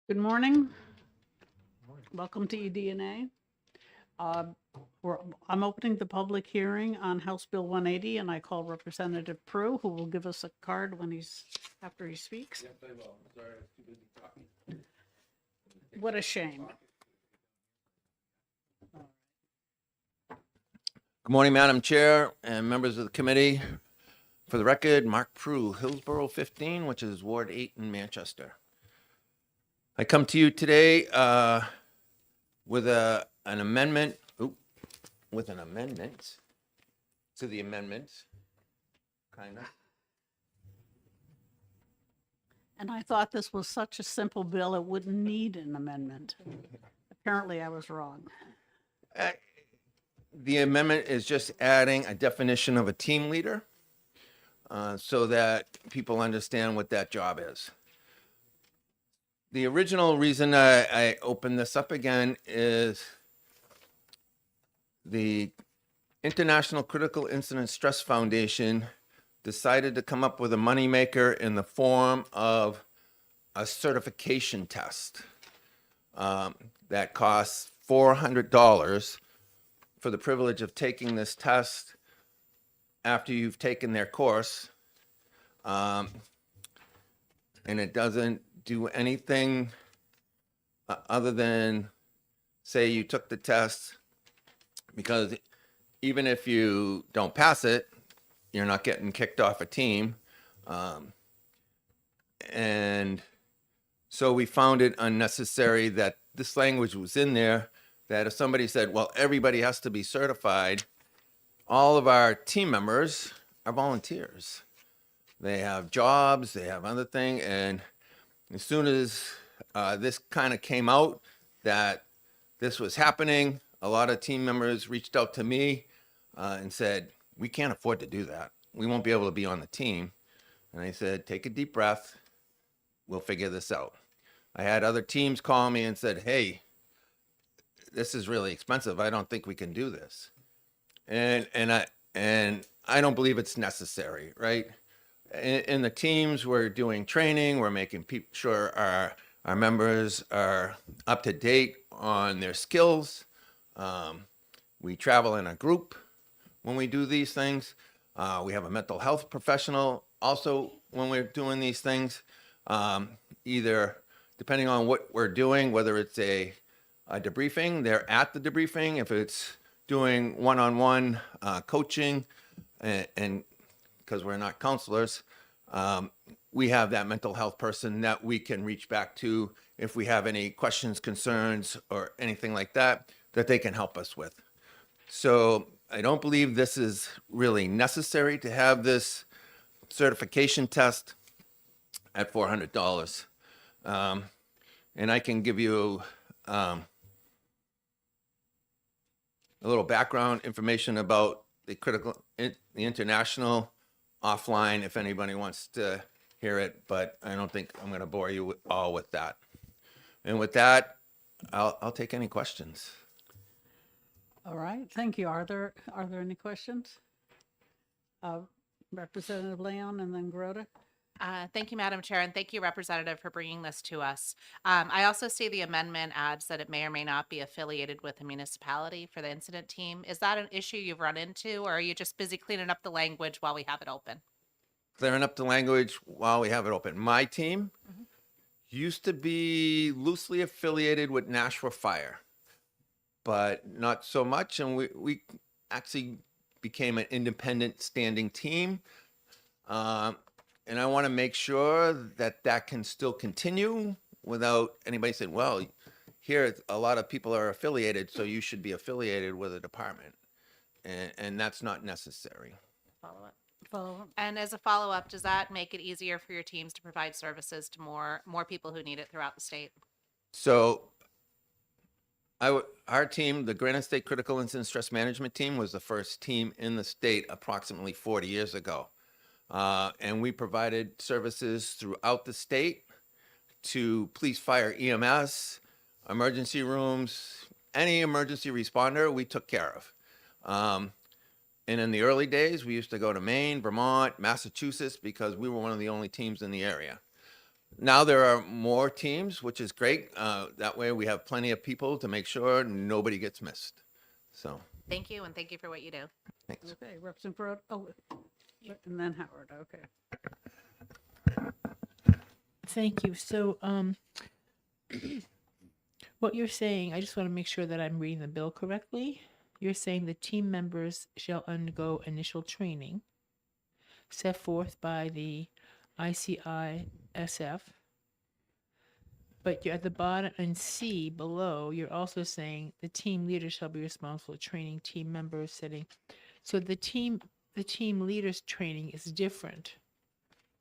Good morning. Welcome to eDNA. Uh, I'm opening the public hearing on House Bill 180, and I call Representative Prue, who will give us a card after he speaks. Yes, I will. Sorry, I was too busy talking. What a shame. Good morning, Madam Chair and members of the committee. For the record, Mark Prue, Hillsborough 15, which is Ward 8 in Manchester. I come to you today with an amendment, with an amendment to the amendments, kind of. And I thought this was such a simple bill, it wouldn't need an amendment. Apparently, I was wrong. The amendment is just adding a definition of a team leader so that people understand what that job is. The original reason I opened this up again is the International Critical Incident Stress Foundation decided to come up with a moneymaker in the form of a certification test that costs $400 for the privilege of taking this test after you've taken their course. And it doesn't do anything other than say you took the test, because even if you don't pass it, you're not getting kicked off a team. And so we found it unnecessary that this language was in there, that if somebody said, well, everybody has to be certified, all of our team members are volunteers. They have jobs, they have other things, and as soon as this kind of came out that this was happening, a lot of team members reached out to me and said, we can't afford to do that. We won't be able to be on the team. And I said, take a deep breath. We'll figure this out. I had other teams call me and said, hey, this is really expensive. I don't think we can do this. And I don't believe it's necessary, right? In the teams, we're doing training. We're making sure our members are up to date on their skills. We travel in a group when we do these things. We have a mental health professional also when we're doing these things. Either depending on what we're doing, whether it's a debriefing, they're at the debriefing. If it's doing one-on-one coaching, and because we're not counselors, we have that mental health person that we can reach back to if we have any questions, concerns, or anything like that, that they can help us with. So I don't believe this is really necessary to have this certification test at $400. And I can give you a little background information about the international offline if anybody wants to hear it, but I don't think I'm going to bore you all with that. And with that, I'll take any questions. All right, thank you. Are there any questions? Representative Leon and then Grota. Thank you, Madam Chair, and thank you, Representative, for bringing this to us. I also see the amendment adds that it may or may not be affiliated with a municipality for the incident team. Is that an issue you've run into, or are you just busy cleaning up the language while we have it open? Clearing up the language while we have it open. My team used to be loosely affiliated with Nashua Fire, but not so much. And we actually became an independent standing team. And I want to make sure that that can still continue without anybody saying, well, here a lot of people are affiliated, so you should be affiliated with a department. And that's not necessary. Follow-up. And as a follow-up, does that make it easier for your teams to provide services to more people who need it throughout the state? So our team, the Granite State Critical Incident Stress Management Team, was the first team in the state approximately 40 years ago. And we provided services throughout the state to police, fire, EMS, emergency rooms, any emergency responder we took care of. And in the early days, we used to go to Maine, Vermont, Massachusetts, because we were one of the only teams in the area. Now there are more teams, which is great. That way we have plenty of people to make sure nobody gets missed. So, Thank you, and thank you for what you do. thanks. Okay, Representative Perot, oh, and then Howard, okay. Thank you. So, what you're saying, I just want to make sure that I'm reading the bill correctly. You're saying the team members shall undergo initial training set forth by the ICISF. But you're at the bottom in C below, you're also saying the team leader shall be responsible for training team members setting. So the team leaders training is different.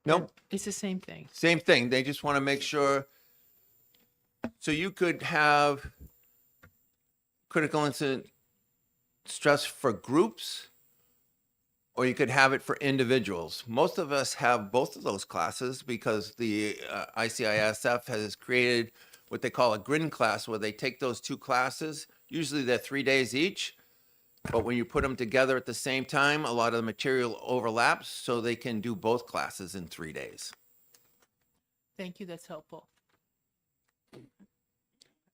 Nope. It's the same thing. Same thing. They just want to make sure. So you could have critical incident stress for groups, or you could have it for individuals. Most of us have both of those classes because the ICISF has created what they call a GRIN class, where they take those two classes. Usually they're 3 days each, but when you put them together at the same time, a lot of the material overlaps, so they can do both classes in 3 days. Thank you. That's helpful.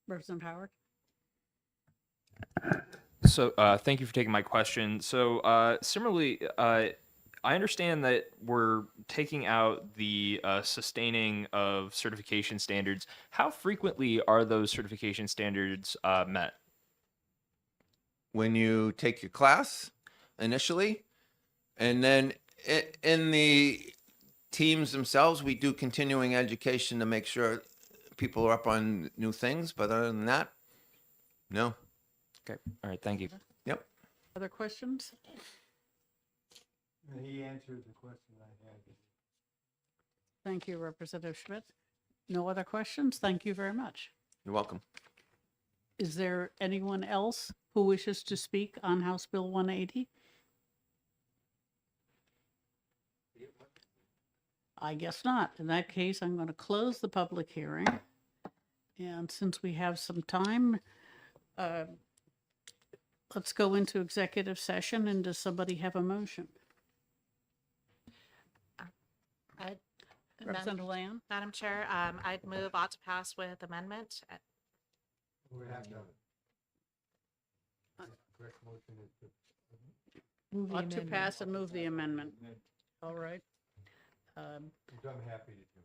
Representative Howard? So, thank you for taking my question. So, similarly, I understand that we're taking out the sustaining of certification standards. How frequently are those certification standards met? When you take your class initially, and then in the teams themselves, we do continuing education to make sure people are up on new things. But other than that, no. Okay. All right. Thank you. Yep. Other questions? He answered the question I had. Thank you, Representative Schmidt. No other questions? Thank you very much. You're welcome. Is there anyone else who wishes to speak on House Bill 180? I guess not. In that case, I'm going to close the public hearing. And since we have some time, let's go into executive session. And does somebody have a motion? Representative Land? Madam Chair, I'd move ought to pass with amendment. We have to. Correct motion is to. Move the Ought to amendment. pass and move the amendment. All right. Which I'm happy to do.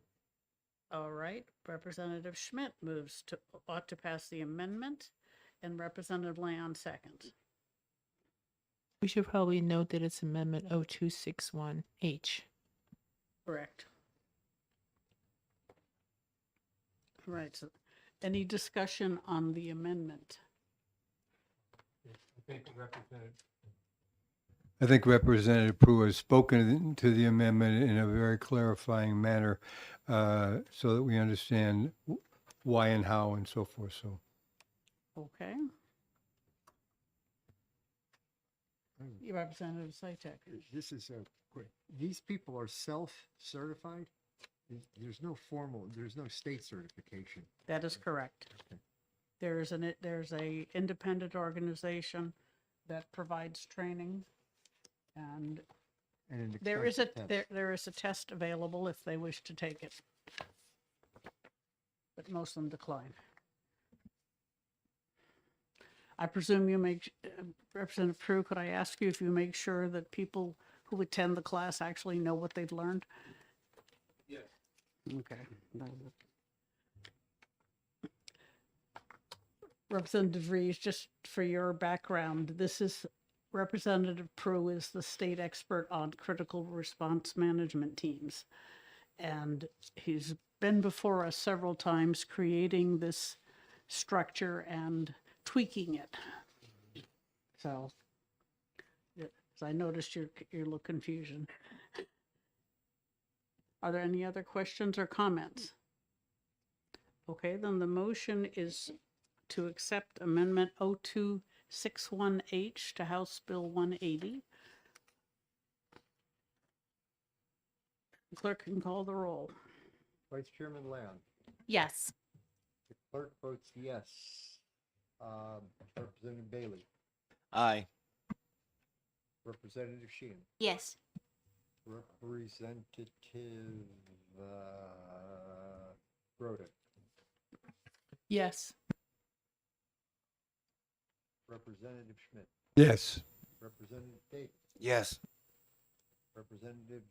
All right. Representative Schmidt moves to, ought to pass the amendment, and Representative Land seconds. We should probably note that it's Amendment 0261H. Correct. All right. So any discussion on the amendment? I think Representative Prue has spoken to the amendment in a very clarifying manner, so that we understand why and how and so forth, so. Okay. Representative Sajtek. This is great. These people are self-certified? There's no state certification. That is correct. Okay. There's a independent organization that provides training, and And an there is a, expensive test. there is a test available if they wish to take it. But most of them decline. I presume you make, Representative Prue, could I ask you if you make sure that people who attend the class actually know what they've learned? Yes. Okay. Representative Rees, just for your background, this is Representative Prue is the state expert on critical response management teams. And he's been before us several times creating this structure and tweaking it. So, as I noticed your little confusion. Are there any other questions or comments? Okay, then the motion is to accept Amendment 0261H to House Bill 180. Clerk can call the roll. Vice Chairman Lamb, Yes. the clerk votes yes. Representative Bailey, Aye. Representative Sheehan, Yes. Representative, Groden, Yes. Representative Schmidt, Yes. Representative Davis, Yes. Representative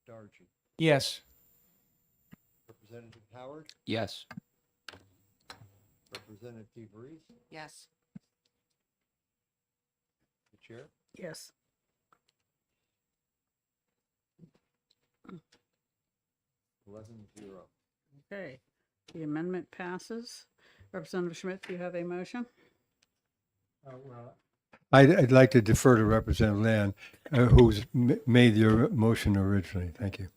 Dargy, Yes. Representative Howard, Yes. Representative DeVries, Yes. the chair. Yes. 11-0. Okay, the amendment passes. Representative Schmidt, do you have a motion? Well, I'd like to defer to Representative Land, who's made the motion originally. Thank you.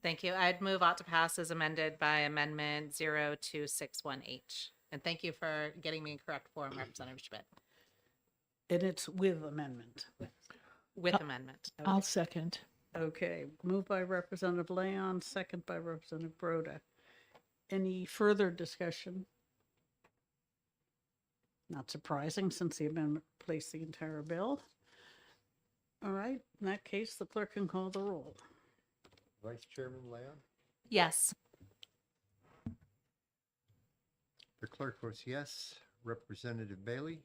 Thank you. I'd move ought to pass as amended by amendment 0261H. And thank you for getting me in correct form, Representative Schmidt, And it's with amendment. with amendment. I'll second. Okay, moved by Representative Leon, second by Representative Broda. Any further discussion? Not surprising, since the amendment replaced the entire bill. All right, in that case, the clerk can call the roll. Vice Chairman Leon, Yes. the clerk votes yes. Representative Bailey,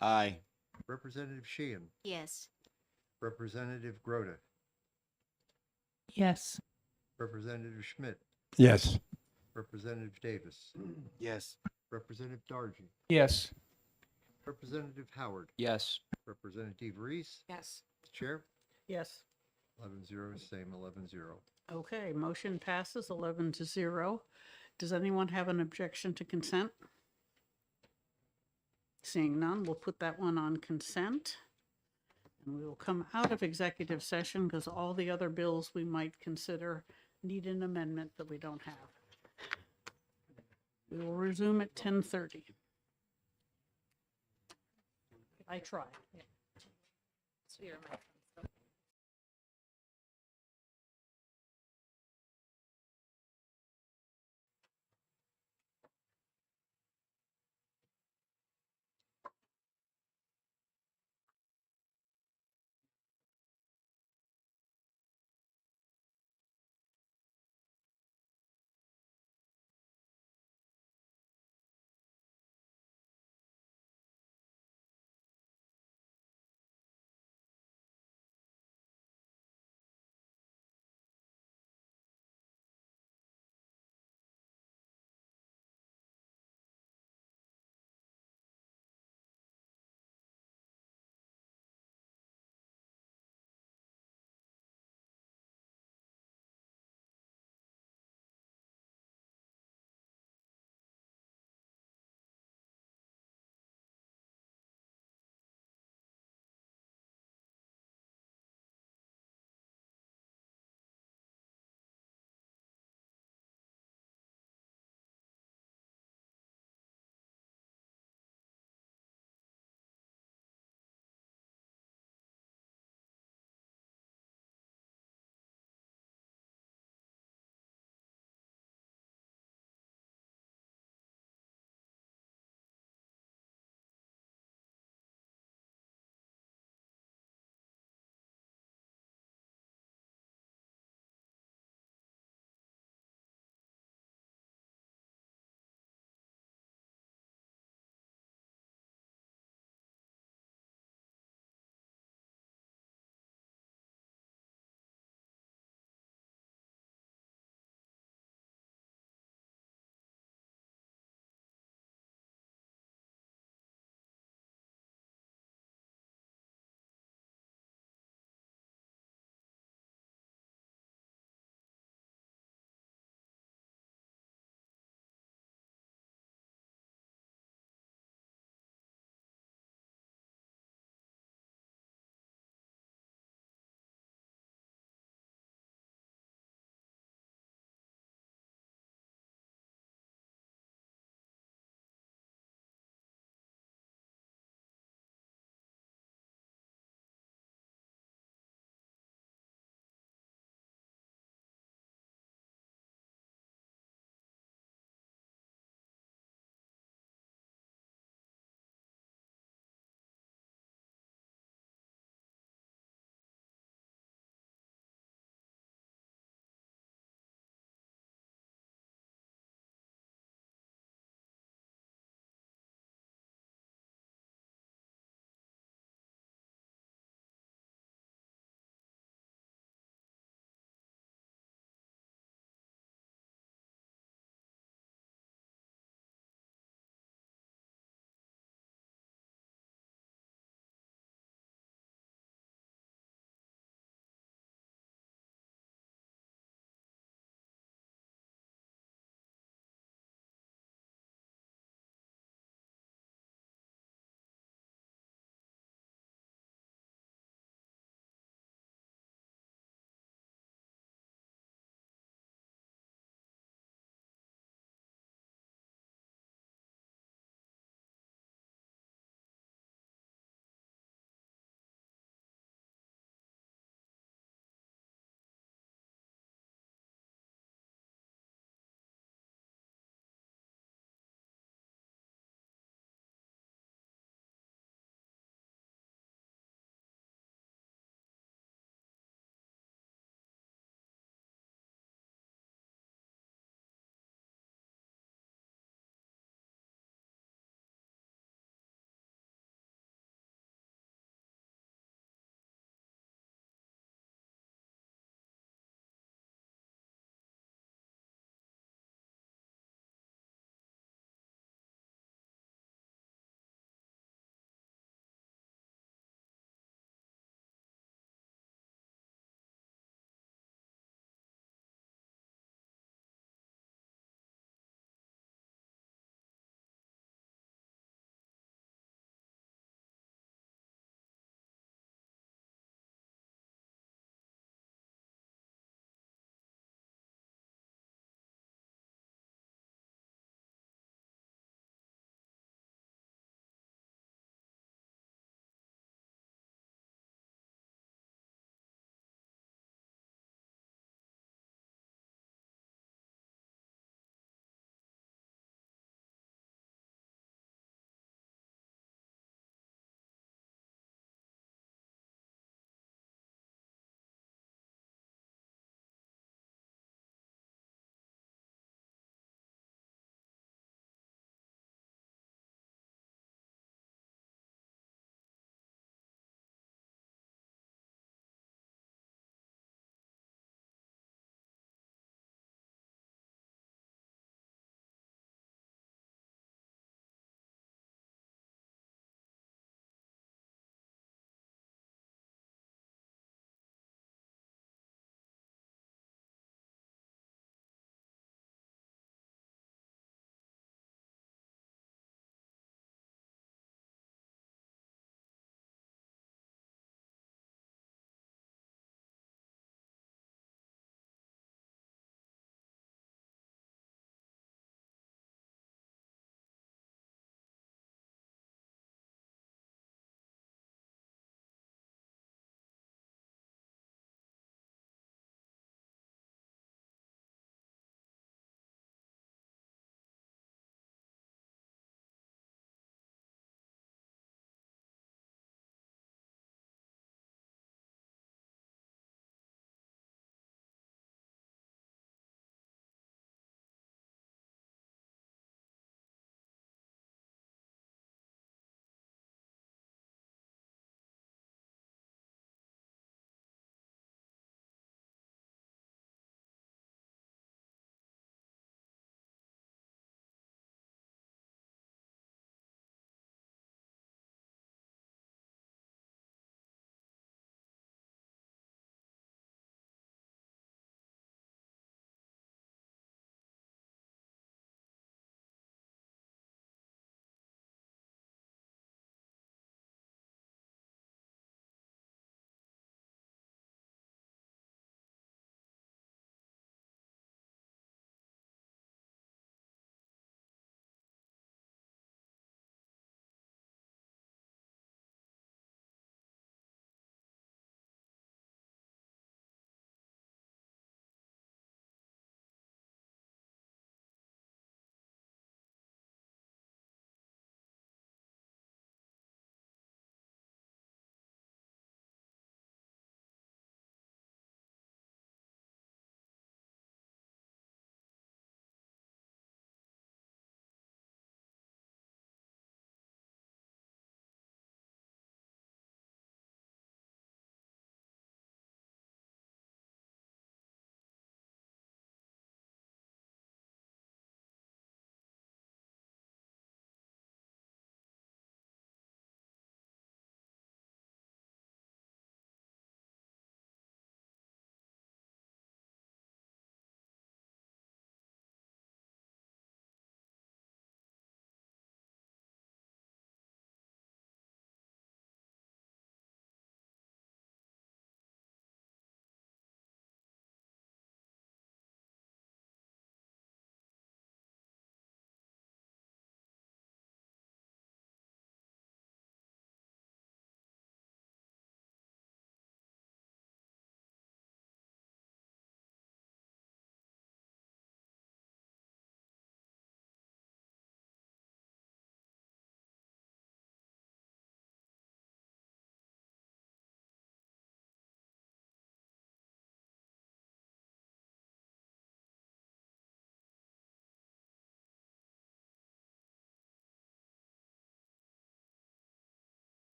Aye. Representative Sheehan, Yes. Representative Groden, Yes. Representative Schmidt, Yes. Representative Davis, Yes. Representative Dargy, Yes. Representative Howard, Yes. Representative DeVries, Yes. Chair. Yes. 11-0, same 11-0. Okay, motion passes 11-0. Does anyone have an objection to consent? Seeing none, we'll put that one on consent. And we will come out of executive session because all the other bills we might consider need an amendment that we don't have. We will resume at 10:30. I tried. So you're my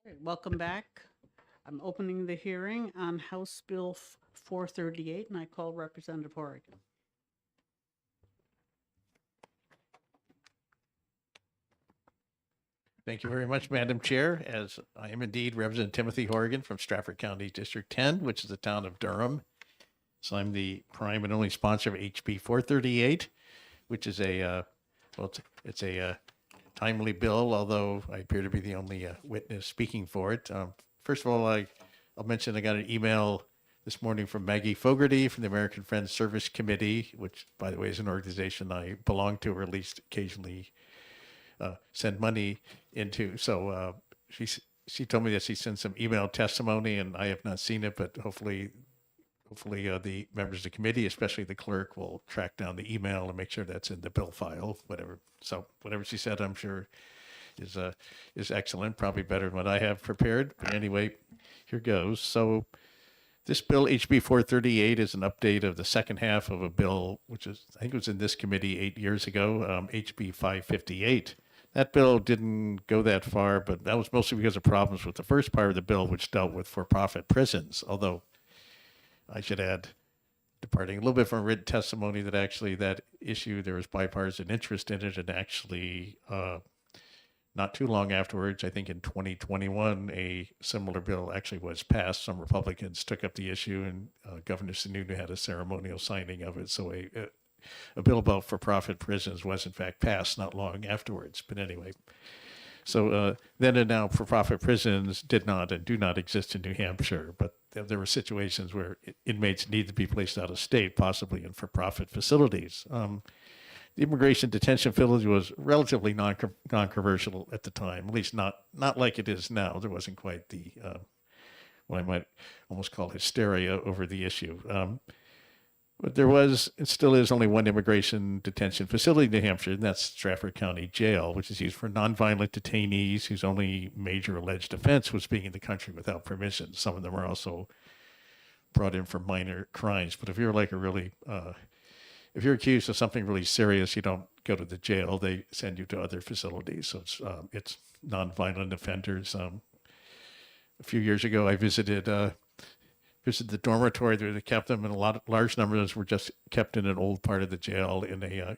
Okay, welcome back. I'm opening the hearing on House Bill 438, and I call Representative Horrigan. Thank you very much, Madam Chair. As I am indeed Representative Timothy Horrigan from Stratford County District 10, which is the town of Durham. So I'm the prime and only sponsor of HB 438, which is it's a timely bill, although I appear to be the only witness speaking for it. First of all, I'll mention I got an email this morning from Maggie Fogarty from the American Friends Service Committee, which, by the way, is an organization I belong to, or at least occasionally send money into. So she told me that she sent some email testimony, and I have not seen it, but hopefully the members of the committee, especially the clerk, will track down the email and make sure that's in the bill file. Whatever she said, I'm sure is excellent, probably better than what I have prepared. But anyway, here goes. So this bill, HB 438, is an update of the second half of a bill, which is, I think it was in this committee 8 years ago, HB 558. That bill didn't go that far, but that was mostly because of problems with the first part of the bill, which dealt with for-profit prisons. Although I should add, departing a little bit from written testimony, that actually that issue, there was bipartisan interest in it, and actually not too long afterwards, I think in 2021, a similar bill actually was passed. Some Republicans took up the issue, and Governor Sununu had a ceremonial signing of it. So a bill about for-profit prisons was in fact passed not long afterwards. But anyway, so then and now for-profit prisons did not and do not exist in New Hampshire, but there were situations where inmates need to be placed out of state, possibly in for-profit facilities. The immigration detention facility was relatively non-controversial at the time, at least not like it is now. There wasn't quite the what I might almost call hysteria over the issue. But there was, and still is, only one immigration detention facility in New Hampshire, and that's Stratford County Jail, which is used for nonviolent detainees whose only major alleged offense was being in the country without permission. Some of them are also brought in for minor crimes. But if you're like if you're accused of something really serious, you don't go to the jail. They send you to other facilities. So it's nonviolent offenders. A few years ago, I visited the dormitory. They kept them, and large numbers were just kept in an old part of the jail in a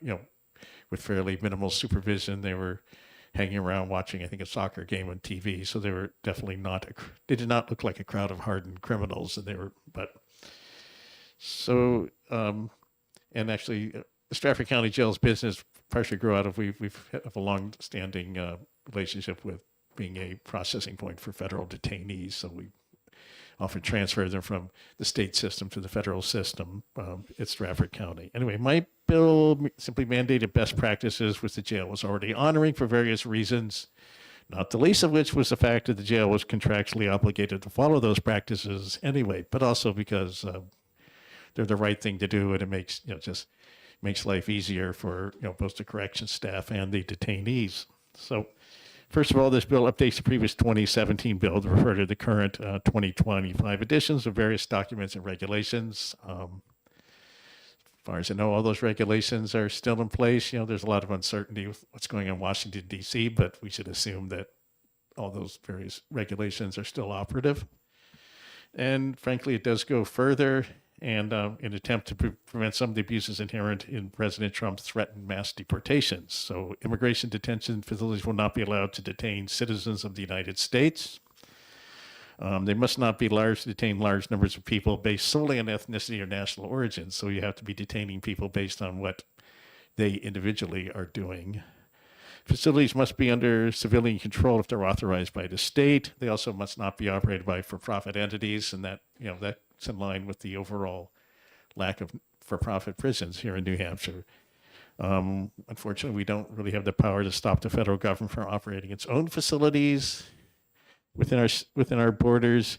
with fairly minimal supervision. They were hanging around watching, I think, a soccer game on TV. So they were definitely not. They did not look like a crowd of hardened criminals, and they were. But so and actually, the Stratford County Jail's business partially grew out of we have a long-standing relationship with being a processing point for federal detainees. So we often transfer them from the state system to the federal system at Stratford County. Anyway, my bill simply mandated best practices, which the jail was already honoring for various reasons, not the least of which was the fact that the jail was contractually obligated to follow those practices anyway, but also because they're the right thing to do, and it makes just makes life easier for both the corrections staff and the detainees. So first of all, this bill updates the previous 2017 bill to refer to the current 2025 editions of various documents and regulations. As far as I know, all those regulations are still in place. There's a lot of uncertainty with what's going on in Washington, D.C., but we should assume that all those various regulations are still operative. And frankly, it does go further. And in an attempt to prevent some of the abuses inherent in President Trump's threatened mass deportations. So immigration detention facilities will not be allowed to detain citizens of the United States. They must not be large to detain large numbers of people based solely on ethnicity or national origin. So you have to be detaining people based on what they individually are doing. Facilities must be under civilian control if they're authorized by the state. They also must not be operated by for-profit entities, and that's in line with the overall lack of for-profit prisons here in New Hampshire. Unfortunately, we don't really have the power to stop the federal government from operating its own facilities within our borders,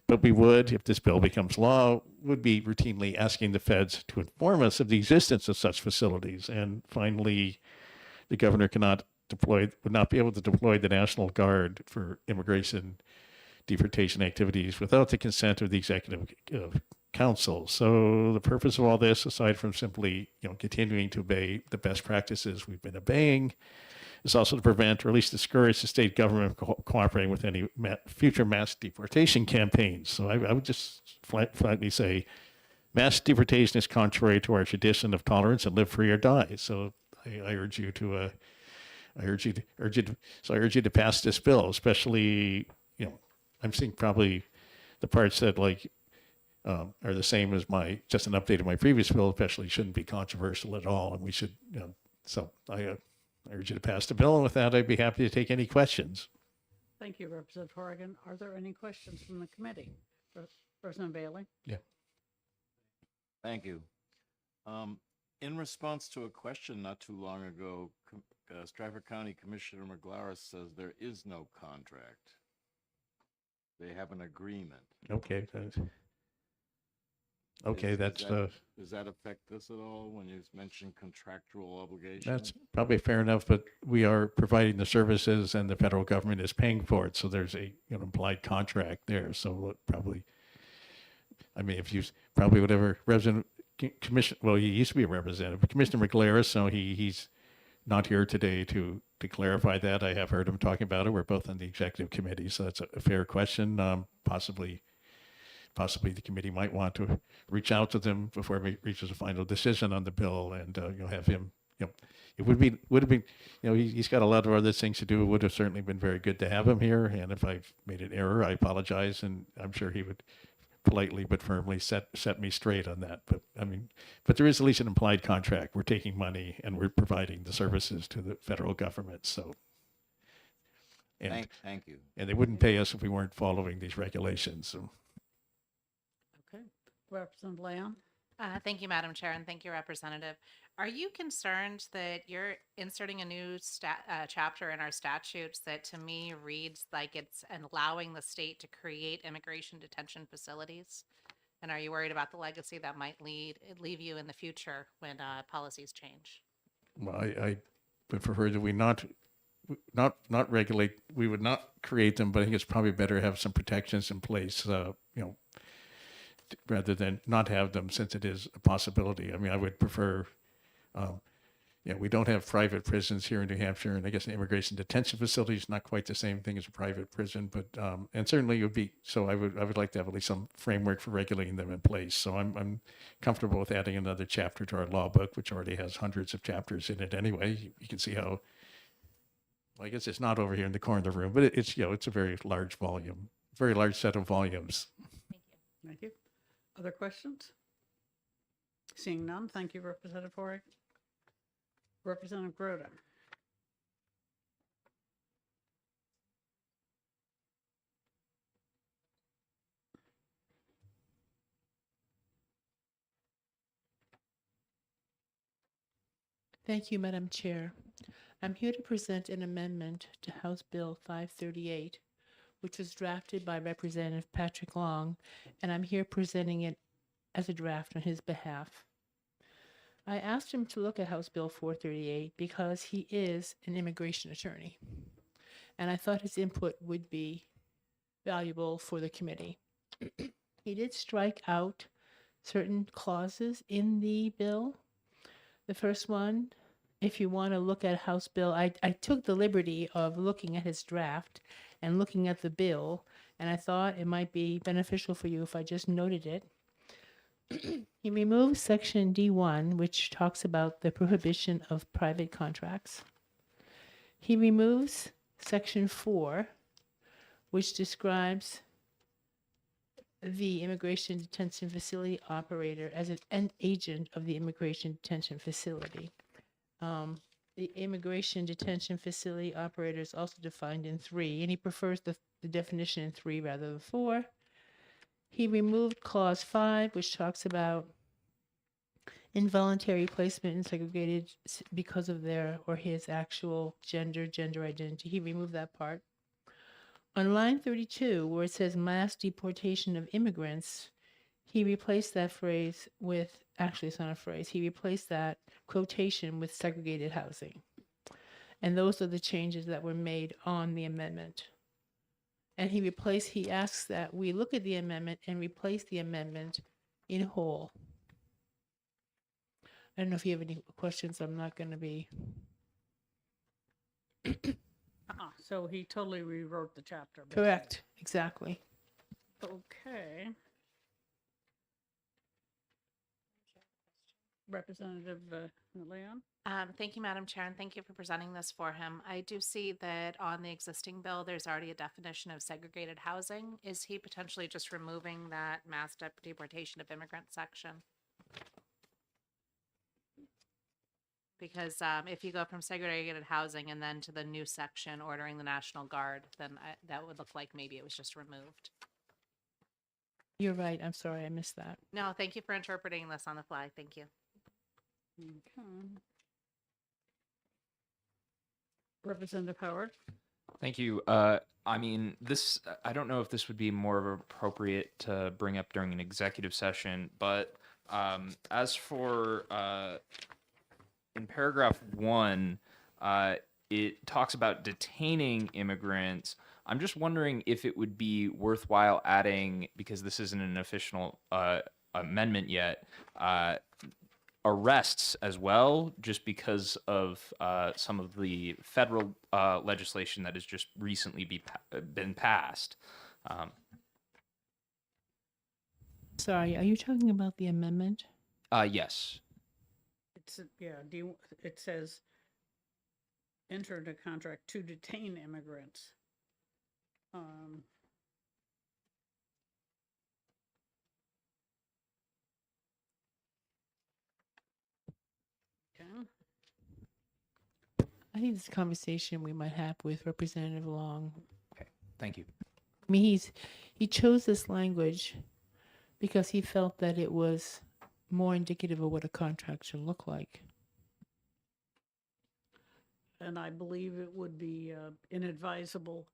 but we would, if this bill becomes law, would be routinely asking the feds to inform us of the existence of such facilities. And finally, the governor would not be able to deploy the National Guard for immigration deportation activities without the consent of the Executive Council. So the purpose of all this, aside from simply continuing to obey the best practices we've been obeying, is also to prevent or at least discourage the state government cooperating with any future mass deportation campaigns. So I would just flatly say mass deportation is contrary to our tradition of tolerance and live free or die. So I urge you to I urge you to pass this bill, especially, I'm seeing probably the parts that are the same as just an update of my previous bill, especially shouldn't be controversial at all. And we should, so I urge you to pass the bill. And with that, I'd be happy to take any questions. Thank you, Representative Horrigan. Are there any questions from the committee? President Bailey? Thank you. In response to a question not too long ago, Stratford County Commissioner McGlarus says there is no contract. They have an agreement. Okay. Does that affect this at all when you mention contractual obligations? That's probably fair enough, but we are providing the services and the federal government is paying for it. So there's a implied contract there. So probably, if you probably whatever representative commission, well, he used to be a representative, but Commissioner McGlarus, so he's not here today to clarify that. I have heard him talking about it. We're both on the executive committee, so that's a fair question. Possibly the committee might want to reach out to them before it reaches a final decision on the bill, and have him. It would have been. He's got a lot of other things to do. It would have certainly been very good to have him here. And if I've made an error, I apologize, and I'm sure he would politely but firmly set me straight on that. But there is at least an implied contract. We're taking money and we're providing the services to the federal government. So. And, Thank you. And they wouldn't pay us if we weren't following these regulations. So. Okay. Representative Leon? Thank you, Madam Chair, and thank you, Representative. Are you concerned that you're inserting a new chapter in our statutes that to me reads like it's allowing the state to create immigration detention facilities? And are you worried about the legacy that might leave you in the future when policies change? Well, I would prefer that we not regulate. We would not create them, but I think it's probably better to have some protections in place, rather than not have them, since it is a possibility. I would prefer, we don't have private prisons here in New Hampshire, and I guess an immigration detention facility is not quite the same thing as a private prison, but and certainly it would be. So I would like to have at least some framework for regulating them in place. So I'm comfortable with adding another chapter to our law book, which already has hundreds of chapters in it anyway. You can see how. Well, I guess it's not over here in the corner of the room, but it's it's a very large volume, very large set of volumes. Thank you. Other questions? Seeing none, thank you, Representative Horrigan. Representative Groda? Thank you, Madam Chair. I'm here to present an amendment to House Bill 538, which was drafted by Representative Patrick Long, and I'm here presenting it as a draft on his behalf. I asked him to look at House Bill 438 because he is an immigration attorney, and I thought his input would be valuable for the committee. He did strike out certain clauses in the bill. The first one, if you want to look at House Bill, I took the liberty of looking at his draft and looking at the bill, and I thought it might be beneficial for you if I just noted it. He removed section D1, which talks about the prohibition of private contracts. He removes section 4, which describes the immigration detention facility operator as an agent of the immigration detention facility. The immigration detention facility operator is also defined in 3, and he prefers the definition in 3 rather than 4. He removed clause 5, which talks about involuntary placement in segregated because of their or his actual gender identity. He removed that part. On line 32, where it says mass deportation of immigrants, he replaced that phrase with, actually it's not a phrase, he replaced that quotation with segregated housing. And those are the changes that were made on the amendment. And he asks that we look at the amendment and replace the amendment in whole. I don't know if you have any questions. I'm not going to be. So he totally rewrote the chapter. basically. Correct, exactly. Okay. Representative Leon? Thank you, Madam Chair, and thank you for presenting this for him. I do see that on the existing bill, there's already a definition of segregated housing. Is he potentially just removing that mass deportation of immigrants section? Because if you go from segregated housing and then to the new section ordering the National Guard, then that would look like maybe it was just removed. You're right. I'm sorry, I missed that. No, thank you for interpreting this on the fly. Thank you. Okay. Representative Howard? Thank you. I mean, this, I don't know if this would be more of appropriate to bring up during an executive session, but as for in paragraph 1, it talks about detaining immigrants. I'm just wondering if it would be worthwhile adding, because this isn't an official amendment yet, arrests as well, just because of some of the federal legislation that has just recently been passed. Sorry, are you talking about the amendment? Yes. It's, it says enter into contract to detain immigrants. Okay. I think this is a conversation we might have with Representative Long. Thank you. I mean, he chose this language because he felt that it was more indicative of what a contract should look like. And I believe it would be inadvisable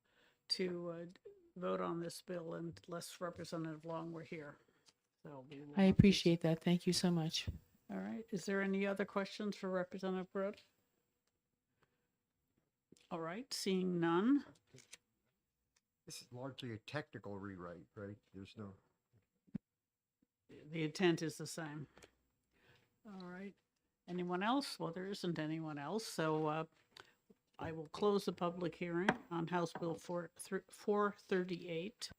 to vote on this bill unless Representative Long were here. So we will I not be- appreciate that. Thank you so much. All right. Is there any other questions for Representative Brode? All right. Seeing none. This is largely a technical rewrite, right? There's no, The intent is the same. All right. Anyone else? Well, there isn't anyone else. So I will close the public hearing on House Bill 438.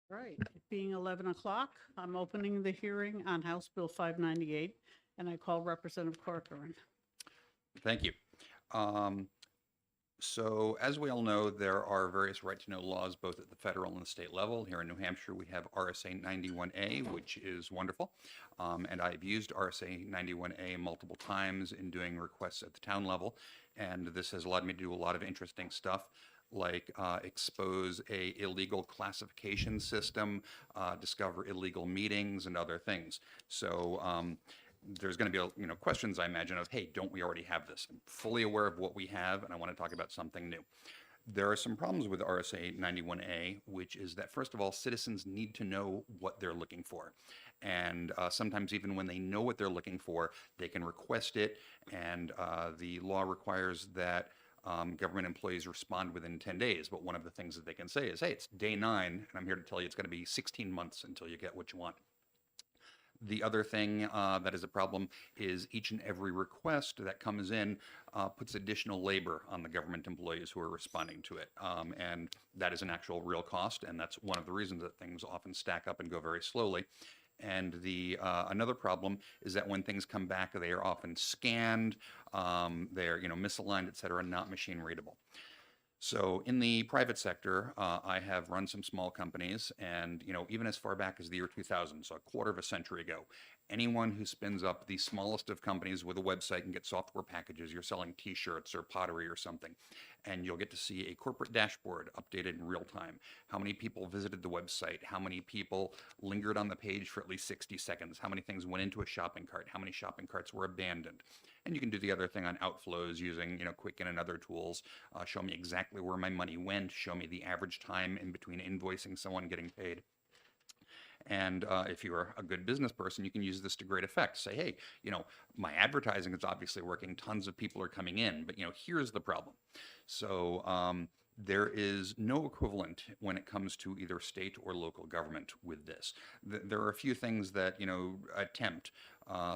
Right, it being 11 o'clock, I'm opening the hearing on House Bill 598, and I call Representative Corcoran. Thank you. Um, So as we all know, there are various right-to-know laws both at the federal and the state level. Here in New Hampshire, we have RSA 91A, which is wonderful. And I've used RSA 91A multiple times in doing requests at the town level. And this has allowed me to do a lot of interesting stuff, like expose a illegal classification system, discover illegal meetings, and other things. So there's going to be questions, I imagine, of, hey, don't we already have this? I'm fully aware of what we have, and I want to talk about something new. There are some problems with RSA 91A, which is that, first of all, citizens need to know what they're looking for. And sometimes even when they know what they're looking for, they can request it, and the law requires that government employees respond within 10 days. But one of the things that they can say is, hey, it's day 9, and I'm here to tell you it's going to be 16 months until you get what you want. The other thing that is a problem is each and every request that comes in puts additional labor on the government employees who are responding to it. And that is an actual real cost, and that's one of the reasons that things often stack up and go very slowly. And the another problem is that when things come back, they are often scanned, they're misaligned, et cetera, not machine readable. So in the private sector, I have run some small companies, and even as far back as the year 2000, so a quarter of a century ago, anyone who spins up the smallest of companies with a website can get software packages. You're selling T-shirts or pottery or something, and you'll get to see a corporate dashboard updated in real time. How many people visited the website? How many people lingered on the page for at least 60 seconds? How many things went into a shopping cart? How many shopping carts were abandoned? And you can do the other thing on outflows using, Quicken and other tools. Show me exactly where my money went. Show me the average time in between invoicing someone getting paid. And if you're a good business person, you can use this to great effect. Say, hey, my advertising is obviously working. Tons of people are coming in, but here's the problem. So there is no equivalent when it comes to either state or local government with this. There are a few things that attempt.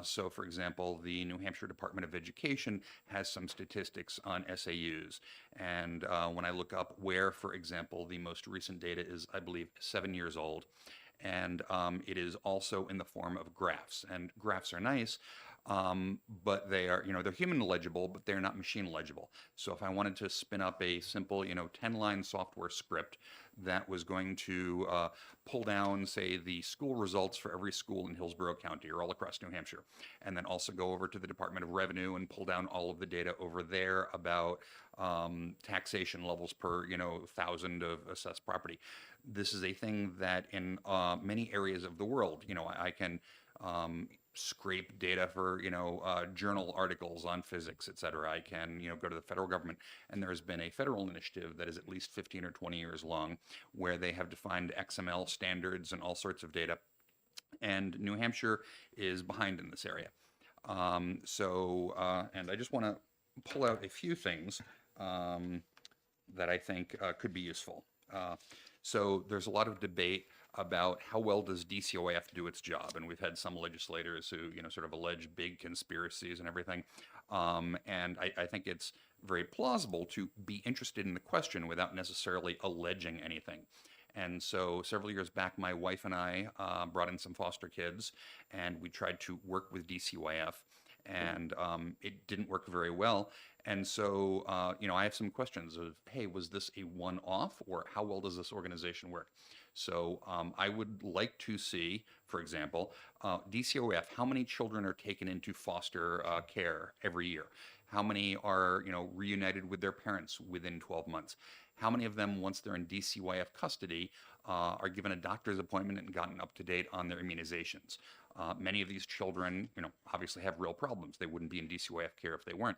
So, for example, the New Hampshire Department of Education has some statistics on SAUs. And when I look up where, for example, the most recent data is, I believe, 7 years old. And it is also in the form of graphs. And graphs are nice, but they are, they're human legible, but they're not machine legible. So if I wanted to spin up a simple, 10-line software script that was going to pull down, say, the school results for every school in Hillsborough County or all across New Hampshire, and then also go over to the Department of Revenue and pull down all of the data over there about taxation levels per, 1,000 of assessed property. This is a thing that in many areas of the world, I can scrape data for, journal articles on physics, et cetera. I can, go to the federal government, and there's been a federal initiative that is at least 15 or 20 years long, where they have defined XML standards and all sorts of data. And New Hampshire is behind in this area. And I just want to pull out a few things that I think could be useful. So there's a lot of debate about how well does DCOF do its job, and we've had some legislators who sort of allege big conspiracies and everything. And I think it's very plausible to be interested in the question without necessarily alleging anything. And so several years back, my wife and I brought in some foster kids, and we tried to work with DCYF, and it didn't work very well. And so, I have some questions of, hey, was this a one-off, or how well does this organization work? So I would like to see, for example, DCOF, how many children are taken into foster care every year? How many are, reunited with their parents within 12 months? How many of them, once they're in DCYF custody, are given a doctor's appointment and gotten up to date on their immunizations? Many of these children, obviously have real problems. They wouldn't be in DCYF care if they weren't.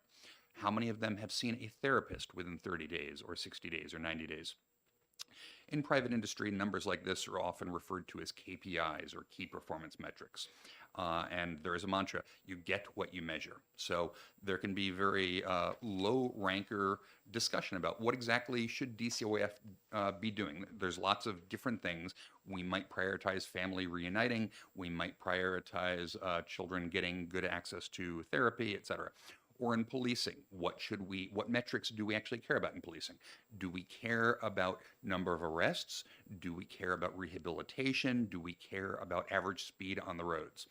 How many of them have seen a therapist within 30 days or 60 days or 90 days? In private industry, numbers like this are often referred to as KPIs or key performance metrics. And there is a mantra, you get what you measure. So there can be very low ranker discussion about what exactly should DCOF be doing. There's lots of different things. We might prioritize family reuniting. We might prioritize children getting good access to therapy, et cetera. Or in policing, what metrics do we actually care about in policing? Do we care about number of arrests? Do we care about rehabilitation? Do we care about average speed on the roads?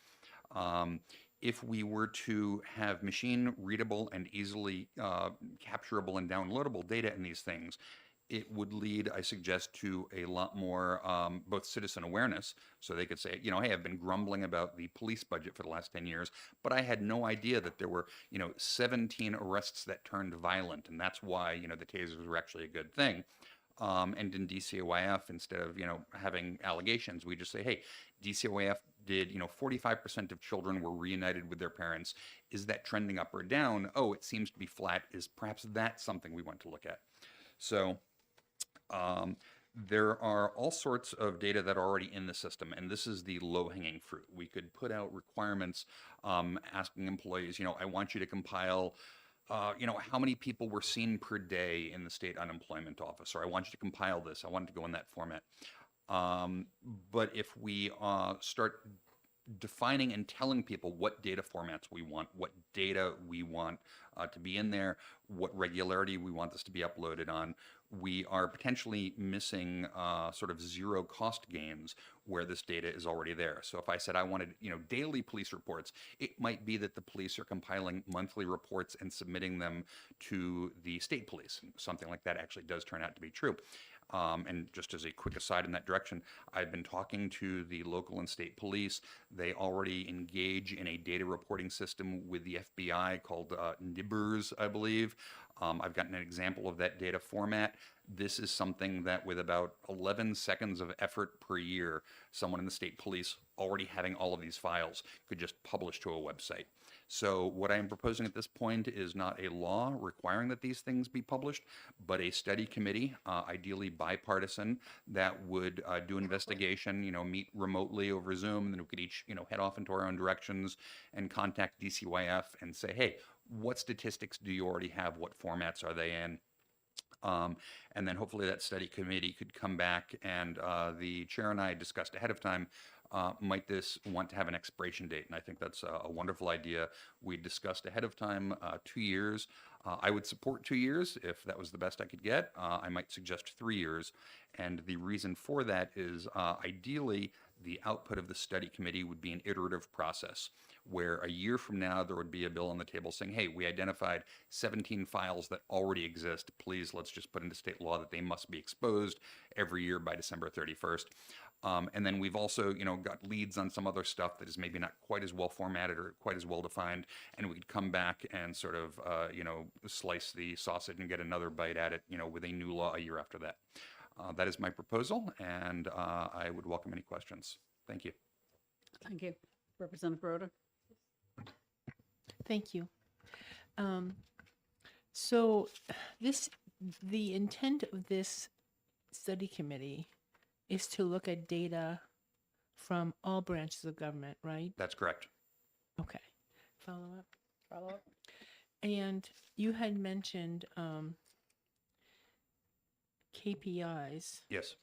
If we were to have machine readable and easily capturable and downloadable data in these things, it would lead, I suggest, to a lot more both citizen awareness. So they could say, you know, hey, I've been grumbling about the police budget for the last 10 years, but I had no idea that there were, 17 arrests that turned violent. And that's why, the tasers were actually a good thing. And in DCOIF, instead of, having allegations, we just say, hey, DCOIF did, 45% of children were reunited with their parents. Is that trending up or down? Oh, it seems to be flat. Is perhaps that something we want to look at? So there are all sorts of data that are already in the system, and this is the low-hanging fruit. We could put out requirements asking employees, I want you to compile how many people were seen per day in the state unemployment office, or I want you to compile this. I want it to go in that format. But if we start defining and telling people what data formats we want, what data we want to be in there, what regularity we want this to be uploaded on, we are potentially missing sort of zero cost gains where this data is already there. So if I said I wanted, daily police reports, it might be that the police are compiling monthly reports and submitting them to the state police. Something like that actually does turn out to be true. And just as a quick aside in that direction, I've been talking to the local and state police. They already engage in a data reporting system with the FBI called NIBRS, I believe. I've gotten an example of that data format. This is something that with about 11 seconds of effort per year, someone in the state police already having all of these files could just publish to a website. So what I am proposing at this point is not a law requiring that these things be published, but a study committee, ideally bipartisan, that would do investigation, meet remotely over Zoom, and then we could each, head off into our own directions and contact DCYF and say, hey, what statistics do you already have? What formats are they in? And then hopefully that study committee could come back, and the chair and I discussed ahead of time, might this want to have an expiration date? And I think that's a wonderful idea. We discussed ahead of time 2 years. I would support 2 years if that was the best I could get. I might suggest 3 years. And the reason for that is ideally the output of the study committee would be an iterative process where a year from now there would be a bill on the table saying, hey, we identified 17 files that already exist. Please, let's just put into state law that they must be exposed every year by December 31st. And then we've also, got leads on some other stuff that is maybe not quite as well formatted or quite as well defined. And we could come back and sort of, slice the sausage and get another bite at it, with a new law a year after that. That is my proposal, and I would welcome any questions. Thank you. Thank you. Representative Groder? Thank you. So the intent of this study committee is to look at data from all branches of government, right? That's correct. Okay. Follow up. And you had mentioned KPIs. Yes.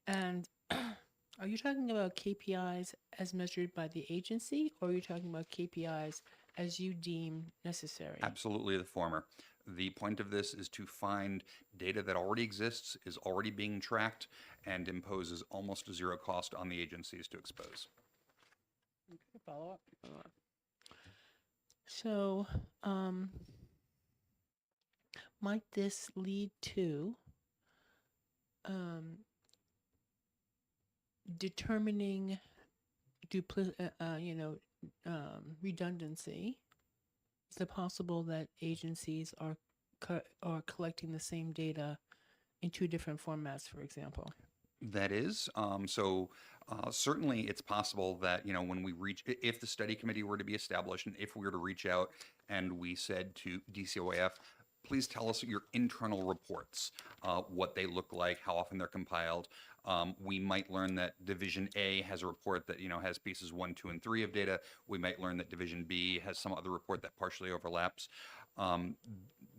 And are you talking about KPIs as measured by the agency, or are you talking about KPIs as you deem necessary? Absolutely the former. The point of this is to find data that already exists, is already being tracked, and imposes almost zero cost on the agencies to expose. Okay, follow up. So, might this lead to determining redundancy? Is it possible that agencies are collecting the same data in two different formats, for example? That is. Certainly it's possible that, when we if the study committee were to be established and if we were to reach out and we said to DCOAF, please tell us your internal reports, what they look like, how often they're compiled. We might learn that Division A has a report that, has pieces 1, 2, and 3 of data. We might learn that Division B has some other report that partially overlaps.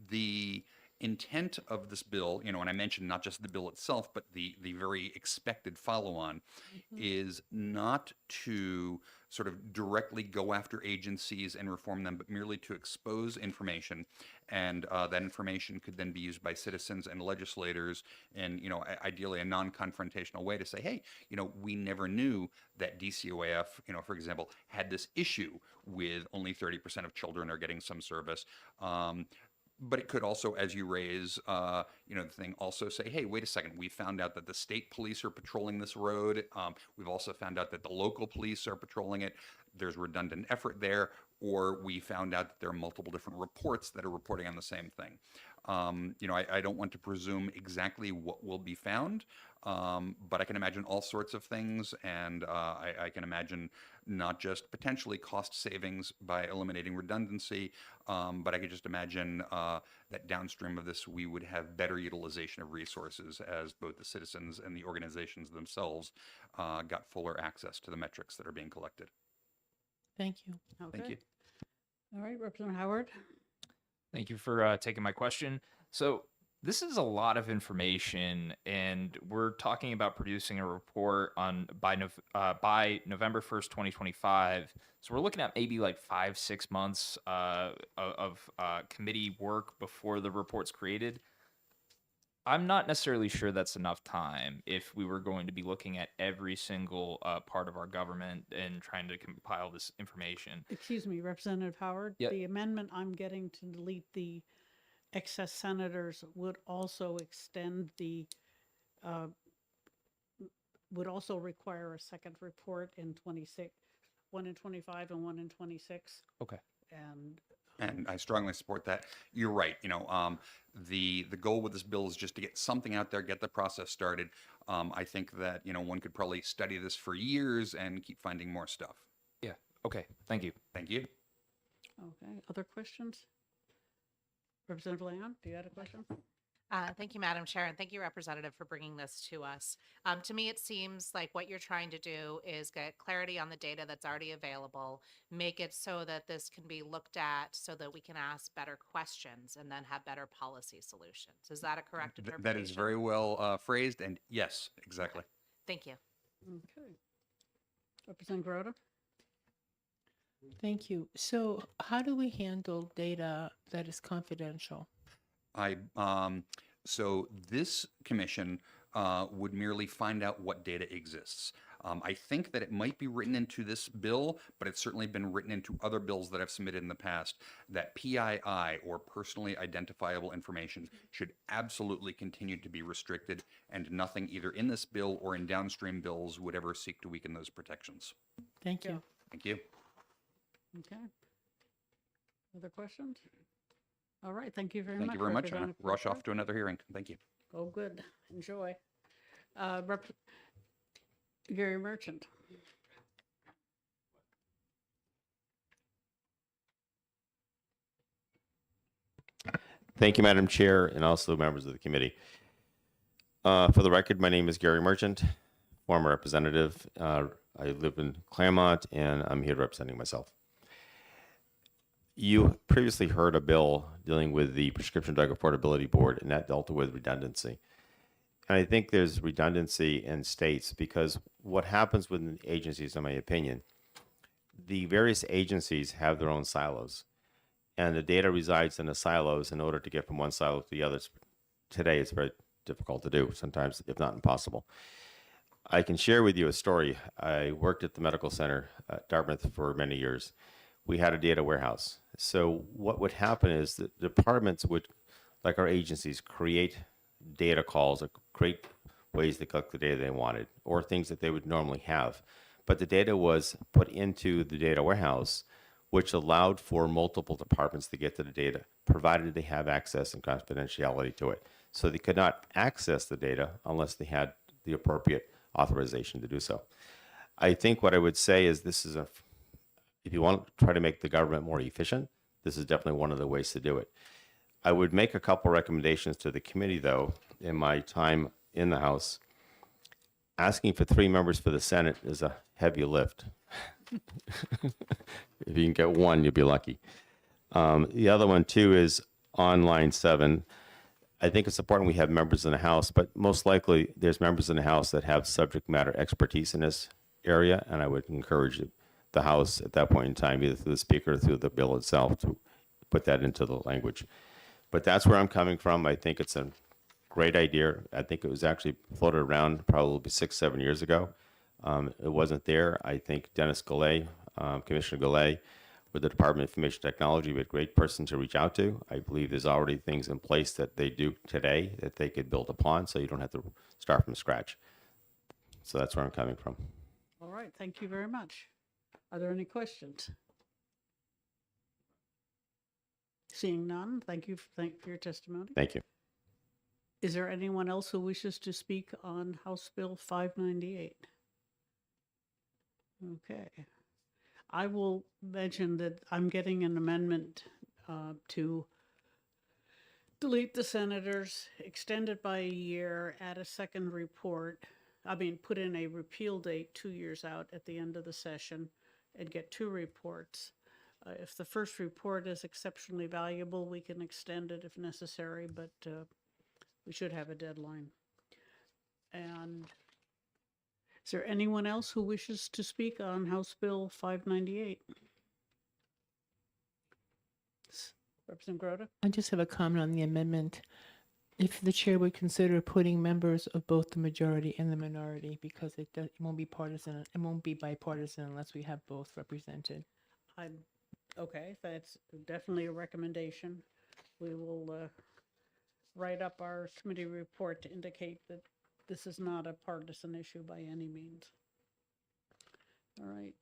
The intent of this bill, you know, and I mentioned not just the bill itself, but the very expected follow-on, is not to sort of directly go after agencies and reform them, but merely to expose information, and that information could then be used by citizens and legislators in, you know, ideally a non-confrontational way to say, hey, you know, we never knew that DCOAF, you know, for example, had this issue with only 30% of children are getting some service. But it could also, as you raise, you know, the thing, also say, hey, wait a second, we found out that the state police are patrolling this road. We've also found out that the local police are patrolling it. There's redundant effort there. Or we found out that there are multiple different reports that are reporting on the same thing. You know, I don't want to presume exactly what will be found, but I can imagine all sorts of things. And I can imagine not just potentially cost savings by eliminating redundancy, but I could just imagine that downstream of this, we would have better utilization of resources as both the citizens and the organizations themselves got fuller access to the metrics that are being collected. Thank you. Thank Okay. you. All right, Representative Howard. Thank you for taking my question. So this is a lot of information, and we're talking about producing a report on by November 1st, 2025. So we're looking at maybe like 5-6 months of committee work before the report's created. I'm not necessarily sure that's enough time if we were going to be looking at every single part of our government and trying to compile this information. Excuse me, Representative Howard. Yeah. The amendment I'm getting to delete the excess senators would also extend the, would also require a second report in 26, one in 25 and one in 26. Okay. And I strongly support that. You're right. You know, the goal with this bill is just to get something out there, get the process started. I think that, you know, one could probably study this for years and keep finding more stuff. Yeah. Okay. Thank you. Thank you. Okay, other questions? Representative Leon, do you have a question? Thank you, Madam Chair, and thank you, Representative, for bringing this to us. To me, it seems like what you're trying to do is get clarity on the data that's already available, make it so that this can be looked at so that we can ask better questions and then have better policy solutions. Is that a correct interpretation? That is very well phrased, and yes, exactly. Thank you. Okay. Representative Grota? Thank you. So how do we handle data that is confidential? So this commission would merely find out what data exists. I think that it might be written into this bill, but it's certainly been written into other bills that I've submitted in the past, that PII, or personally identifiable information, should absolutely continue to be restricted, and nothing either in this bill or in downstream bills would ever seek to weaken those protections. Thank you. Thank you. Okay. Other questions? All right, thank you very much. Thank you very much. I'm going to Representative rush Porter. off to another hearing. Thank you. Oh, good. Enjoy. Gary Merchant. Thank you, Madam Chair, and also members of the committee. For the record, my name is Gary Merchant, former representative. I live in Claremont, and I'm here representing myself. You previously heard a bill dealing with the Prescription Drug Affordability Board, and that dealt with redundancy. And I think there's redundancy in states because what happens with agencies, in my opinion, the various agencies have their own silos, and the data resides in the silos. In order to get from one silo to the other, today it's very difficult to do, sometimes if not impossible. I can share with you a story. I worked at the medical center at Dartmouth for many years. We had a data warehouse. So what would happen is that departments would, like our agencies, create data calls or create ways to collect the data they wanted or things that they would normally have. But the data was put into the data warehouse, which allowed for multiple departments to get to the data, provided they have access and confidentiality to it. So they could not access the data unless they had the appropriate authorization to do so. I think what I would say is this is if you want to try to make the government more efficient, this is definitely one of the ways to do it. I would make a couple recommendations to the committee, though, in my time in the House. Asking for 3 members for the Senate is a heavy lift. If you can get one, you'll be lucky. The other one, too, is on line 7. I think it's important we have members in the House, but most likely there's members in the House that have subject matter expertise in this area, and I would encourage the House at that point in time, either through the Speaker or through the bill itself, to put that into the language. But that's where I'm coming from. I think it's a great idea. I think it was actually floated around probably 6, 7 years ago. It wasn't there. I think Dennis Goulet, Commissioner Goulet, with the Department of Information Technology, would be a great person to reach out to. I believe there's already things in place that they do today that they could build upon, so you don't have to start from scratch. So that's where I'm coming from. All right, thank you very much. Are there any questions? Seeing none, thank you for your testimony. Thank you. Is there anyone else who wishes to speak on House Bill 598? Okay. I will mention that I'm getting an amendment to delete the senators, extend it by a year, add a second report. Put in a repeal date 2 years out at the end of the session and get 2 reports. If the first report is exceptionally valuable, we can extend it if necessary, but we should have a deadline. And is there anyone else who wishes to speak on House Bill 598? Representative Grota? I just have a comment on the amendment. If the chair would consider putting members of both the majority and the minority, because it won't be partisan, it won't be bipartisan unless we have both represented. Okay, that's definitely a recommendation. We will write up our committee report to indicate that this is not a partisan issue by any means. All right,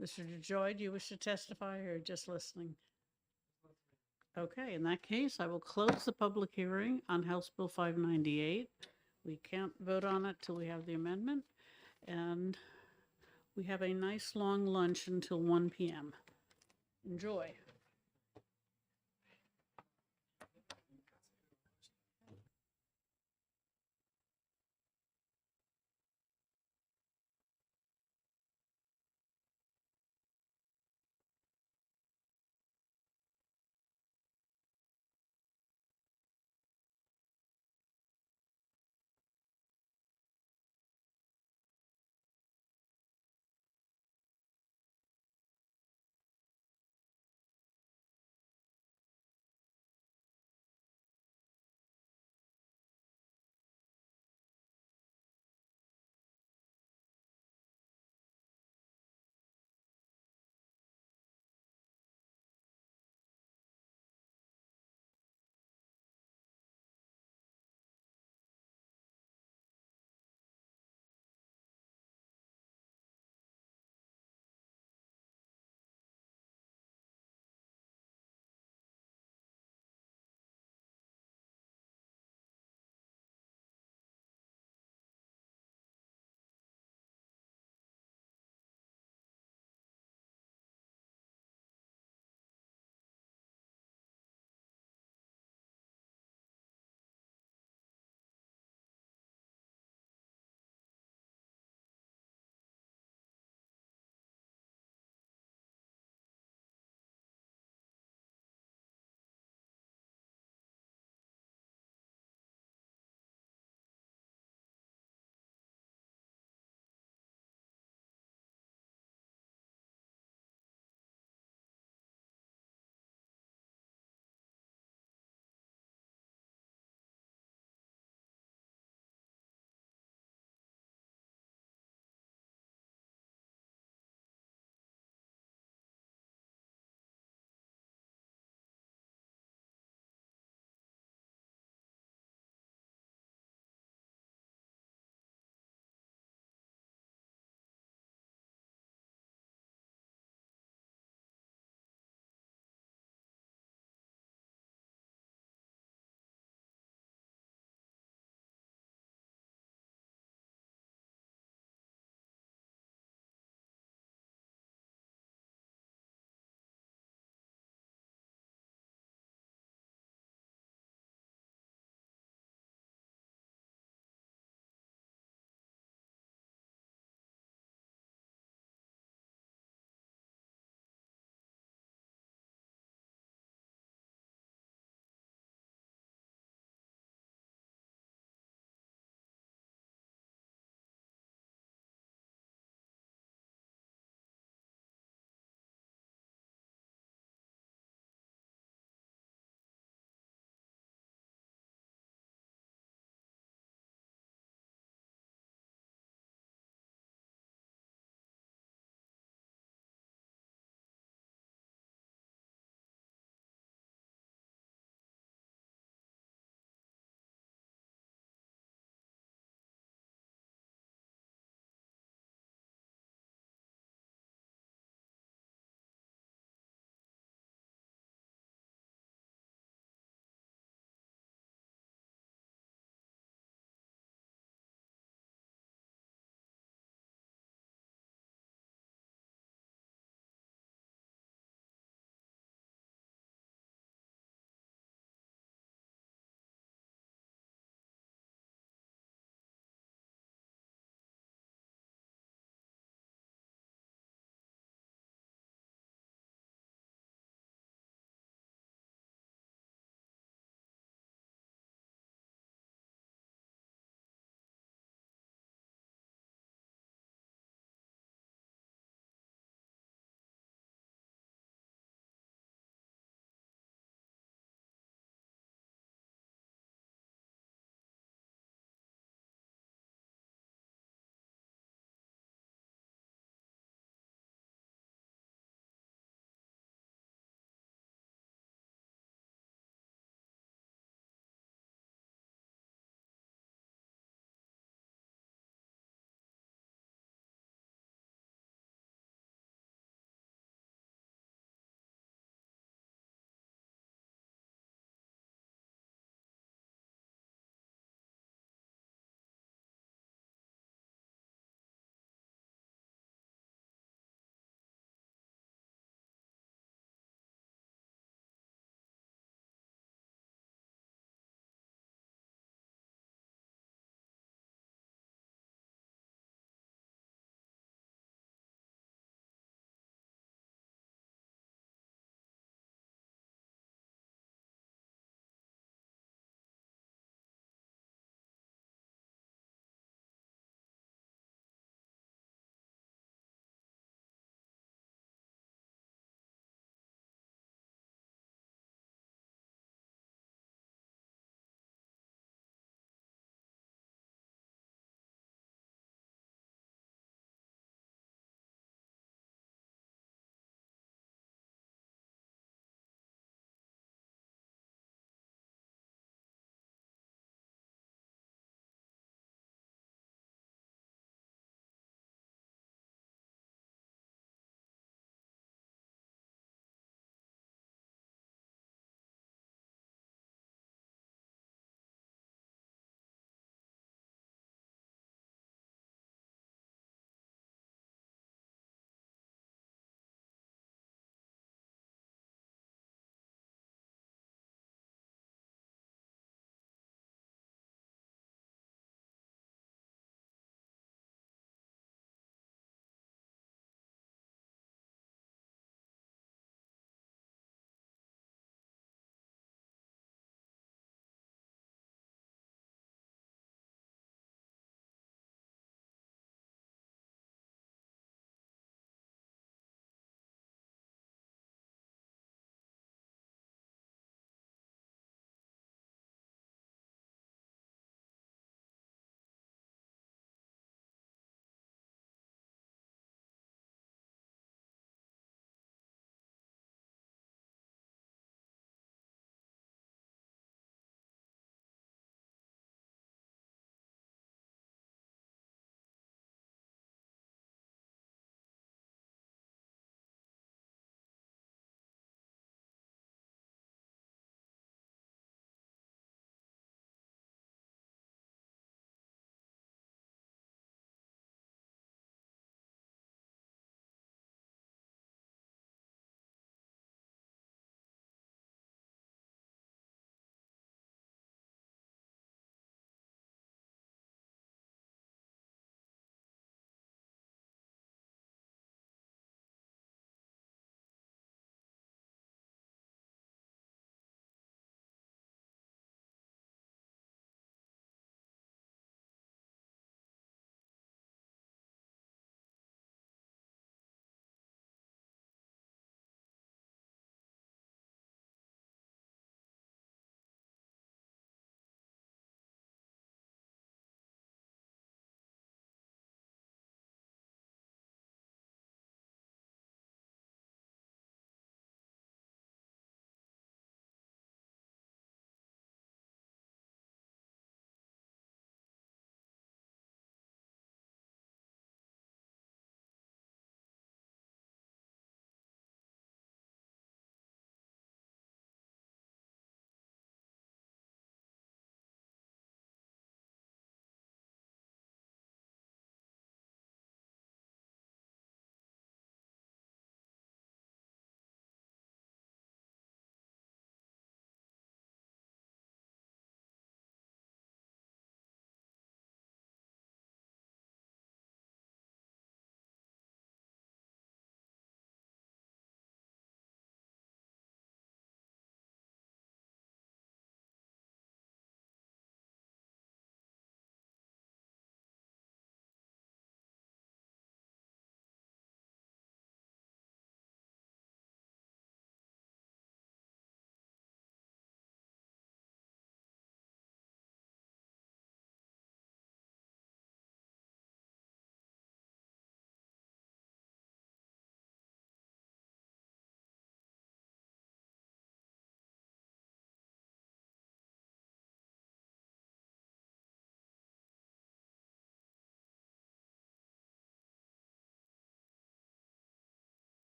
Mr. DeJoy, do you wish to testify or just listening? Okay, in that case, I will close the public hearing on House Bill 598. We can't vote on it till we have the amendment. And we have a nice long lunch until 1 p.m. Enjoy.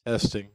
Testing.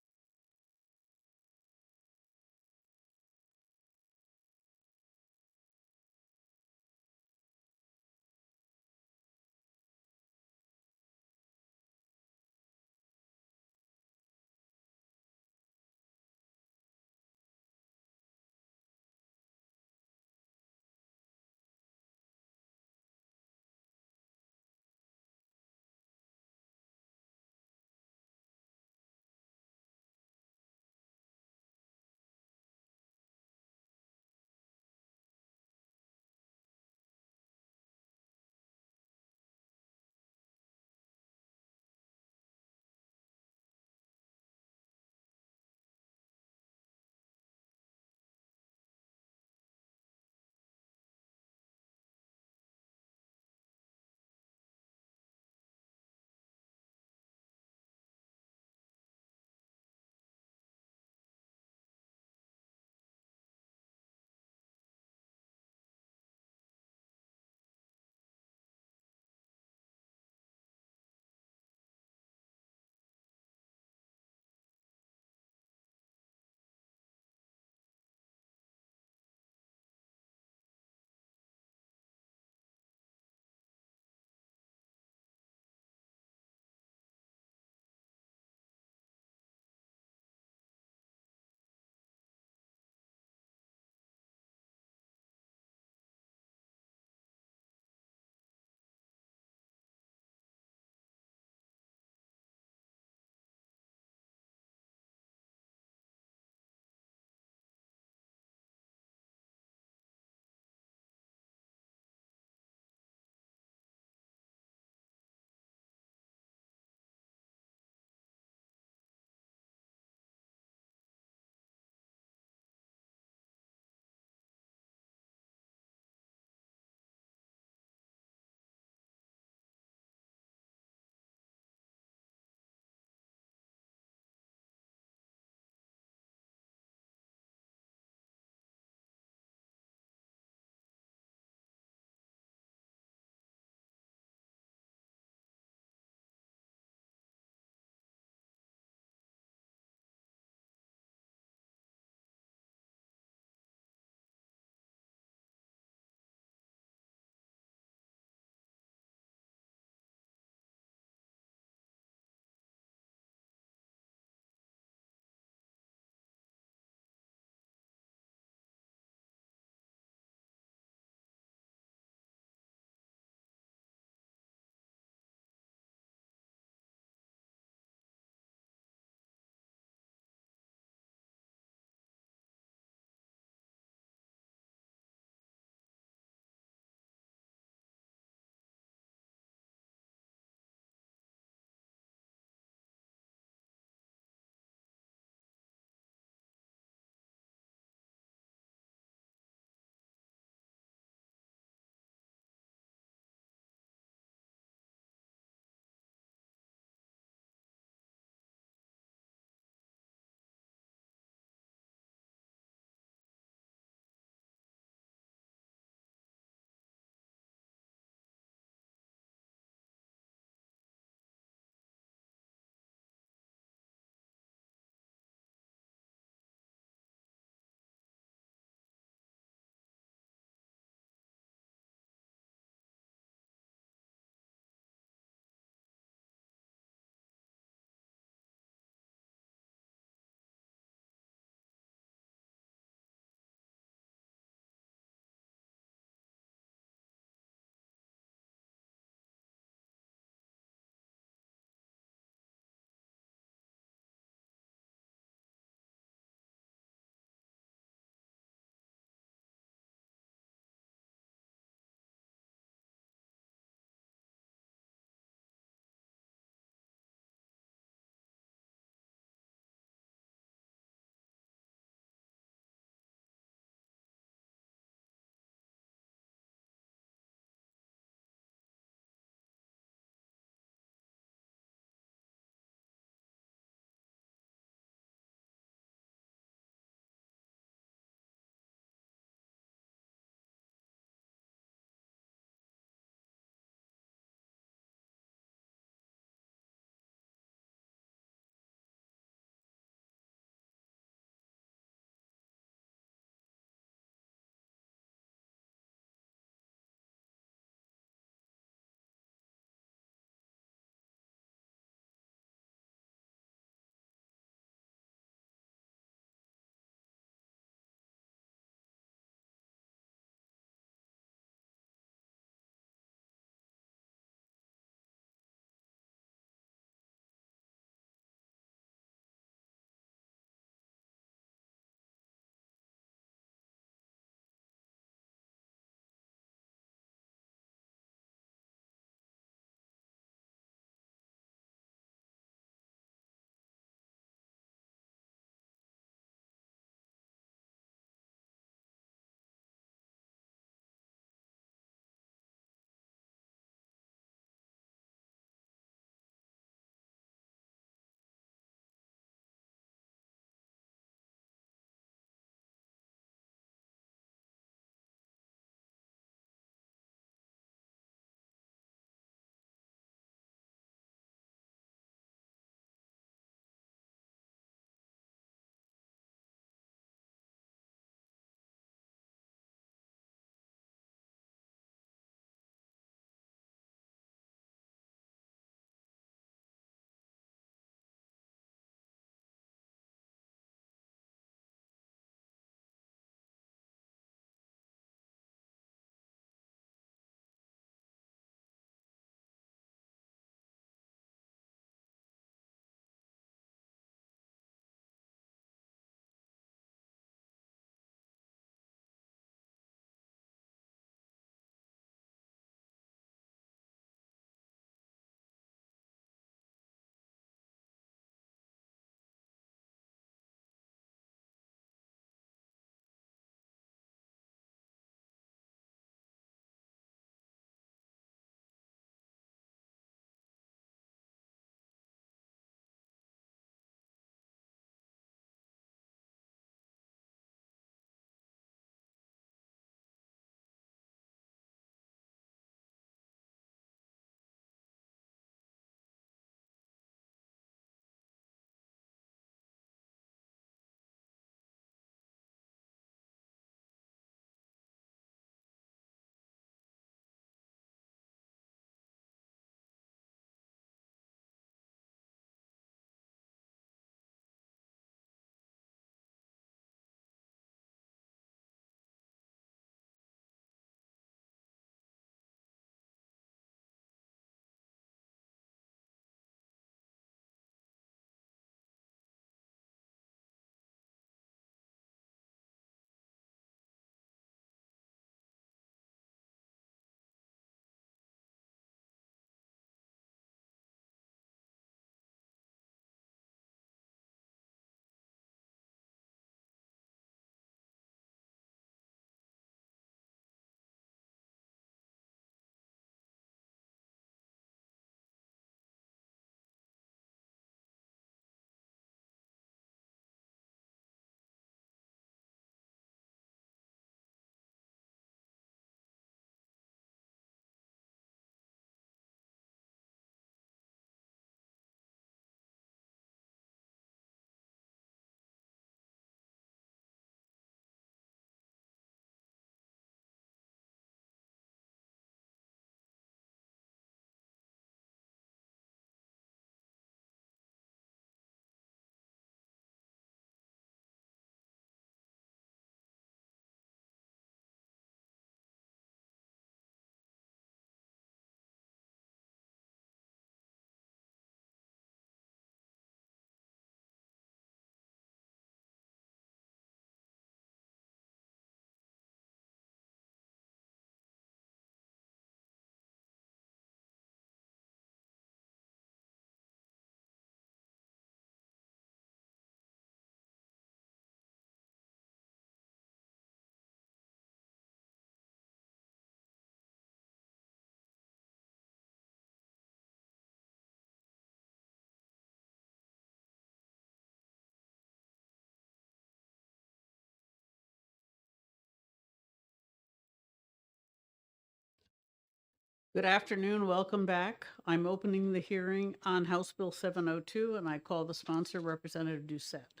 Good afternoon, welcome back. I'm opening the hearing on House Bill 702, and I call the sponsor, Representative Doucette.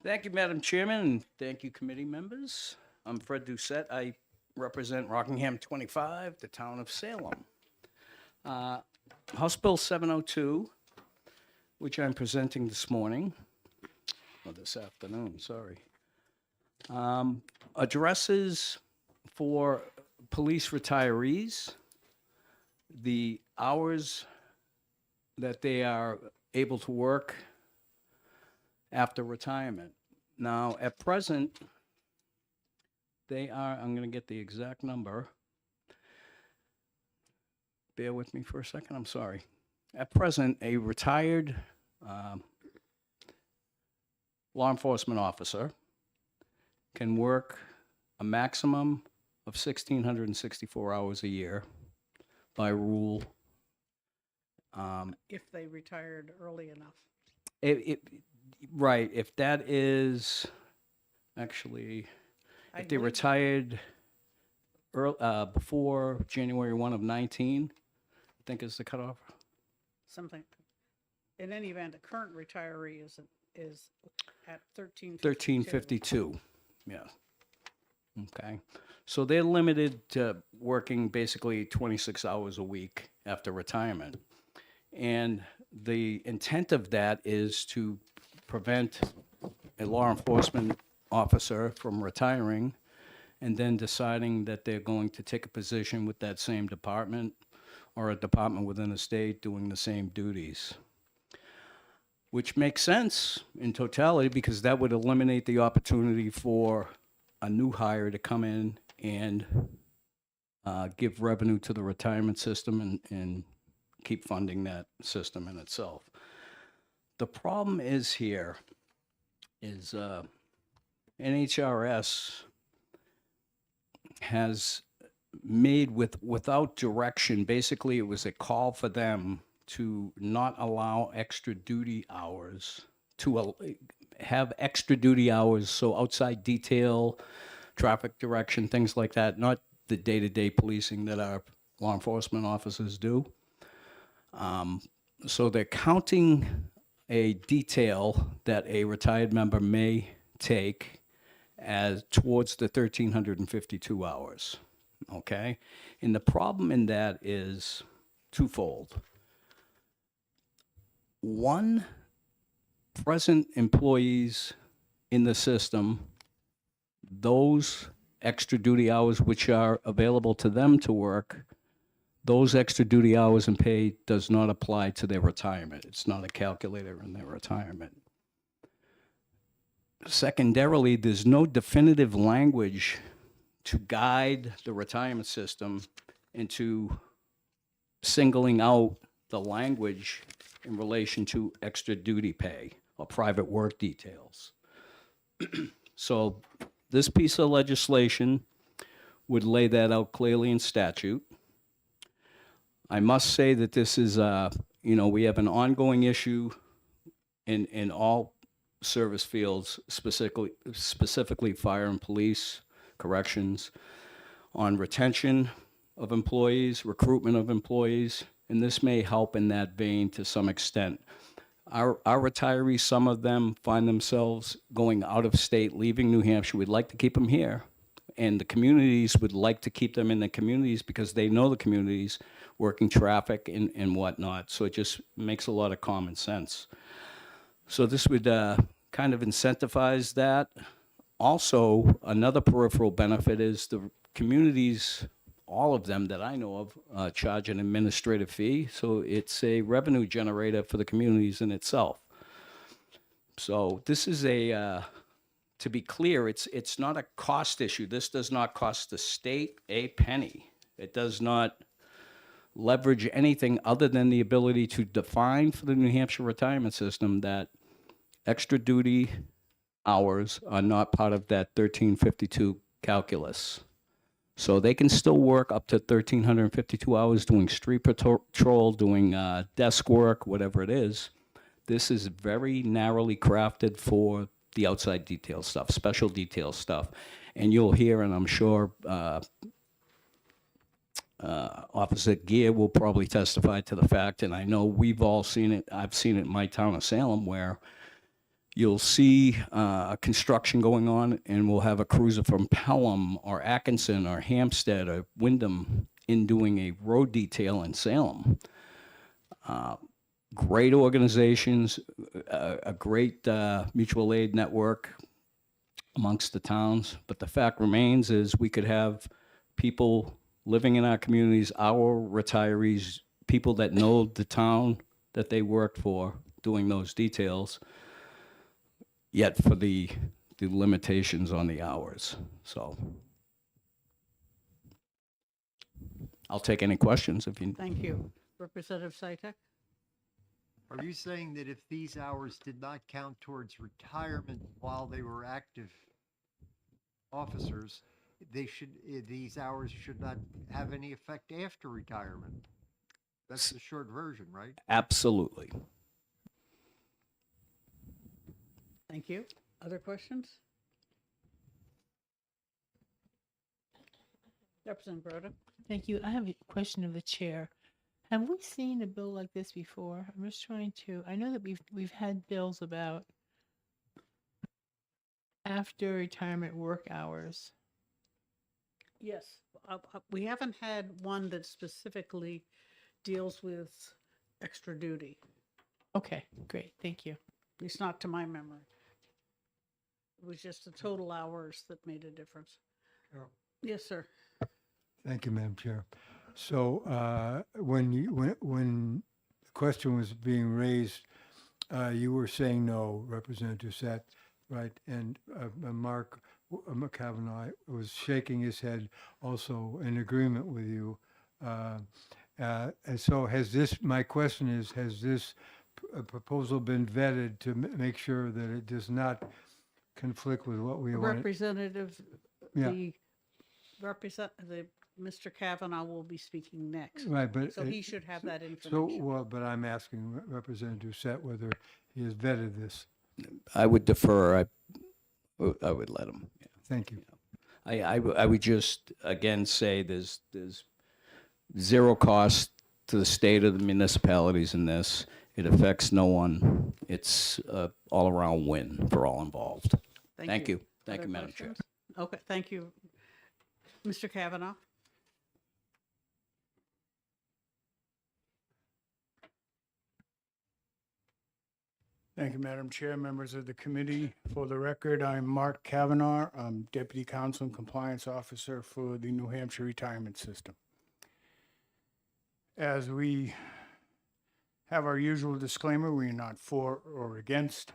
Thank you, Madam Chairman, and thank you, committee members. I'm Fred Doucette. I represent Rockingham 25, the town of Salem. House Bill 702, which I'm presenting this morning, or this afternoon, sorry, addresses for police retirees the hours that they are able to work after retirement. Now, at present, they are, I'm going to get the exact number. Bear with me for a second, I'm sorry. At present, a retired law enforcement officer can work a maximum of 1,664 hours a year by rule. If they retired early enough. Right, if that is, actually, I if they believe- retired before January 1 of 19, I think is the cutoff. Something. In any event, a current retiree is at 1352, yeah. Okay, so they're limited to working basically 26 hours a week after retirement. And the intent of that is to prevent a law enforcement officer from retiring and then deciding that they're going to take a position with that same department or a department within a state doing the same duties. Which makes sense in totality because that would eliminate the opportunity for a new hire to come in and give revenue to the retirement system and keep funding that system in itself. The problem is here is NHRS has made without direction, basically it was a call for them to not allow extra duty hours, to have extra duty hours, so outside detail, traffic direction, things like that, not the day-to-day policing that our law enforcement officers do. So they're counting a detail that a retired member may take as towards the 1,352 hours, okay? And the problem in that is twofold. One, present employees in the system, those extra duty hours which are available to them to work, those extra duty hours and pay does not apply to their retirement. It's not a calculator in their retirement. Secondarily, there's no definitive language to guide the retirement system into singling out the language in relation to extra duty pay or private work details. So this piece of legislation would lay that out clearly in statute. I must say that this is, we have an ongoing issue in all service fields, specifically fire and police, corrections, on retention of employees, recruitment of employees, and this may help in that vein to some extent. Our retirees, some of them find themselves going out of state, leaving New Hampshire. We'd like to keep them here. And the communities would like to keep them in the communities because they know the communities, working traffic and whatnot. So it just makes a lot of common sense. So this would kind of incentivize that. Also, another peripheral benefit is the communities, all of them that I know of, charge an administrative fee. So it's a revenue generator for the communities in itself. So this is to be clear, it's not a cost issue. This does not cost the state a penny. It does not leverage anything other than the ability to define for the New Hampshire retirement system that extra duty hours are not part of that 1352 calculus. So they can still work up to 1,352 hours doing street patrol, doing desk work, whatever it is. This is very narrowly crafted for the outside detail stuff, special detail stuff. And you'll hear, and I'm sure Officer Gear will probably testify to the fact, and I know we've all seen it, I've seen it in my town of Salem, where you'll see construction going on, and we'll have a cruiser from Pelham or Atkinson or Hampstead or Wyndham in doing a road detail in Salem. Great organizations, a great mutual aid network amongst the towns, but the fact remains is we could have people living in our communities, our retirees, people that know the town that they worked for, doing those details, yet for the limitations on the hours. So I'll take any questions if you. Thank you. Representative Sitek? Are you saying that if these hours did not count towards retirement while they were active officers, these hours should not have any effect after retirement? That's the short version, right? Absolutely. Thank you. Other questions? Representative Broda? Thank you. I have a question of the chair. Have we seen a bill like this before? I'm just trying to, I know that we've had bills about after retirement work hours. Yes. We haven't had one that specifically deals with extra duty, Okay, great. Thank you. at least not to my memory. It was just the total hours that made a difference. Carol. Yes, sir. Thank you, Madam Chair. So when the question was being raised, you were saying no, Representative Sett, right? And Mark McCavanagh was shaking his head also in agreement with you. And so my question is, has this proposal been vetted to make sure that it does not conflict with what we want? Representative, Yeah. Mr. Kavanaugh will be speaking next. Right, but. So he should have that So, information. well, but I'm asking Representative Sett whether he has vetted this. I would defer. I would let him. Yeah. Thank you. I would just, again, say there's zero cost to the state of the municipalities in this. It affects no one. It's all-around win for all involved. Thank you. Thank Other you, Madam Chair. questions? Okay, thank you. Mr. Kavanaugh? Thank you, Madam Chair, members of the committee. For the record, I'm Mark Kavanaugh. I'm Deputy Counsel and Compliance Officer for the New Hampshire Retirement System. As we have our usual disclaimer, we are not for or against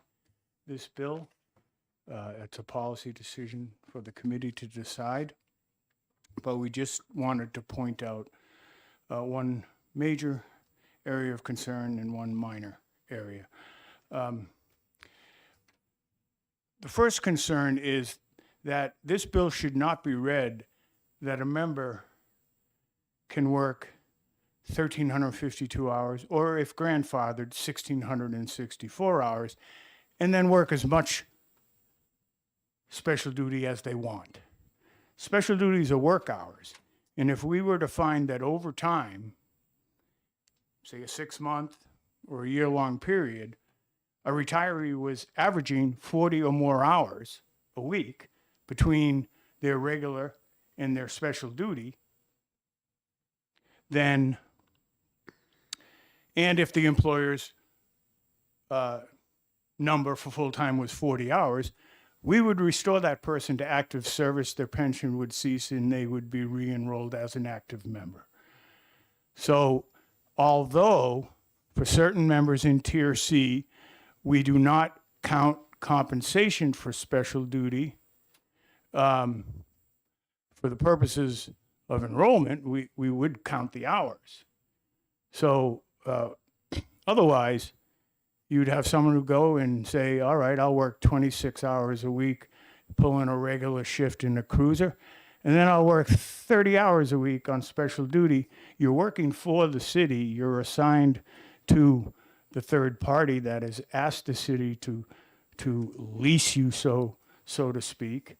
this bill. It's a policy decision for the committee to decide. But we just wanted to point out one major area of concern and one minor area. The first concern is that this bill should not be read that a member can work 1,352 hours, or if grandfathered, 1,664 hours, and then work as much special duty as they want. Special duties are work hours, and if we were to find that over time, say a 6-month or a year-long period, a retiree was averaging 40 or more hours a week between their regular and their special duty, then, and if the employer's number for full-time was 40 hours, we would restore that person to active service, their pension would cease, and they would be re-enrolled as an active member. So although for certain members in Tier C, we do not count compensation for special duty, for the purposes of enrollment, we would count the hours. So otherwise, you'd have someone who go and say, all right, I'll work 26 hours a week, pull in a regular shift in a cruiser, and then I'll work 30 hours a week on special duty. You're working for the city. You're assigned to the third party that has asked the city to lease you, so to speak,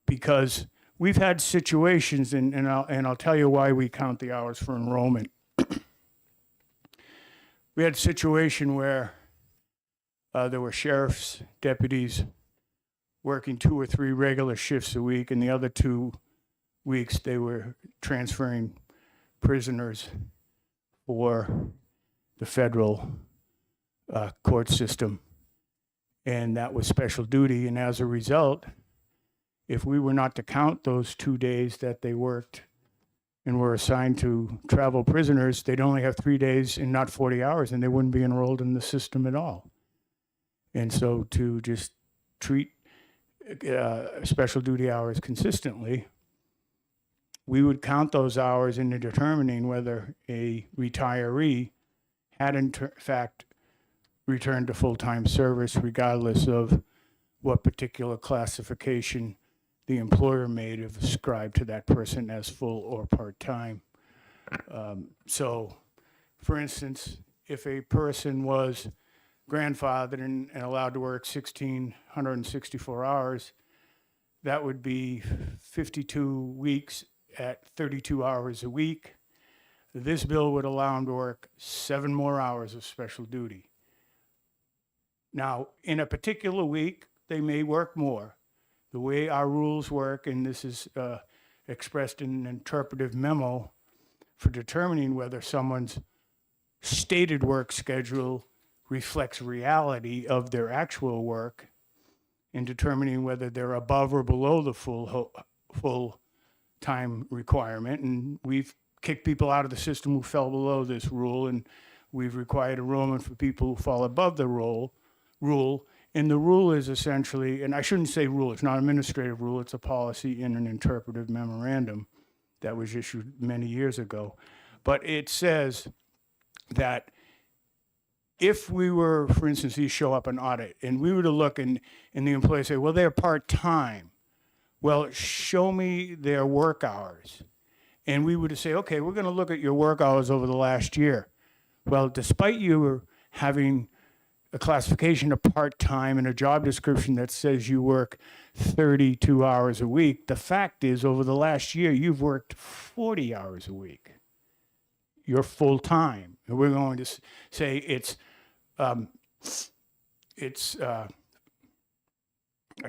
because we've had situations, and I'll tell you why we count the hours for enrollment. We had a situation where there were sheriff's deputies working 2 or 3 regular shifts a week, and the other 2 weeks they were transferring prisoners for the federal court system. And that was special duty. And as a result, if we were not to count those 2 days that they worked and were assigned to travel prisoners, they'd only have 3 days and not 40 hours, and they wouldn't be enrolled in the system at all. And so to just treat special duty hours consistently, we would count those hours into determining whether a retiree had in fact returned to full-time service, regardless of what particular classification the employer may have ascribed to that person as full or part-time. So, for instance, if a person was grandfathered and allowed to work 1,664 hours, that would be 52 weeks at 32 hours a week. This bill would allow them to work 7 more hours of special duty. Now, in a particular week, they may work more. The way our rules work, and this is expressed in an interpretive memo for determining whether someone's stated work schedule reflects reality of their actual work, in determining whether they're above or below the full time requirement. And we've kicked people out of the system who fell below this rule, and we've required enrollment for people who fall above the rule. And the rule is essentially, and I shouldn't say rule, it's not an administrative rule, it's a policy in an interpretive memorandum that was issued many years ago. But it says that if we were, for instance, you show up an audit, and we were to look and the employee say, well, they're part-time. Well, show me their work hours. And we would say, okay, we're going to look at your work hours over the last year. Well, despite you having a classification of part-time and a job description that says you work 32 hours a week, the fact is over the last year, you've worked 40 hours a week. You're full-time. And we're going to say it's a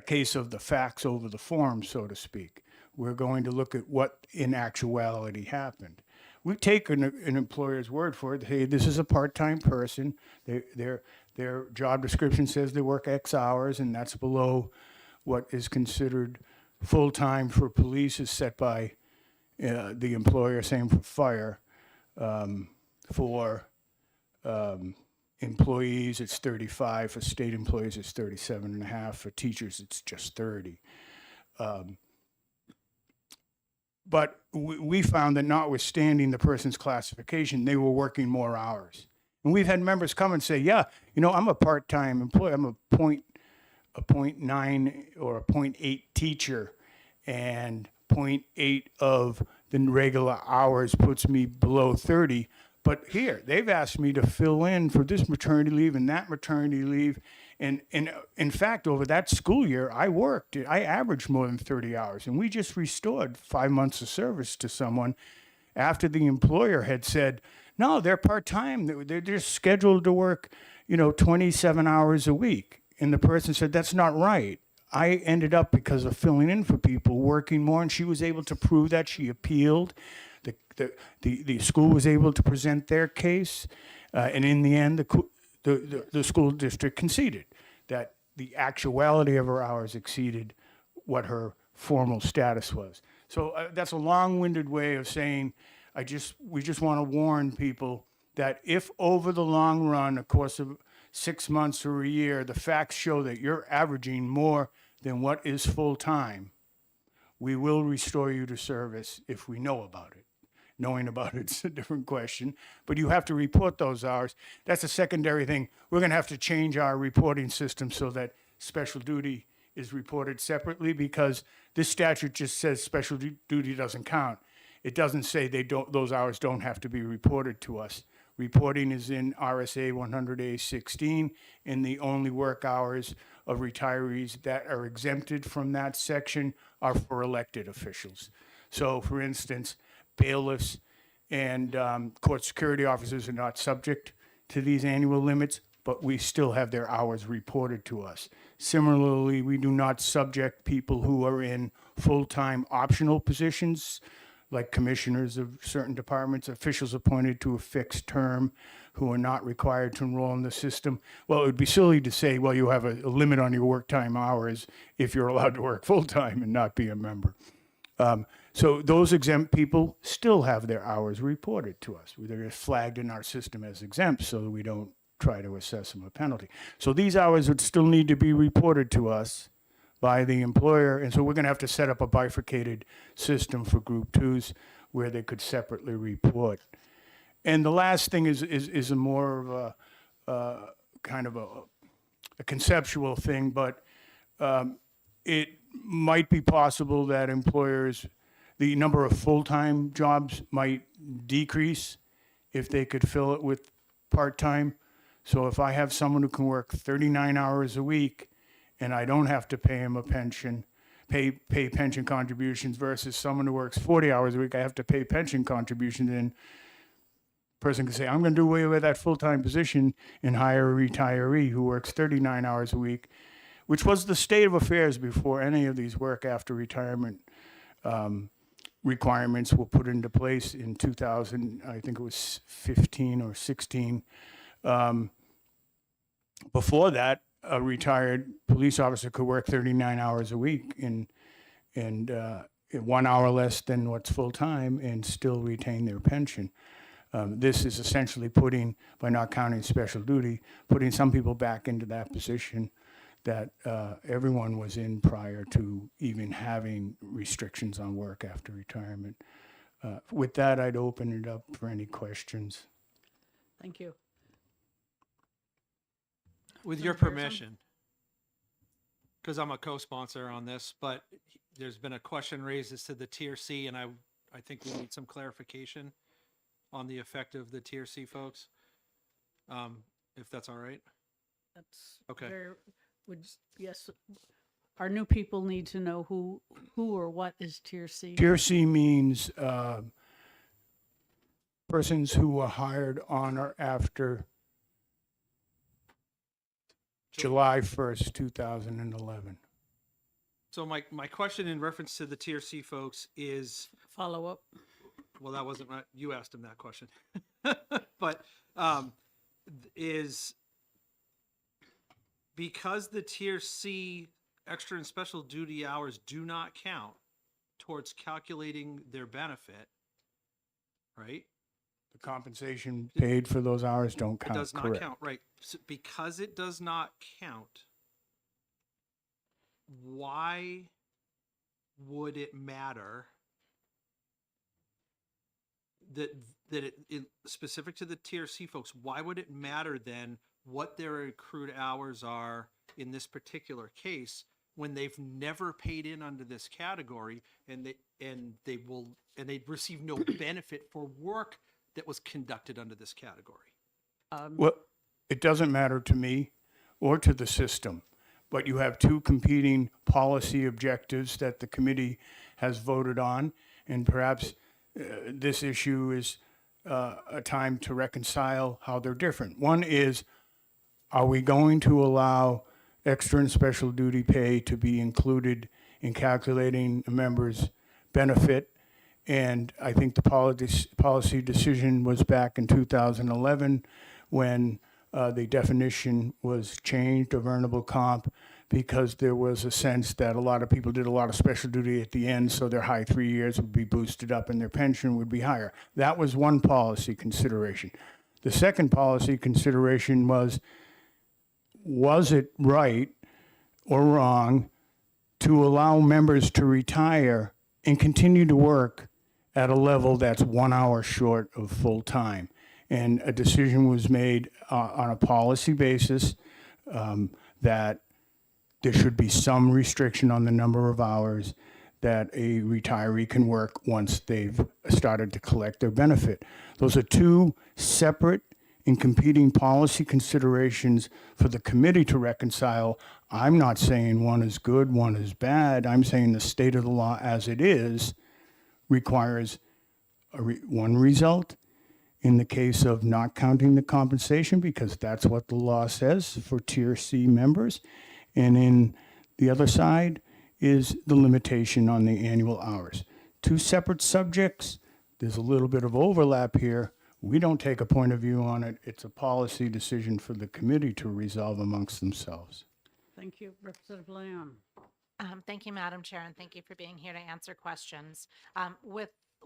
case of the facts over the form, so to speak. We're going to look at what in actuality happened. We take an employer's word for it. Hey, this is a part-time person. Their job description says they work X hours, and that's below what is considered full-time for police is set by the employer, same for fire. For employees, it's 35. For state employees, it's 37.5. For teachers, it's just 30. But we found that notwithstanding the person's classification, they were working more hours. And we've had members come and say, yeah, you know, I'm a part-time employee. I'm a 0.9 or a 0.8 teacher, and 0.8 of the regular hours puts me below 30. But here, they've asked me to fill in for this maternity leave and that maternity leave. And in fact, over that school year, I averaged more than 30 hours. And we just restored 5 months of service to someone after the employer had said, no, they're part-time. They're just scheduled to work, 27 hours a week. And the person said, that's not right. I ended up, because of filling in for people, working more, and she was able to prove that. She appealed. The school was able to present their case, and in the end, the school district conceded that the actuality of her hours exceeded what her formal status was. So that's a long-winded way of saying we just want to warn people that if over the long run, a course of 6 months or a year, the facts show that you're averaging more than what is full-time, we will restore you to service if we know about it. Knowing about it's a different question, but you have to report those hours. That's a secondary thing. We're going to have to change our reporting system so that special duty is reported separately, because this statute just says special duty doesn't count. It doesn't say those hours don't have to be reported to us. Reporting is in RSA 100A16, and the only work hours of retirees that are exempted from that section are for elected officials. So, for instance, bailiffs and court security officers are not subject to these annual limits, but we still have their hours reported to us. Similarly, we do not subject people who are in full-time optional positions, like commissioners of certain departments, officials appointed to a fixed term who are not required to enroll in the system. Well, it would be silly to say, well, you have a limit on your work time hours if you're allowed to work full-time and not be a member. So those exempt people still have their hours reported to us. They're flagged in our system as exempt so that we don't try to assess them a penalty. So these hours would still need to be reported to us by the employer, and so we're going to have to set up a bifurcated system for Group 2s where they could separately report. And the last thing is a more of a kind of a conceptual thing, but it might be possible that employers, the number of full-time jobs might decrease if they could fill it with part-time. So if I have someone who can work 39 hours a week and I don't have to pay him a pension, pay pension contributions versus someone who works 40 hours a week, I have to pay pension contributions, and person can say, I'm going to do away with that full-time position and hire a retiree who works 39 hours a week, which was the state of affairs before any of these work after retirement requirements were put into place in 2000, I think it was 15 or 16. Before that, a retired police officer could work 39 hours a week and 1 hour less than what's full-time and still retain their pension. This is essentially putting, by not counting special duty, putting some people back into that position that everyone was in prior to even having restrictions on work after retirement. With that, I'd open it up for any questions. Thank you. With your permission, because I'm a co-sponsor on this, but there's been a question raised as to the Tier C, and I think we need some clarification on the effect of the Tier C folks, if that's all right. That's Okay. Yes, our new people need to know who or what is Tier C. Tier C means persons who were hired on or after July 1st, 2011. So my question in reference to the Tier C folks is, Follow up. well, that wasn't right. You asked him that question, but is because the Tier C extra and special duty hours do not count towards calculating their benefit, right? The compensation paid for those hours don't count. It does not correct. count, right? So because it does not count, why would it matter that it specific to the Tier C folks? Why would it matter then what their accrued hours are in this particular case when they've never paid in under this category and they receive no benefit for work that was conducted under this category? Well, it doesn't matter to me or to the system, but you have two competing policy objectives that the committee has voted on, and perhaps this issue is a time to reconcile how they're different. One is, are we going to allow extra and special duty pay to be included in calculating a member's benefit? And I think the policy decision was back in 2011 when the definition was changed of earnable comp, because there was a sense that a lot of people did a lot of special duty at the end, so their high 3 years would be boosted up and their pension would be higher. That was one policy consideration. The second policy consideration was it right or wrong to allow members to retire and continue to work at a level that's 1 hour short of full time? And a decision was made on a policy basis that there should be some restriction on the number of hours, that a retiree can work once they've started to collect their benefit. Those are two separate and competing policy considerations for the committee to reconcile. I'm not saying one is good, one is bad. I'm saying the state of the law as it is requires one result in the case of not counting the compensation, because that's what the law says for Tier C members. And in the other side is the limitation on the annual hours. Two separate subjects. There's a little bit of overlap here. We don't take a point of view on it. It's a policy decision for the committee to resolve amongst themselves. Thank you, Representative Leon. Thank you, Madam Chair, and thank you for being here to answer questions.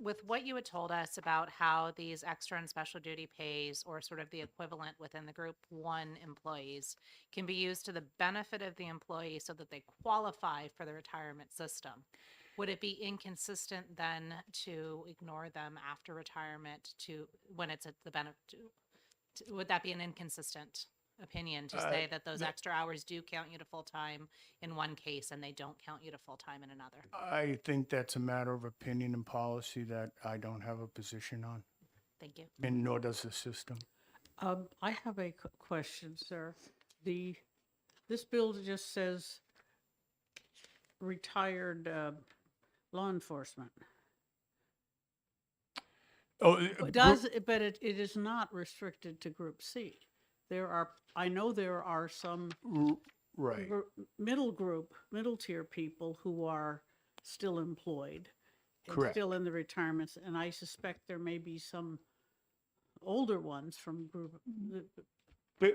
With what you had told us about how these extra and special duty pays, or sort of the equivalent within the Group 1 employees, can be used to the benefit of the employee so that they qualify for the retirement system, would it be inconsistent then to ignore them after retirement when it's at the benefit? Would that be an inconsistent opinion to say that those extra hours do count you to full time in one case and they don't count you to full time in another? I think that's a matter of opinion and policy that I don't have a position on, Thank you. and nor does the system. I have a question, sir. This bill just says retired law enforcement. Oh, But it is not restricted to Group C. I know there are some right. middle tier people who are still employed and Correct. still in the retirements, and I suspect there may be some older ones from group.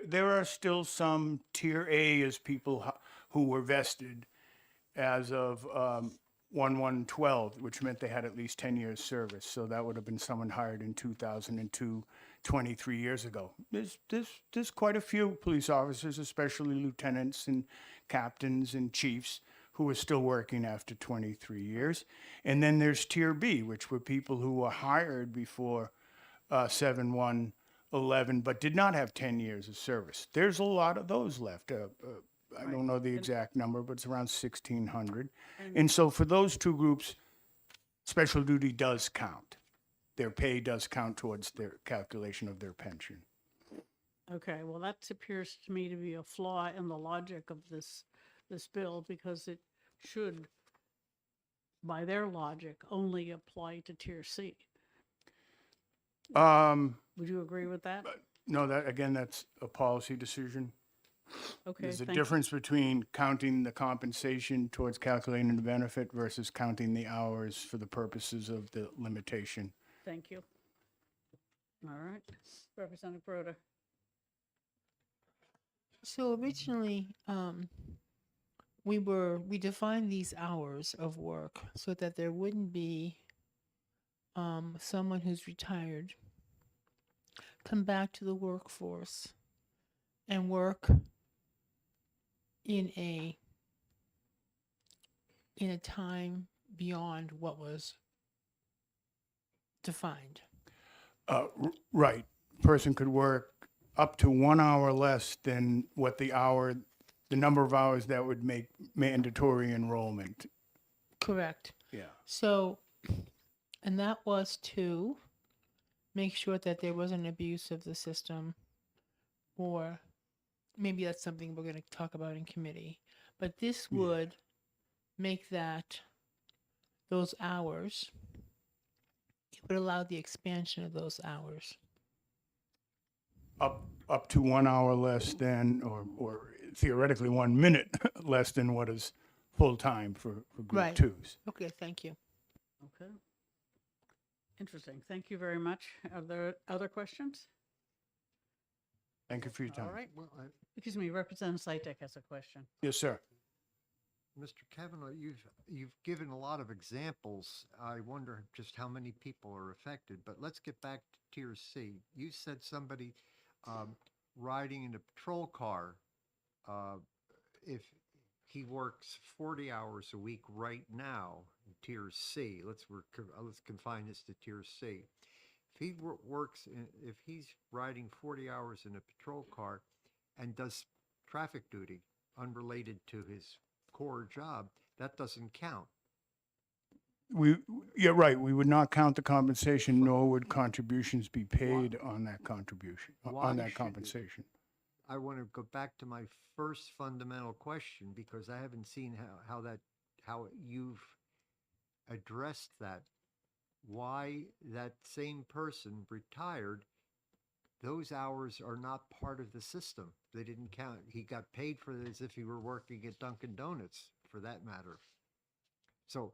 There are still some Tier A as people who were vested as of 1/1/12, which meant they had at least 10 years service. So that would have been someone hired in 2002, 23 years ago. There's quite a few police officers, especially lieutenants and captains and chiefs, who are still working after 23 years. And then there's Tier B, which were people who were hired before 7/1/11, but did not have 10 years of service. There's a lot of those left. I don't know the exact number, but it's around 1,600. And so for those two groups, special duty does count. Their pay does count towards their calculation of their pension. Okay, well, that appears to me to be a flaw in the logic of this bill, because it should, by their logic, only apply to Tier C. Would you agree with that? No, that's a policy decision. Okay, There's a thank you. difference between counting the compensation towards calculating the benefit versus counting the hours for the purposes of the limitation. Thank you. All right, Representative Broder. So originally, we defined these hours of work so that there wouldn't be someone who's retired come back to the workforce and work in a time beyond what was defined. Right. Person could work up to 1 hour less than what the number of hours that would make mandatory enrollment. Correct. Yeah. So, and that was to make sure that there wasn't abuse of the system, or maybe that's something we're going to talk about in committee. But this would make those hours, it would allow the expansion of those hours. Up to 1 hour less than, or theoretically 1 minute less than what is full-time for group Right. twos. Okay, thank you. Okay. Interesting. Thank you very much. Are there other questions? Thank you for your time. All right. Well, excuse me, Representative Sitek has a question. Yes, sir. Mr. Kavanaugh, you've given a lot of examples. I wonder just how many people are affected, but let's get back to Tier C. You said somebody riding in a patrol car, if he works 40 hours a week right now in Tier C, let's confine this to Tier C. If he's riding 40 hours in a patrol car and does traffic duty unrelated to his core job, that doesn't count. You're right, we would not count the compensation, nor would contributions be paid on that contribution, Why on that should it? compensation. I want to go back to my first fundamental question because I haven't seen how you've addressed that. Why that same person retired, those hours are not part of the system. They didn't count. He got paid for it as if he were working at Dunkin' Donuts, for that matter. So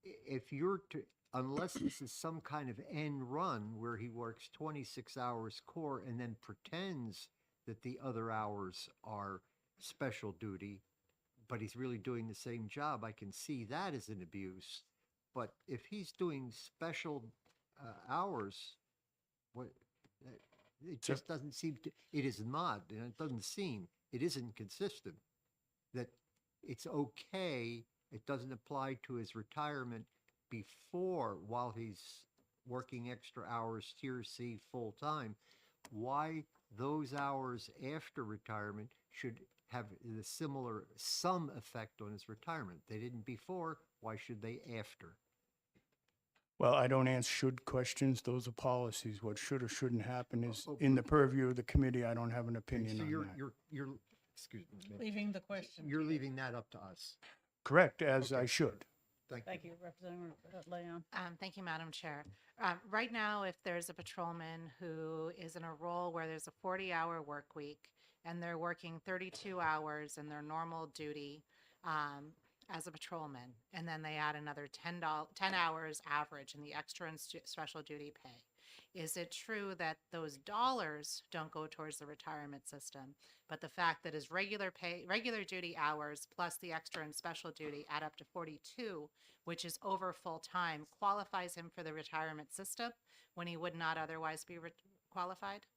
if you're to, unless this is some kind of end run where he works 26 hours core and then pretends that the other hours are special duty, but he's really doing the same job, I can see that as an abuse. But if he's doing special hours, what it just doesn't seem to. It is not, and it doesn't seem. It isn't consistent. That it's okay. It doesn't apply to his retirement before while he's working extra hours, tier C full time. Why those hours after retirement should have the similar some effect on his retirement? They didn't before. Why should they after? Well, I don't answer should questions. Those are policies. What should or shouldn't happen is in the purview of the committee. I don't have an opinion So on that. you're excuse me. ma'am. Leaving the question. You're leaving that up to us. Correct, as I should. Thank you, Representative Leon. Thank you, Madam Chair. Right now, if there's a patrolman who is in a role where there's a 40-hour work week and they're working 32 hours in their normal duty as a patrolman, and then they add another 10 hours average in the extra and special duty pay, is it true that those dollars don't go towards the retirement system, but the fact that his regular duty hours plus the extra and special duty add up to 42, which is over full time, qualifies him for the retirement system when he would not otherwise be qualified?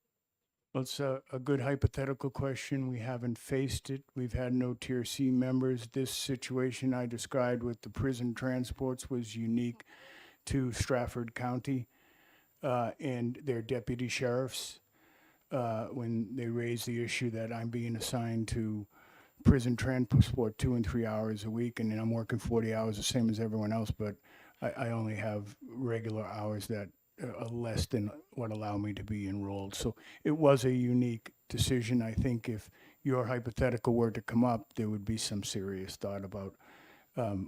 Well, it's a good hypothetical question. We haven't faced it. We've had no Tier C members. This situation I described with the prison transports was unique to Stratford County and their deputy sheriffs when they raised the issue that I'm being assigned to prison transport 2 and 3 hours a week, and then I'm working 40 hours, the same as everyone else, but I only have regular hours that less than what allow me to be enrolled. So it was a unique decision. I think if your hypothetical were to come up, there would be some serious thought about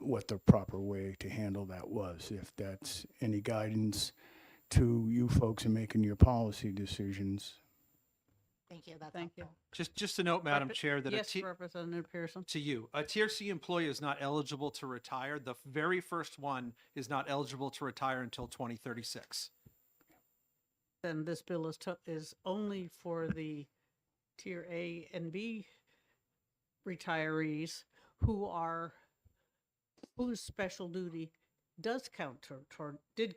what the proper way to handle that was. If that's any guidance to you folks in making your policy decisions. Thank you. That's Thank you. helpful. Just to note, Madam Chair, that Yes, Representative Pearson. to you, a Tier C employee is not eligible to retire. The very first one is not eligible to retire until 2036. Then this bill is only for the Tier A and B retirees whose special duty did count toward their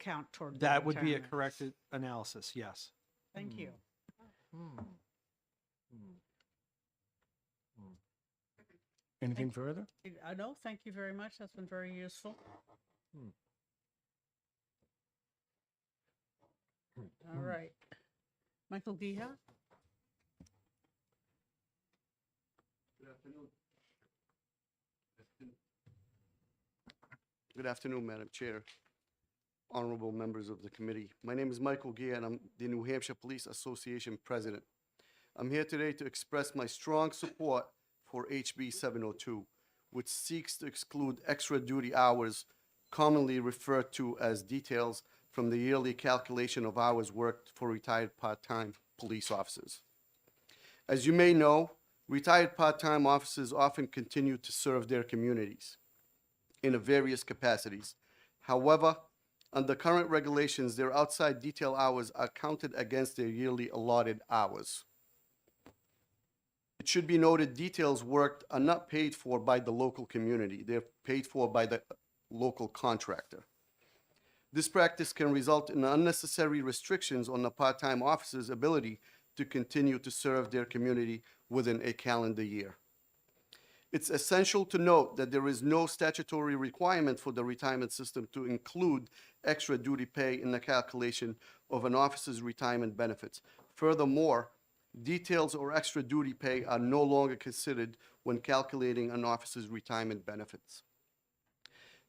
That would be a retirement. correct analysis, yes. Thank you. Anything further? I know, thank you very much. That's been very useful. All right. Michael Giha? Good afternoon, Madam Chair, honorable members of the committee. My name is Michael Gia, and I'm the New Hampshire Police Association President. I'm here today to express my strong support for HB 702, which seeks to exclude extra duty hours, commonly referred to as details, from the yearly calculation of hours worked for retired part-time police officers. As you may know, retired part-time officers often continue to serve their communities in various capacities. However, under current regulations, their outside detail hours are counted against their yearly allotted hours. It should be noted details worked are not paid for by the local community. They're paid for by the local contractor. This practice can result in unnecessary restrictions on the part-time officer's ability to continue to serve their community within a calendar year. It's essential to note that there is no statutory requirement for the retirement system to include extra duty pay in the calculation of an officer's retirement benefits. Furthermore, details or extra duty pay are no longer considered when calculating an officer's retirement benefits.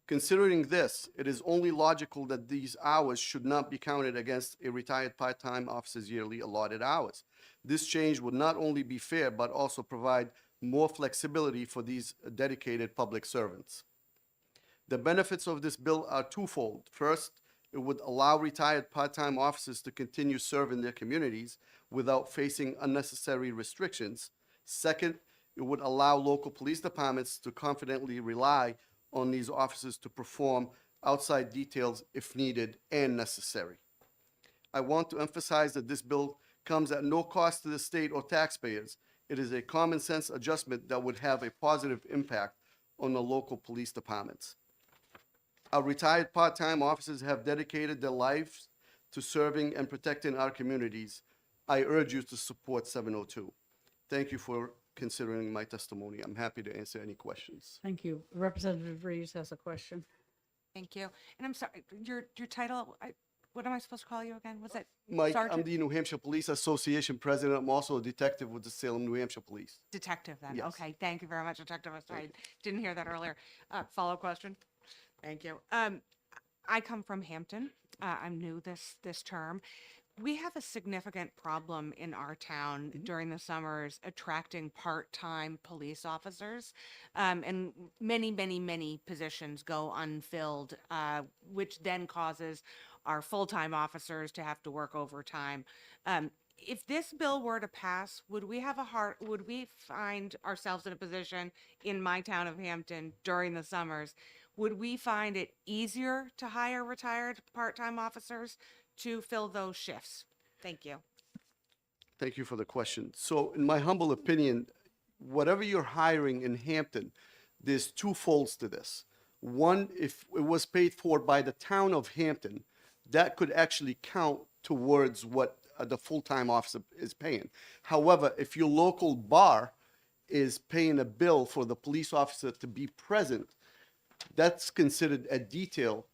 Considering this, it is only logical that these hours should not be counted against a retired part-time officer's yearly allotted hours. This change would not only be fair, but also provide more flexibility for these dedicated public servants. The benefits of this bill are twofold. First, it would allow retired part-time officers to continue serving their communities without facing unnecessary restrictions. Second, it would allow local police departments to confidently rely on these officers to perform outside details if needed and necessary. I want to emphasize that this bill comes at no cost to the state or taxpayers. It is a common sense adjustment that would have a positive impact on the local police departments. Our retired part-time officers have dedicated their lives to serving and protecting our communities. I urge you to support 702. Thank you for considering my testimony. I'm happy to answer any questions. Thank you. Representative Reeves has a question. Thank you. And I'm sorry, your title, what am I supposed to call you again? Was that Mike, I'm Sergeant? the New Hampshire Police Association president. I'm also a detective with the Salem, New Hampshire Police. Detective then? Yes. Okay, thank you very much, Detective. I'm sorry, didn't hear that earlier. Follow-up question? Thank you. I come from Hampton. I'm new this term. We have a significant problem in our town during the summers attracting part-time police officers. And many positions go unfilled, which then causes our full-time officers to have to work overtime. If this bill were to pass, would we find ourselves in a position in my town of Hampton during the summers? Would we find it easier to hire retired part-time officers to fill those shifts? Thank you. Thank you for the question. So in my humble opinion, whatever you're hiring in Hampton, there's two folds to this. One, if it was paid for by the town of Hampton, that could actually count towards what the full-time officer is paying. However, if your local bar is paying a bill for the police officer to be present, that's considered a detail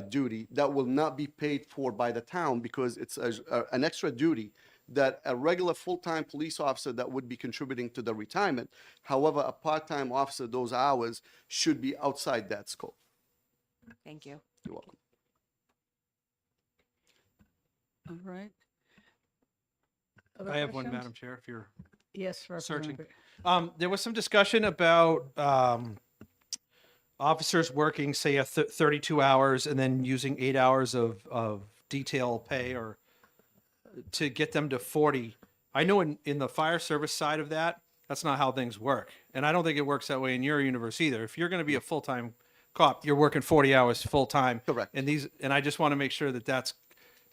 duty that will not be paid for by the town because it's an extra duty that a regular full-time police officer that would be contributing to the retirement. However, a part-time officer, those hours should be outside that scope. Thank you. You're welcome. All right. I have one, questions? Madam Chair, if you're Yes, searching. Representative. There was some discussion about officers working, say, 32 hours and then using 8 hours of detail pay or to get them to 40. I know in the fire service side of that, that's not how things work. And I don't think it works that way in your universe either. If you're going to be a full-time cop, you're working 40 hours full-time. Correct. And I just want to make sure that that's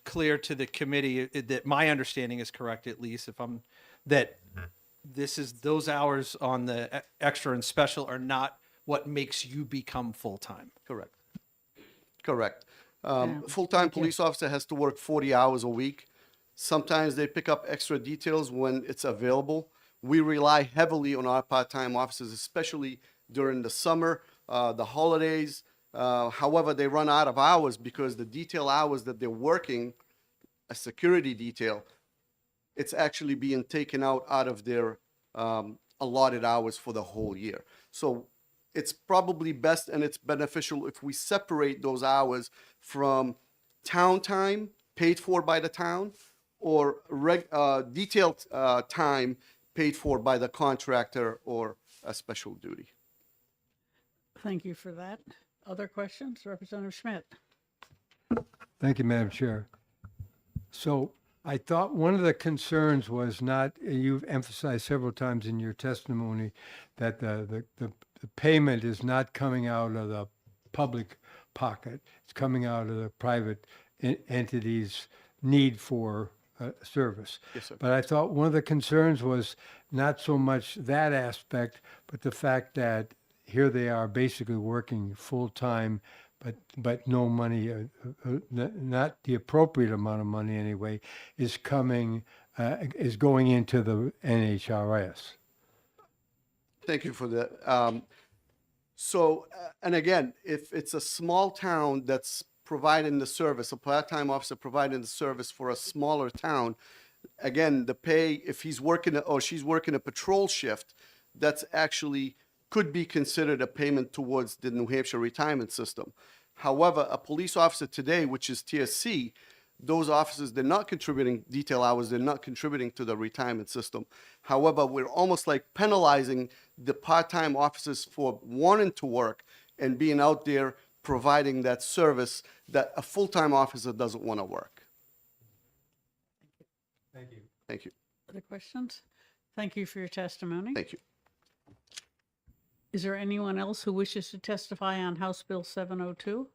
clear to the committee, that my understanding is correct, at least that this is, those hours on the extra and special are not what makes you become full-time. Correct. Correct. Full-time police officer has to work 40 hours a week. Sometimes they pick up extra details when it's available. We rely heavily on our part-time officers, especially during the summer, the holidays. However, they run out of hours because the detail hours that they're working, a security detail, it's actually being taken out of their allotted hours for the whole year. So it's probably best and it's beneficial if we separate those hours from town time paid for by the town or detailed time paid for by the contractor or a special duty. Thank you for that. Other questions? Representative Schmidt. Thank you, Madam Chair. So I thought one of the concerns was not, you've emphasized several times in your testimony that the payment is not coming out of the public pocket. It's coming out of the private entities' need for service. Yes, sir. But I thought one of the concerns was not so much that aspect, but the fact that here they are basically working full-time, but no money, not the appropriate amount of money anyway, is going into the NHRS. Thank you for that. And again, if it's a small town that's providing the service, a part-time officer providing the service for a smaller town, again, the pay, if he's working or she's working a patrol shift, that's actually could be considered a payment towards the New Hampshire retirement system. However, a police officer today, which is tier C, those officers, they're not contributing detail hours, they're not contributing to the retirement system. However, we're almost like penalizing the part-time officers for wanting to work and being out there providing that service that a full-time officer doesn't want to work. Thank you. Thank you. Other questions? Thank you for your testimony. Thank you. Is there anyone else who wishes to testify on House Bill 702?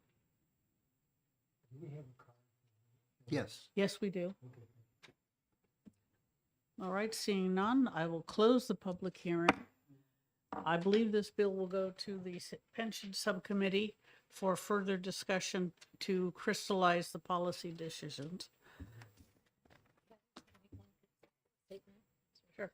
Yes. Yes, we do. All right, seeing none, I will close the public hearing. I believe this bill will go to the Pension Subcommittee for further discussion to crystallize the policy decisions. Sure.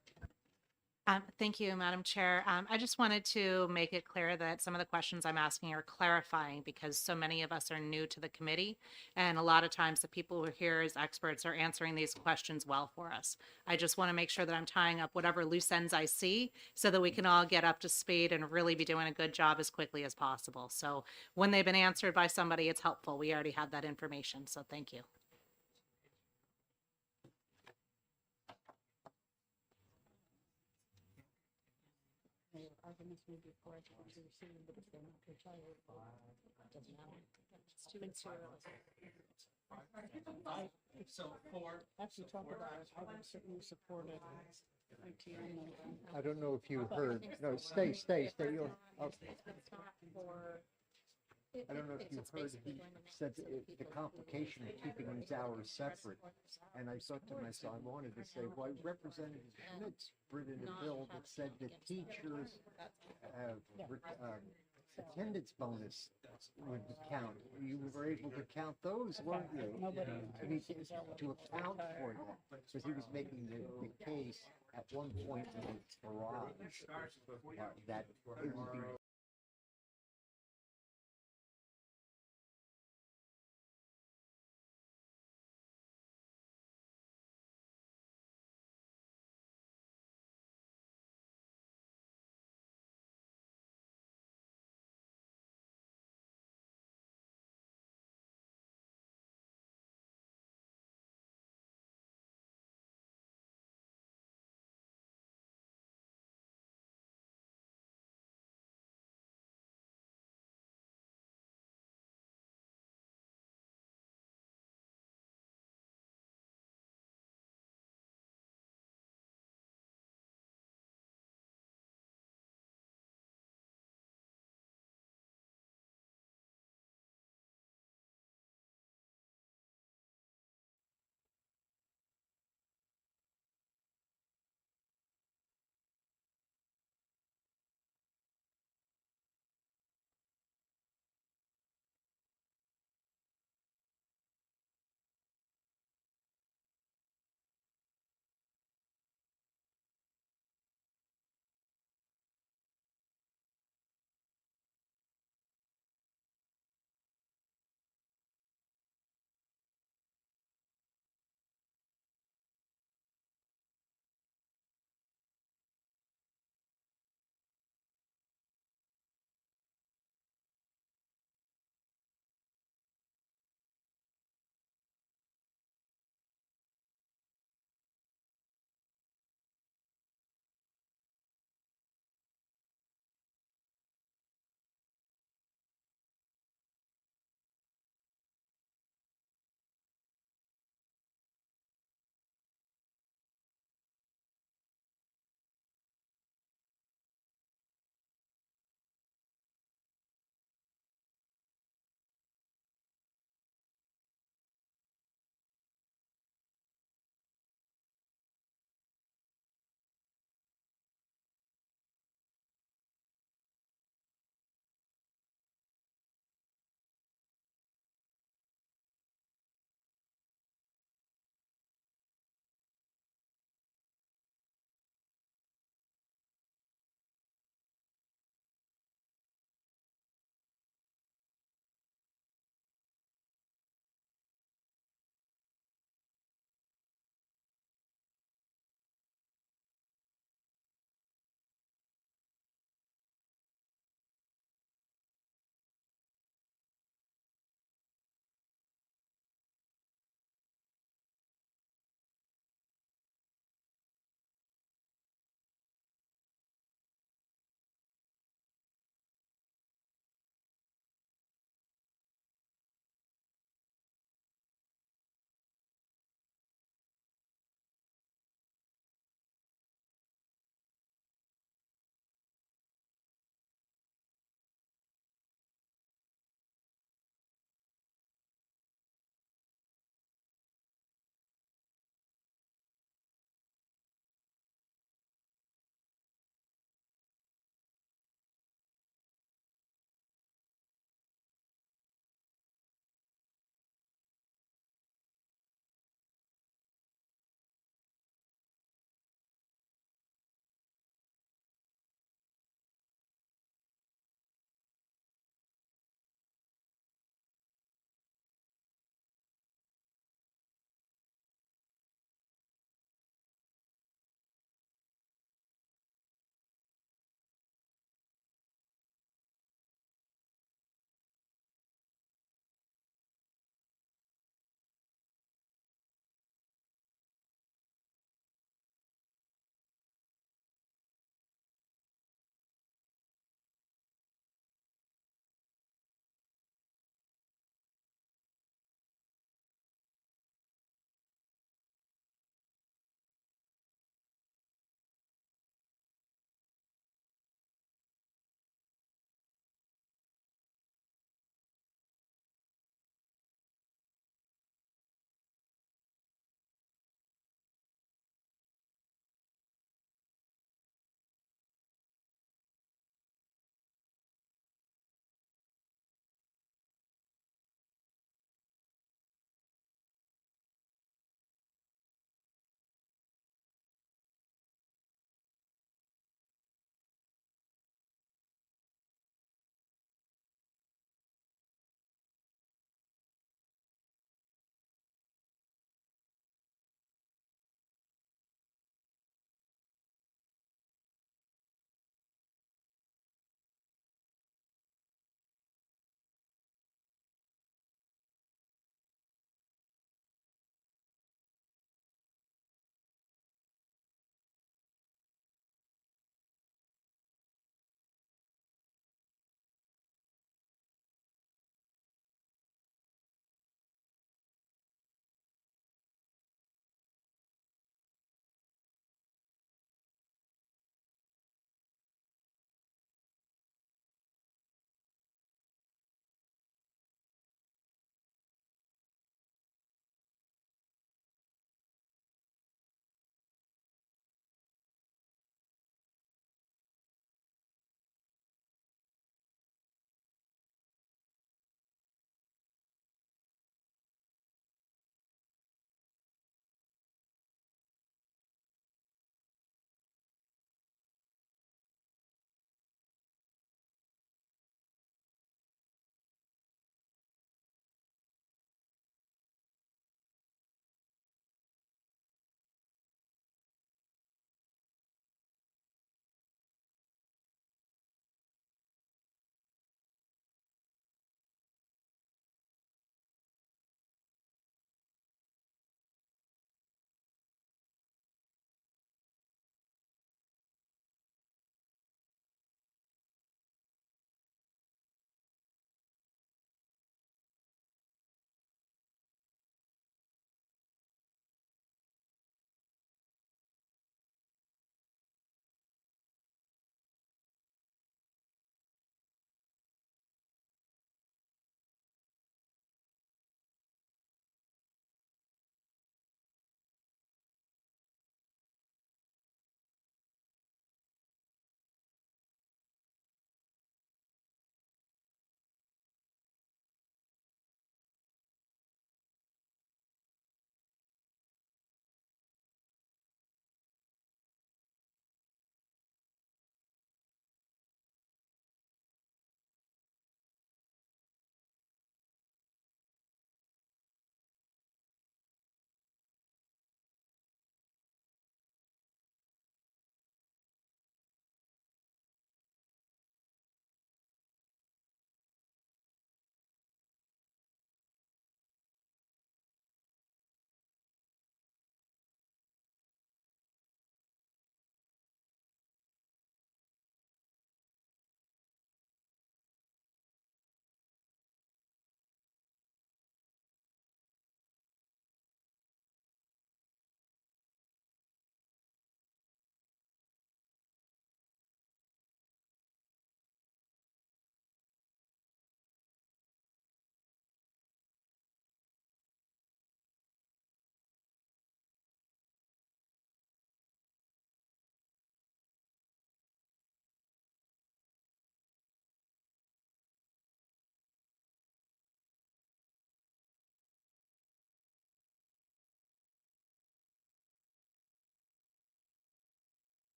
Thank you, Madam Chair. I just wanted to make it clear that some of the questions I'm asking are clarifying because so many of us are new to the committee. And a lot of times the people who are here as experts are answering these questions well for us. I just want to make sure that I'm tying up whatever loose ends I see so that we can all get up to speed and really be doing a good job as quickly as possible. So when they've been answered by somebody, it's helpful. We already have that information. So thank you. Arguments may be correct once you receive them, but if they're not retired, it doesn't matter. It's too material. So for Actually, talk about it. I would certainly support it. I don't know if you heard, no, stay. You're, okay. I don't know if you heard, he said that the complication of keeping these hours separate. And I thought to myself, I wanted to say, why Representative Schmitz written a bill that said that teachers attendance bonus would count. You were able to count those, weren't you? Nobody. I mean, to account for that, because he was making the case at one point in his garage that it would be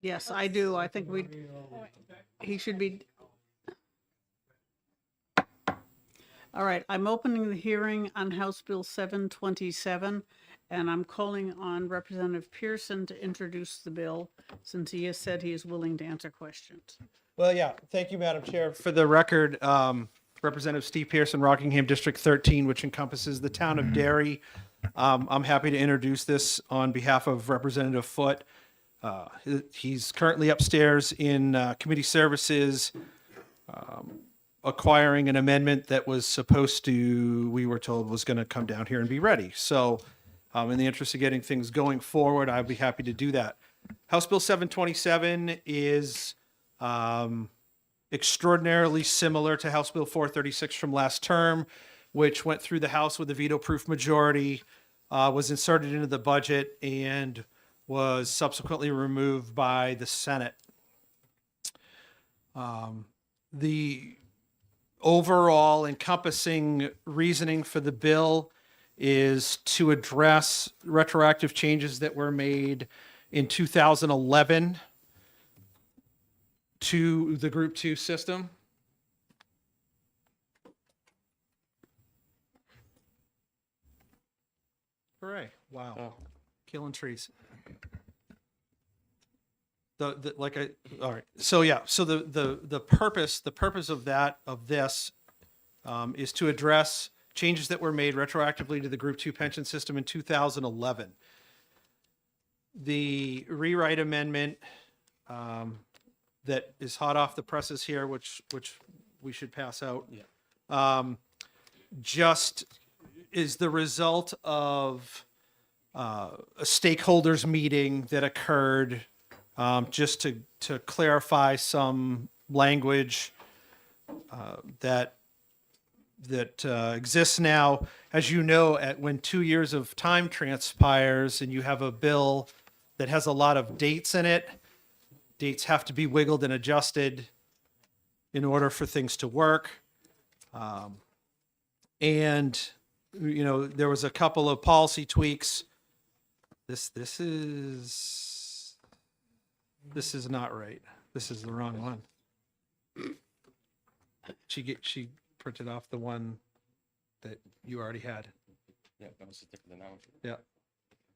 Yes, I do. I think he should be. All right, I'm opening the hearing on House Bill 727, and I'm calling on Representative Pearson to introduce the bill, since he has said he is willing to answer questions. Well, yeah, thank you, Madam Chair. For the record, Representative Steve Pearson, Rockingham District 13, which encompasses the town of Derry. I'm happy to introduce this on behalf of Representative Foote. He's currently upstairs in committee services, acquiring an amendment that was supposed to, we were told, was going to come down here and be ready. So in the interest of getting things going forward, I'd be happy to do that. House Bill 727 is extraordinarily similar to House Bill 436 from last term, which went through the House with a veto-proof majority, was inserted into the budget, and was subsequently removed by the Senate. The overall encompassing reasoning for the bill is to address retroactive changes that were made in 2011 to the Group 2 system. Hooray. Wow. Killing trees. All right. So yeah, so the purpose of this is to address changes that were made retroactively to the Group 2 pension system in 2011. The rewrite amendment that is hot off the presses here, which we should pass out, just is the result of a stakeholders meeting that occurred just to clarify some language that exists now. As you know, when 2 years of time transpires and you have a bill that has a lot of dates in it, dates have to be wiggled and adjusted in order for things to work. And, you know, there was a couple of policy tweaks. This is not right. This is the wrong one. She printed off the one that you already had. Yeah, that was different than that one. Yeah.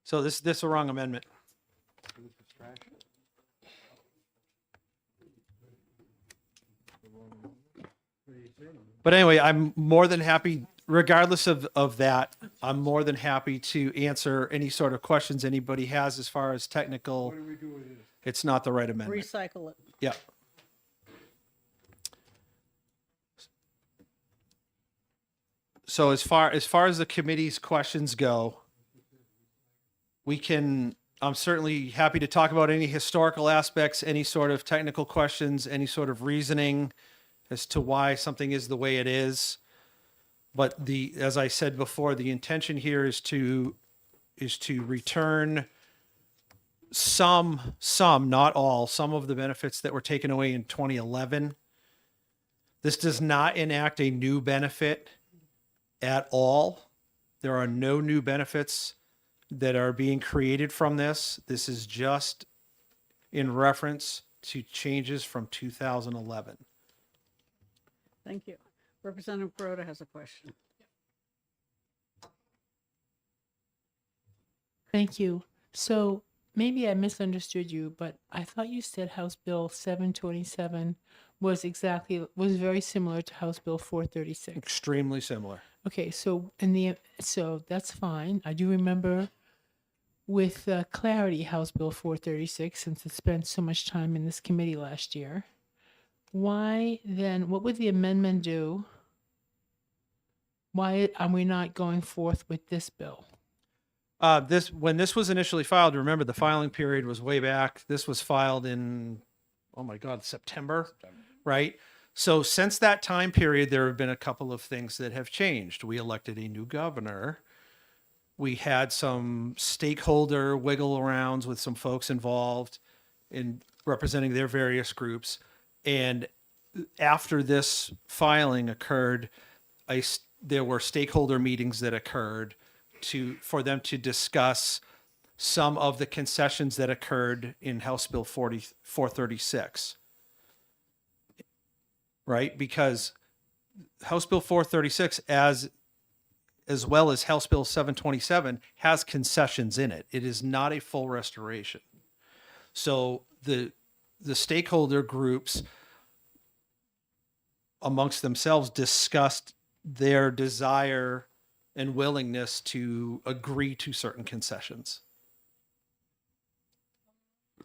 So this is a wrong amendment. But anyway, I'm more than happy, regardless of that, I'm more than happy to answer any sort of questions anybody has as far as technical. What do we do with this? It's not the right amendment. Recycle it. Yeah. So as far as the committee's questions go, I'm certainly happy to talk about any historical aspects, any sort of technical questions, any sort of reasoning as to why something is the way it is. But as I said before, the intention here is to return some, not all, some of the benefits that were taken away in 2011. This does not enact a new benefit at all. There are no new benefits that are being created from this. This is just in reference to changes from 2011. Thank you. Representative Grota has a question. Thank you. So maybe I misunderstood you, but I thought you said House Bill 727 was very similar to House Bill 436. Extremely similar. Okay, so so that's fine. I do remember with clarity House Bill 436, since it spent so much time in this committee last year. Why then, what would the amendment do? Why are we not going forth with this bill? When this was initially filed, remember the filing period was way back. This was filed in, oh my God, September, right? So since that time period, there have been a couple of things that have changed. We elected a new governor. We had some stakeholder wiggle arounds with some folks involved in representing their various groups. And after this filing occurred, there were stakeholder meetings that occurred for them to discuss some of the concessions that occurred in House Bill 436. Right? Because House Bill 436, as well as House Bill 727, has concessions in it. It is not a full restoration. So the stakeholder groups amongst themselves discussed their desire and willingness to agree to certain concessions.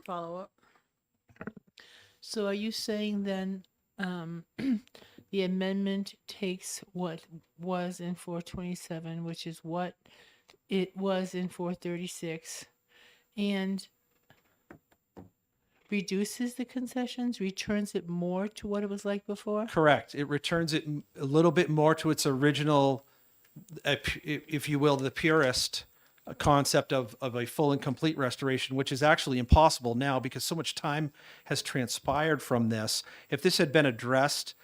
Follow up. So are you saying then the amendment takes what was in 427, which is what it was in 436, and reduces the concessions, returns it more to what it was like before? Correct. It returns it a little bit more to its original, if you will, the purist concept of a full and complete restoration, which is actually impossible now because so much time has transpired from this. If this had been addressed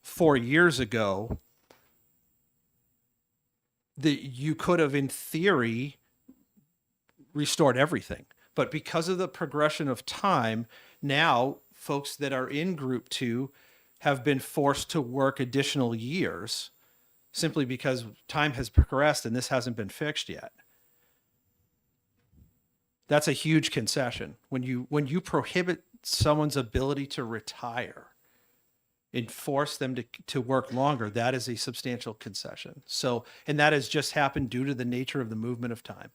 4 years ago, you could have, in theory, restored everything. But because of the progression of time, now folks that are in Group 2 have been forced to work additional years simply because time has progressed and this hasn't been fixed yet. That's a huge concession. When you prohibit someone's ability to retire and force them to work longer, that is a substantial concession. So, and that has just happened due to the nature of the movement of time.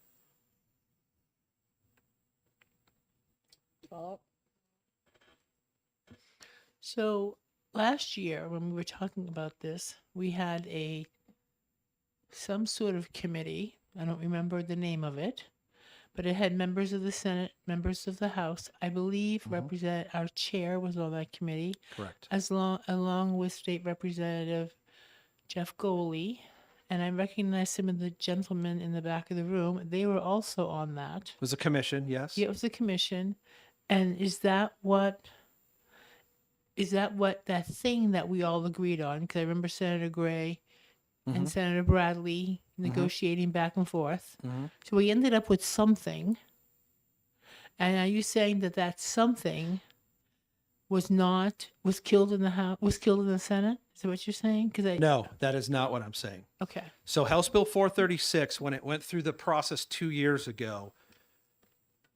So last year, when we were talking about this, we had some sort of committee. I don't remember the name of it, but it had members of the Senate, members of the House. I believe our chair was on that committee, Correct. along with State Representative Jeff Goley. And I recognize some of the gentlemen in the back of the room. They were also on that. It was a commission, yes. Yeah, it was a commission. And is that what that thing that we all agreed on? Because I remember Senator Gray and Senator Bradley negotiating back and forth. So we ended up with something. And are you saying that something was killed in the House, was killed in the Senate? Is that what you're saying? No, that is not what I'm saying. Okay. So House Bill 436, when it went through the process 2 years ago,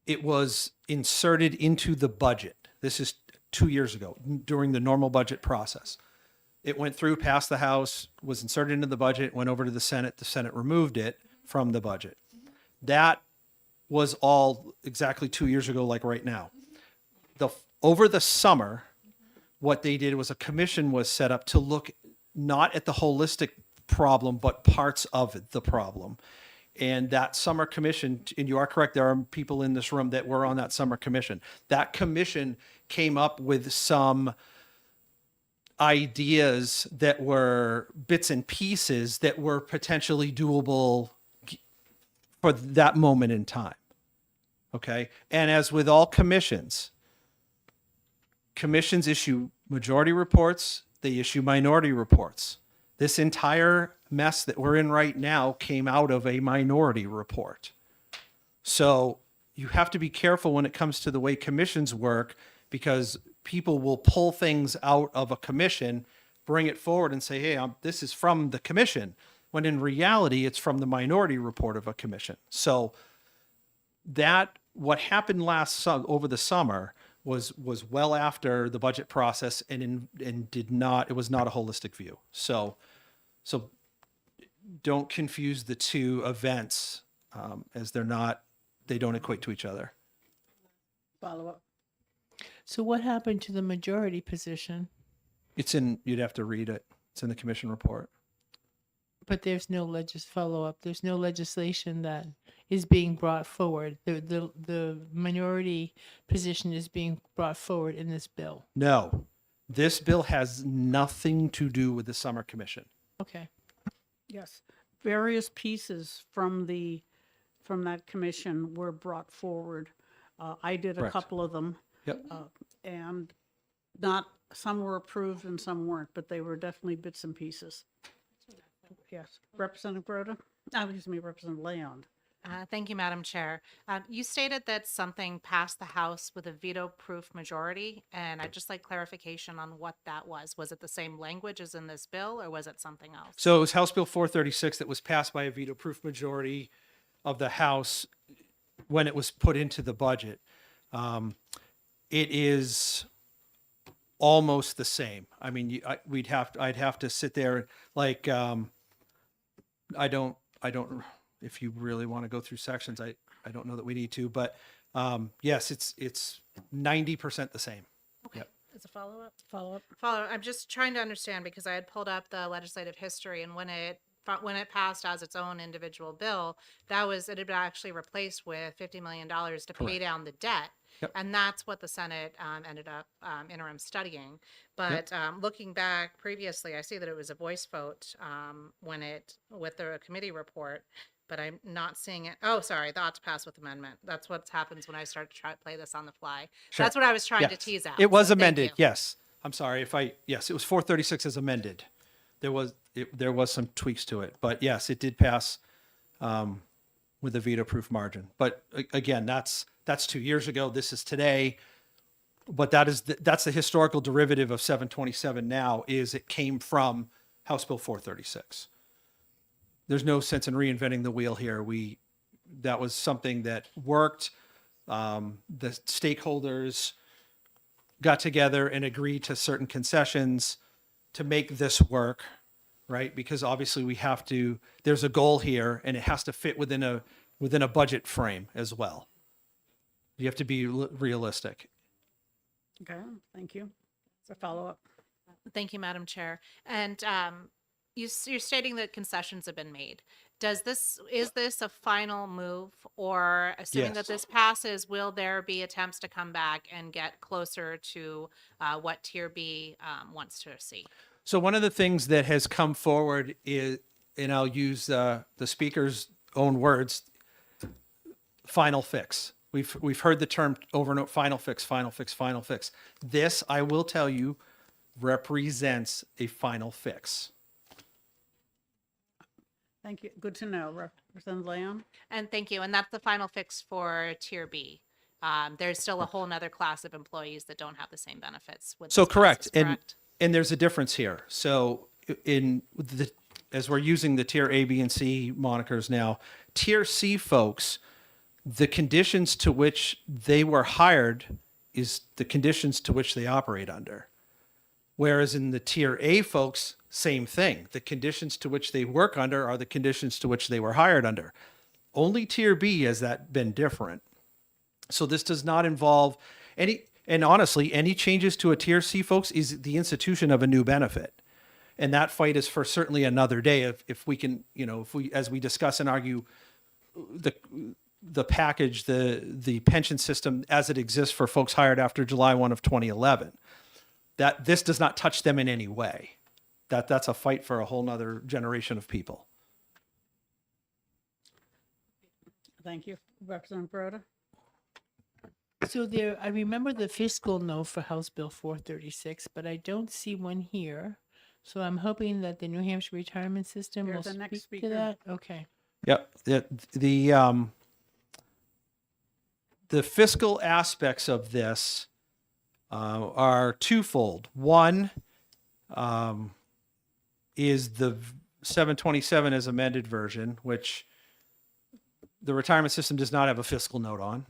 it was inserted into the budget. This is 2 years ago, during the normal budget process. It went through, passed the House, was inserted into the budget, went over to the Senate. The Senate removed it from the budget. That was all exactly 2 years ago, like right now. Over the summer, what they did was a commission was set up to look not at the holistic problem, but parts of the problem. And that summer commission, and you are correct, there are people in this room that were on that summer commission. That commission came up with some ideas that were bits and pieces that were potentially doable for that moment in time. Okay. And as with all commissions issue majority reports, they issue minority reports. This entire mess that we're in right now came out of a minority report. So you have to be careful when it comes to the way commissions work, because people will pull things out of a commission, bring it forward and say, hey, this is from the commission, when in reality, it's from the minority report of a commission. So what happened over the summer was well after the budget process and it was not a holistic view. So don't confuse the two events, as they don't equate to each other. Follow up. So what happened to the majority position? You'd have to read it. It's in the commission report. But there's no follow-up. There's no legislation that is being brought forward. The minority position is being brought forward in this bill. No, this bill has nothing to do with the summer commission. Okay. Yes. Various pieces from that commission were brought forward. I did a Correct. couple of them. Yep. And some were approved and some weren't, but they were definitely bits and pieces. Yes. Representative Groda? Excuse me, Representative Leon. Thank you, Madam Chair. You stated that something passed the House with a veto-proof majority, and I'd just like clarification on what that was. Was it the same language as in this bill, or was it something else? So it was House Bill 436 that was passed by a veto-proof majority of the House when it was put into the budget. It is almost the same. I mean, I'd have to sit there like, I don't, if you really want to go through sections, I don't know that we need to, but yes, it's 90% the same. Okay. Yep. Is a follow-up? Follow. I'm just trying to understand because I had pulled up the legislative history, and when it passed as its own individual bill, it had been actually replaced with $50 million to pay Correct. down the debt. Yep. And that's what the Senate ended up interim studying. But looking back previously, I see that it was a voice vote with the committee report, but I'm not seeing it. Oh, sorry, that's passed with amendment. That's what happens when I start to try to play this on the fly. Sure. That's what I was trying to Yes. tease out. It was so thank amended, you. yes. I'm sorry yes, it was 436 as amended. There was some tweaks to it, but yes, it did pass with a veto-proof margin. But again, that's 2 years ago. This is today. But that's the historical derivative of 727 now is it came from House Bill 436. There's no sense in reinventing the wheel here. That was something that worked. The stakeholders got together and agreed to certain concessions to make this work, right? Because obviously there's a goal here and it has to fit within a budget frame as well. You have to be realistic. Okay, thank you. It's a follow-up. Thank you, Madam Chair. And you're stating that concessions have been made. Is this a final move, or assuming that Yes. this passes, will there be attempts to come back and get closer to what Tier B wants to see? So one of the things that has come forward is, and I'll use the speaker's own words, final fix. We've heard the term over and over, final fix, final fix, final fix. This, I will tell you, represents a final fix. Thank you. Good to know, Representative Leon. And thank you. And that's the final fix for Tier B. There's still a whole nother class of employees that don't have the same benefits. With So this correct. process, And there's a difference here. So as we're using the tier A, B, and C monikers now, tier C folks, the conditions to which they were hired is the conditions to which they operate under. Whereas in the tier A folks, same thing. The conditions to which they work under are the conditions to which they were hired under. Only tier B has that been different. So this does not involve and honestly, any changes to a tier C folks is the institution of a new benefit. And that fight is for certainly another day if we can, as we discuss and argue the package, the pension system as it exists for folks hired after July 1 of 2011, that this does not touch them in any way. That's a fight for a whole nother generation of people. Thank you. Representative Broda. So I remember the fiscal note for House Bill 436, but I don't see one here. So I'm hoping that the New Hampshire retirement system You're will the next speak to speaker. that. Okay. Yep. The fiscal aspects of this are twofold. One is the 727 as amended version, which the retirement system does not have a fiscal note on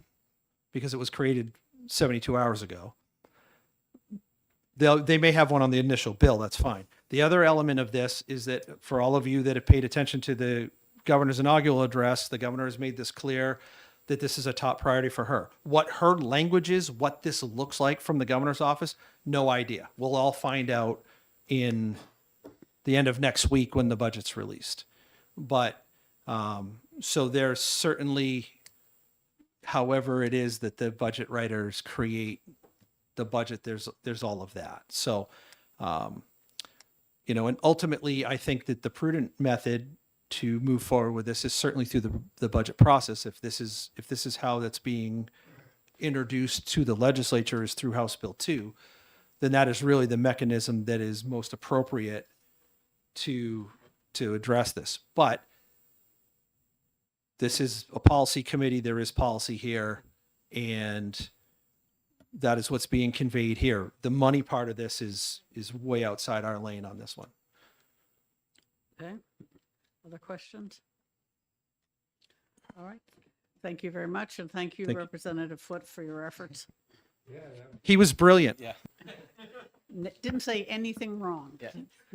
because it was created 72 hours ago. They may have one on the initial bill. That's fine. The other element of this is that for all of you that have paid attention to the governor's inaugural address, the governor has made this clear that this is a top priority for her. What her language is, what this looks like from the governor's office, no idea. We'll all find out in the end of next week when the budget's released. But so there's certainly, however it is that the budget writers create the budget, there's all of that. So, and ultimately, I think that the prudent method to move forward with this is certainly through the budget process. If this is how that's being introduced to the legislature is through House Bill 2, then that is really the mechanism that is most appropriate to address this. But this is a policy committee, there is policy here, and that is what's being conveyed here. The money part of this is way outside our lane on this one. Okay. Other questions? All right. Thank you very much, and thank you, Thank you. Representative Foote, for your efforts. He was brilliant. Yeah. Didn't say anything wrong. Yeah.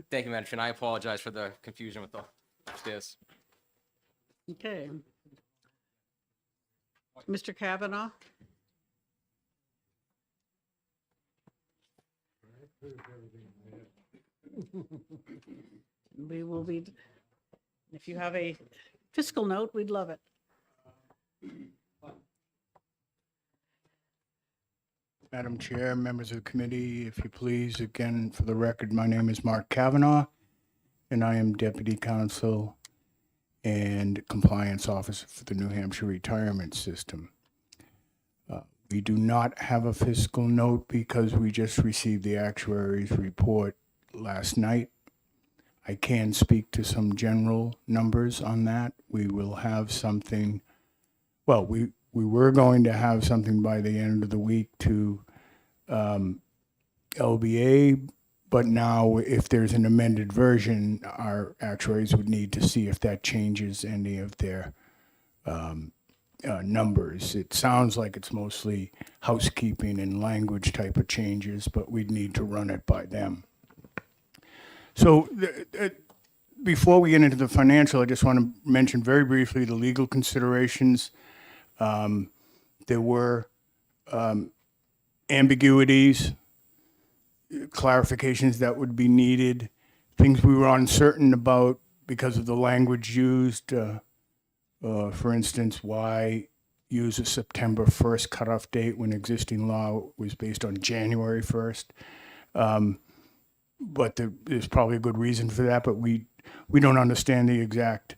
Thank you, Madam Chair. And I apologize for the confusion with the upstairs. Okay. Mr. Kavanaugh? We will be, if you have a fiscal note, we'd love it. Madam Chair, members of the committee, if you please, again, for the record, my name is Mark Kavanaugh, and I am Deputy Counsel and Compliance Officer for the New Hampshire Retirement System. We do not have a fiscal note because we just received the actuary's report last night. I can speak to some general numbers on that. We will have something, well, we were going to have something by the end of the week to LBA, but now if there's an amended version, our actuaries would need to see if that changes any of their numbers. It sounds like it's mostly housekeeping and language type of changes, but we'd need to run it by them. So before we get into the financial, I just want to mention very briefly the legal considerations. There were ambiguities, clarifications that would be needed, things we were uncertain about because of the language used. For instance, why use a September 1st cutoff date when existing law was based on January 1st? But there's probably a good reason for that, but we don't understand the exact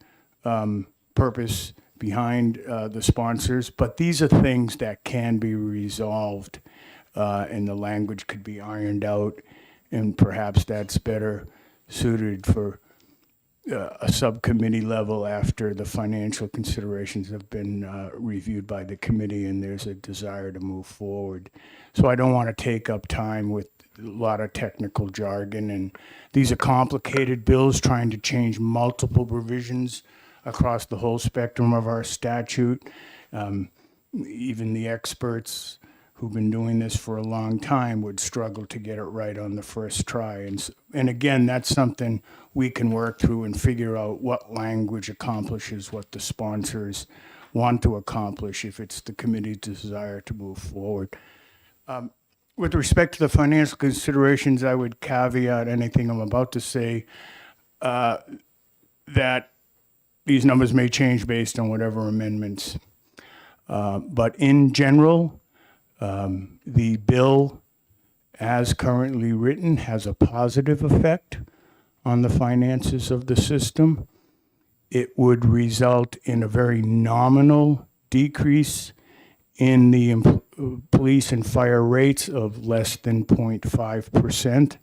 purpose behind the sponsors. But these are things that can be resolved, and the language could be ironed out, and perhaps that's better suited for a subcommittee level after the financial considerations have been reviewed by the committee and there's a desire to move forward. So I don't want to take up time with a lot of technical jargon, and these are complicated bills trying to change multiple provisions across the whole spectrum of our statute. Even the experts who've been doing this for a long time would struggle to get it right on the first try. And again, that's something we can work through and figure out what language accomplishes what the sponsors want to accomplish if it's the committee's desire to move forward. With respect to the financial considerations, I would caveat anything I'm about to say that these numbers may change based on whatever amendments. But in general, the bill as currently written has a positive effect on the finances of the system. It would result in a very nominal decrease in the police and fire rates of less than 0.5%,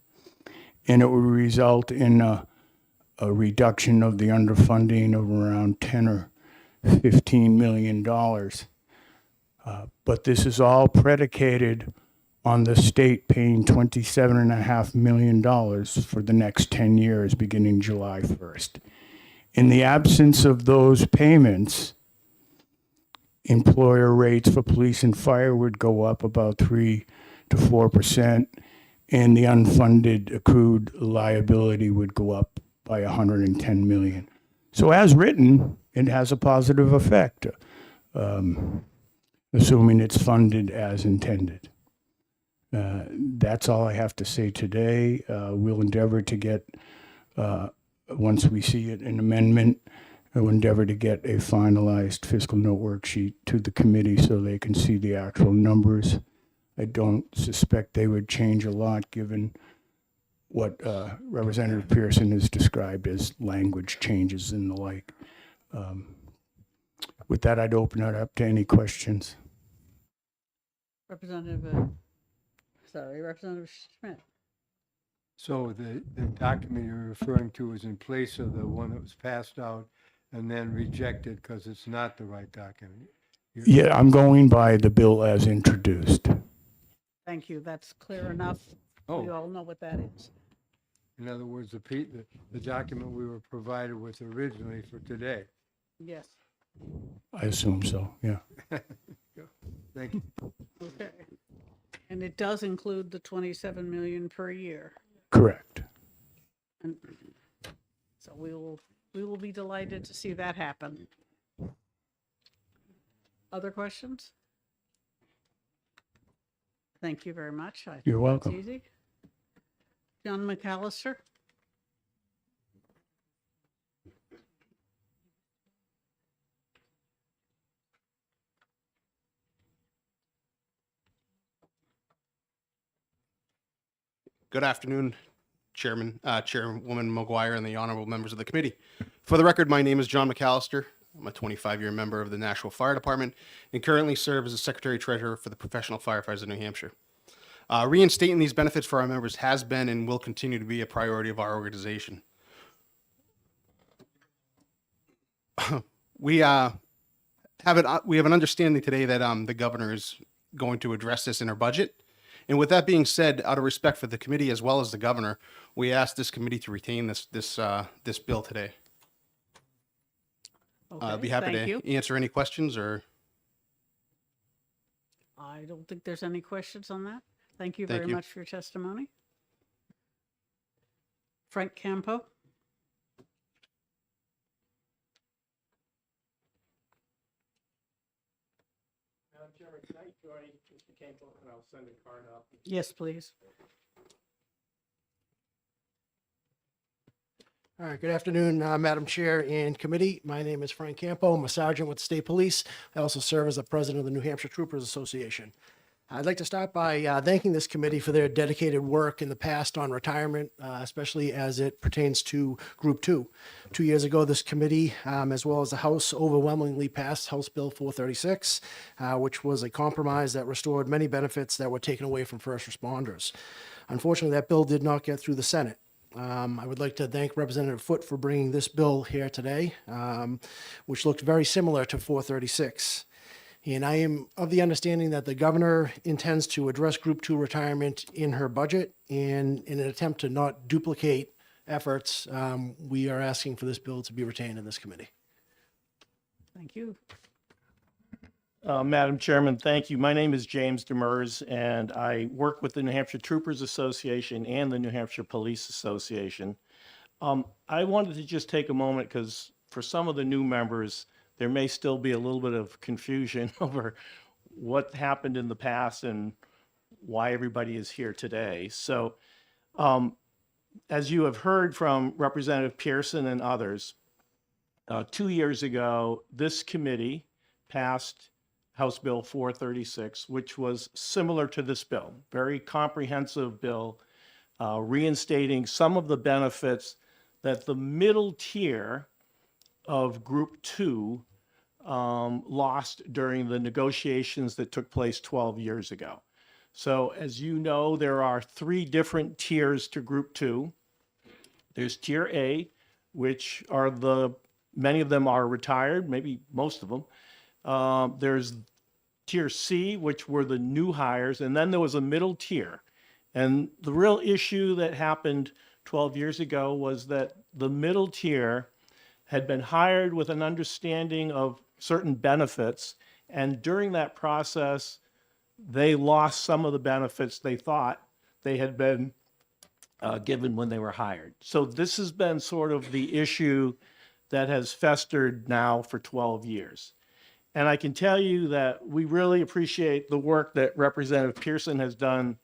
and it would result in a reduction of the underfunding of around $10 or $15 million. But this is all predicated on the state paying $27.5 million for the next 10 years, beginning July 1st. In the absence of those payments, employer rates for police and fire would go up about 3 to 4%, and the unfunded accrued liability would go up by $110 million. So as written, it has a positive effect, assuming it's funded as intended. That's all I have to say today. We'll endeavor to get, once we see it, an amendment, we'll endeavor to get a finalized fiscal note worksheet to the committee so they can see the actual numbers. I don't suspect they would change a lot given what Representative Pearson has described as language changes and the like. With that, I'd open it up to any questions. Representative Schmidt. So the document you're referring to is in place of the one that was passed out and then reject it because it's not the right document. Yeah, I'm going by the bill as introduced. Thank you. That's clear enough. We Oh. all know what that is. In other words, the document we were provided with originally for today. Yes. I assume so, yeah. Thank you. Okay. And it does include the 27 million per year. Correct. And so we will be delighted to see that happen. Other questions? Thank you very much. I think You're that's welcome. easy. John McAllister? Good afternoon, Chairwoman McGuire and the honorable members of the committee. For the record, my name is John McAllister. I'm a 25-year member of the Nashville Fire Department and currently serve as the Secretary Treasurer for the Professional Firefighters of New Hampshire. Reinstating these benefits for our members has been and will continue to be a priority of our organization. We have an understanding today that the governor is going to address this in her budget. And with that being said, out of respect for the committee as well as the governor, we ask this committee to retain this bill today. I'll be happy thank to you. answer any questions or. I don't think there's any questions on that. Thank you Thank very you. much for your testimony. Frank Campo? Madam Chairman, can I join Mr. Campo and I'll send a card up? Yes, please. All right, good afternoon, Madam Chair and committee. My name is Frank Campo. I'm a sergeant with the State Police. I also serve as the president of the New Hampshire Troopers Association. I'd like to start by thanking this committee for their dedicated work in the past on retirement, especially as it pertains to Group 2. 2 years ago, this committee, as well as the House, overwhelmingly passed House Bill 436, which was a compromise that restored many benefits that were taken away from first responders. Unfortunately, that bill did not get through the Senate. I would like to thank Representative Foote for bringing this bill here today, which looked very similar to 436. And I am of the understanding that the governor intends to address Group 2 retirement in her budget. And in an attempt to not duplicate efforts, we are asking for this bill to be retained in this committee. Thank you. Madam Chairman, thank you. My name is James Demers, and I work with the New Hampshire Troopers Association and the New Hampshire Police Association. I wanted to just take a moment because for some of the new members, there may still be a little bit of confusion over what happened in the past and why everybody is here today. So, as you have heard from Representative Pearson and others, 2 years ago, this committee passed House Bill 436, which was similar to this bill, very comprehensive bill, reinstating some of the benefits that the middle tier of Group 2 lost during the negotiations that took place 12 years ago. So as you know, there are 3 different tiers to Group 2. There's Tier A, which are many of them are retired, maybe most of them. There's Tier C, which were the new hires, and then there was a middle tier. And the real issue that happened 12 years ago was that the middle tier had been hired with an understanding of certain benefits, and during that process, they lost some of the benefits they thought they had been given when they were hired. So this has been sort of the issue that has festered now for 12 years. And I can tell you that we really appreciate the work that Representative Pearson has done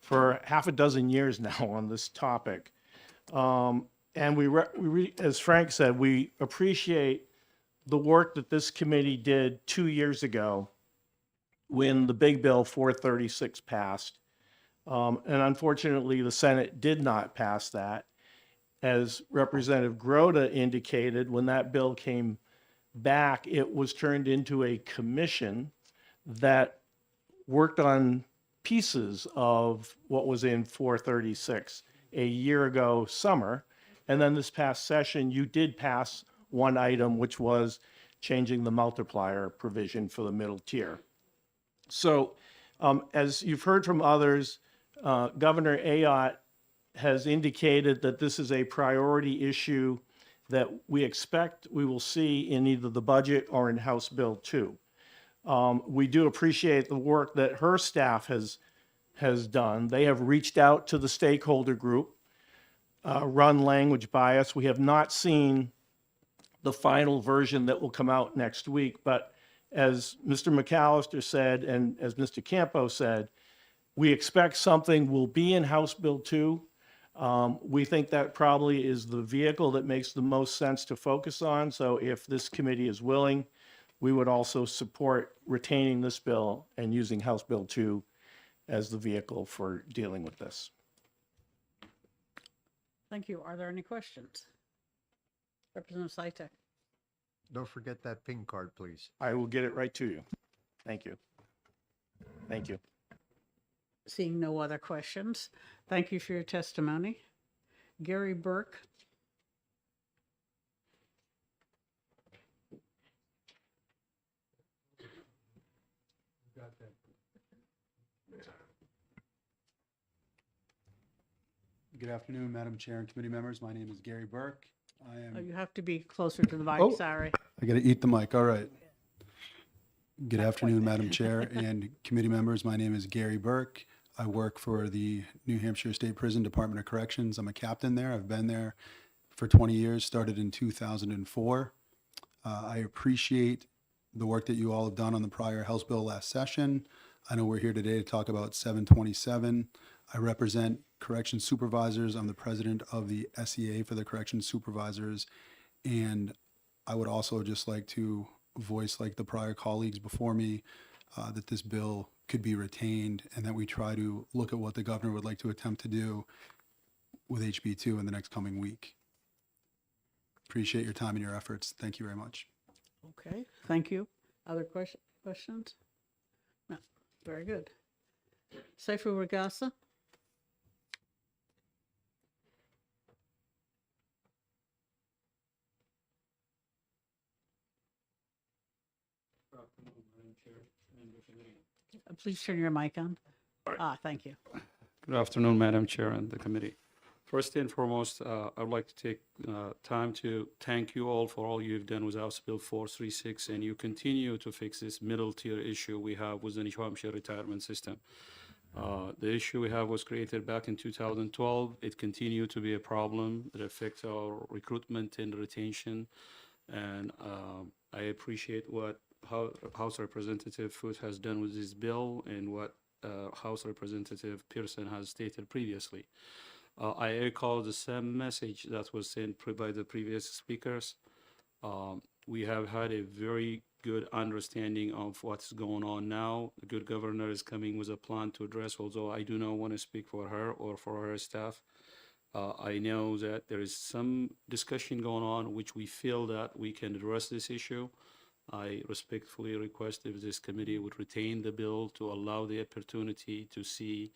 for half a dozen years now on this topic. And as Frank said, we appreciate the work that this committee did 2 years ago when the big bill 436 passed. And unfortunately, the Senate did not pass that. As Representative Grota indicated, when that bill came back, it was turned into a commission that worked on pieces of what was in 436 a year ago summer. And then this past session, you did pass one item, which was changing the multiplier provision for the middle tier. So, as you've heard from others, Governor Ayotte has indicated that this is a priority issue that we expect we will see in either the budget or in House Bill 2. We do appreciate the work that her staff has done. They have reached out to the stakeholder group, run language bias. We have not seen the final version that will come out next week, but as Mr. McAllister said, and as Mr. Campo said, we expect something will be in House Bill 2. We think that probably is the vehicle that makes the most sense to focus on. So if this committee is willing, we would also support retaining this bill and using House Bill 2 as the vehicle for dealing with this. Thank you. Are there any questions? Representative Saitek. Don't forget that pink card, please. I will get it right to you. Thank you. Thank you. Seeing no other questions, thank you for your testimony. Gary Burke. Good afternoon, Madam Chair and committee members. My name is Gary Burke. I Oh, am. you have to be closer to the mic, Oh. sorry. I got to eat the mic. All right. Good afternoon, Madam Chair and committee members. My name is Gary Burke. I work for the New Hampshire State Prison Department of Corrections. I'm a captain there. I've been there for 20 years, started in 2004. I appreciate the work that you all have done on the prior House bill last session. I know we're here today to talk about 727. I represent corrections supervisors. I'm the president of the SEA for the corrections supervisors. And I would also just like to voice, like the prior colleagues before me, that this bill could be retained and that we try to look at what the governor would like to attempt to do with HB2 in the next coming week. Appreciate your time and your efforts. Thank you very much. Okay, thank you. Other questions? No, very good. Saifu Regassa. Please turn your mic on. Ah, thank you. Good afternoon, Madam Chair and the committee. First and foremost, I'd like to take time to thank you all for all you've done with House Bill 436, and you continue to fix this middle tier issue we have with the New Hampshire retirement system. The issue we have was created back in 2012. It continued to be a problem that affects our recruitment and retention, and I appreciate what House Representative Foote has done with this bill and what House Representative Pearson has stated previously. I echo the same message that was sent by the previous speakers. We have had a very good understanding of what's going on now. The good governor is coming with a plan to address, although I do not want to speak for her or for her staff. I know that there is some discussion going on which we feel that we can address this issue. I respectfully request if this committee would retain the bill to allow the opportunity to see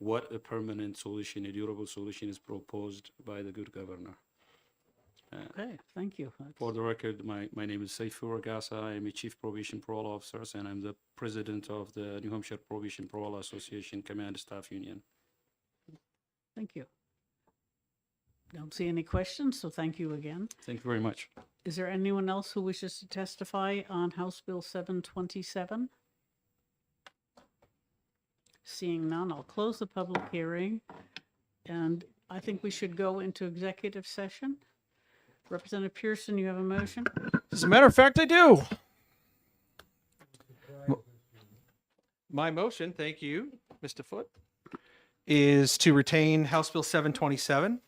what a permanent solution, a durable solution is proposed by the good governor. Okay, thank you. For the record, my name is Saifu Regassa. I am a Chief Probation Parole Officer, and I'm the President of the New Hampshire Probation Parole Association Command Staff Union. Thank you. Don't see any questions, so thank you again. Thank you very much. Is there anyone else who wishes to testify on House Bill 727? Seeing none, I'll close the public hearing, and I think we should go into executive session. Representative Pearson, you have a motion? As a matter of fact, I do. My motion, thank you, Mr. Foote, is to retain House Bill 727.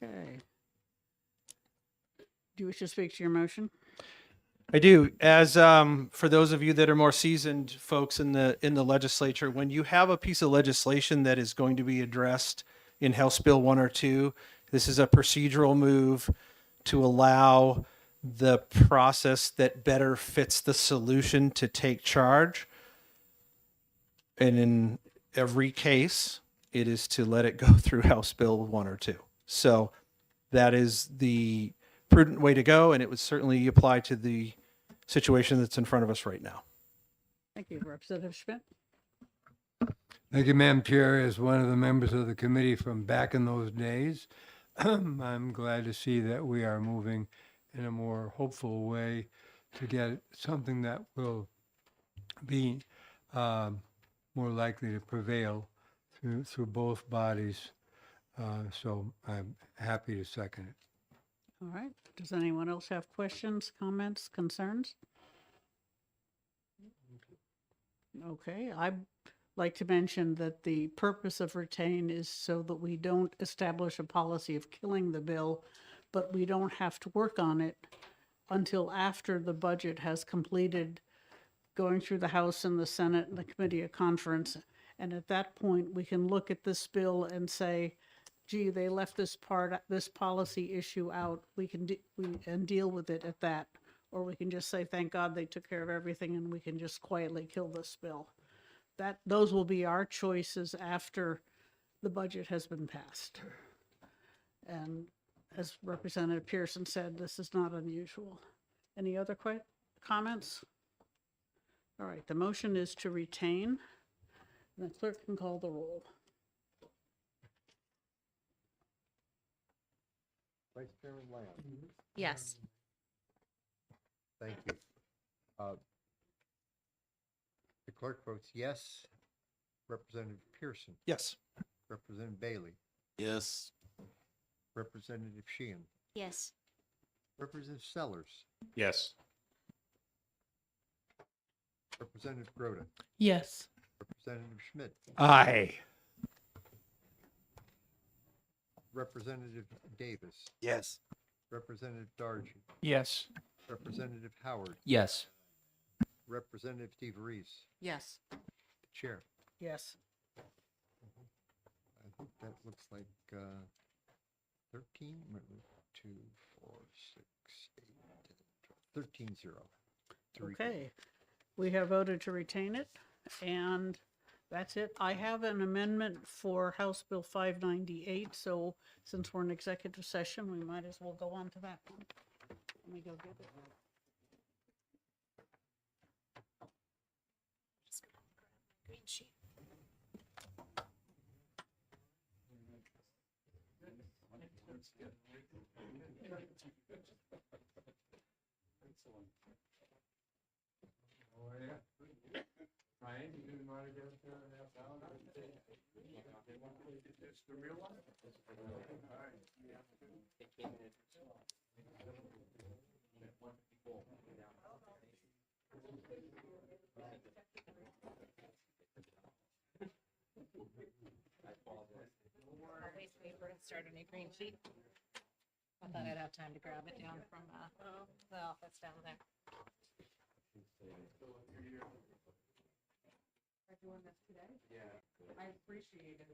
Okay. Do you wish to speak to your motion? I do. As for those of you that are more seasoned folks in the legislature, when you have a piece of legislation that is going to be addressed in House Bill 1 or 2, this is a procedural move to allow the process that better fits the solution to take charge. And in every case, it is to let it go through House Bill 1 or 2. So that is the prudent way to go, and it would certainly apply to the situation that's in front of us right now. Thank you, Representative Schmidt. Thank you, Madam Chair. As one of the members of the committee from back in those days, I'm glad to see that we are moving in a more hopeful way to get something that will be more likely to prevail through both bodies. So I'm happy to second it. All right. Does anyone else have questions, comments, concerns? Okay, I'd like to mention that the purpose of retain is so that we don't establish a policy of killing the bill, but we don't have to work on it until after the budget has completed going through the House and the Senate and the Committee of Conference. And at that point, we can look at this bill and say, gee, they left this policy issue out. We can deal with it at that. Or we can just say, thank God they took care of everything and we can just quietly kill this bill. Those will be our choices after the budget has been passed. And as Representative Pearson said, this is not unusual. Any other comments? All right, the motion is to retain. The clerk can call the roll. Vice Chairman Lamb. Yes. Thank you. The clerk votes yes. Representative Pearson. Yes. Representative Bailey. Yes. Representative Sheehan. Yes. Representative Sellers. Yes. Representative Groda. Yes. Representative Schmidt. Aye. Representative Davis. Yes. Representative Dargy. Yes. Representative Howard. Yes. Representative DeVries. Yes. Chair. Yes. I think that looks like 13, 2, 4, 6, 8, 10, 12, 13-0. to retain. Okay, we have voted to retain it, and that's it. I have an amendment for House Bill 598, so since we're in executive session, we might as well go on to that one. Let me go get it. Green sheet. We're gonna start a new green sheet. I thought I'd have time to grab it down from the office down there. Are doing this today? Yeah. I appreciate it.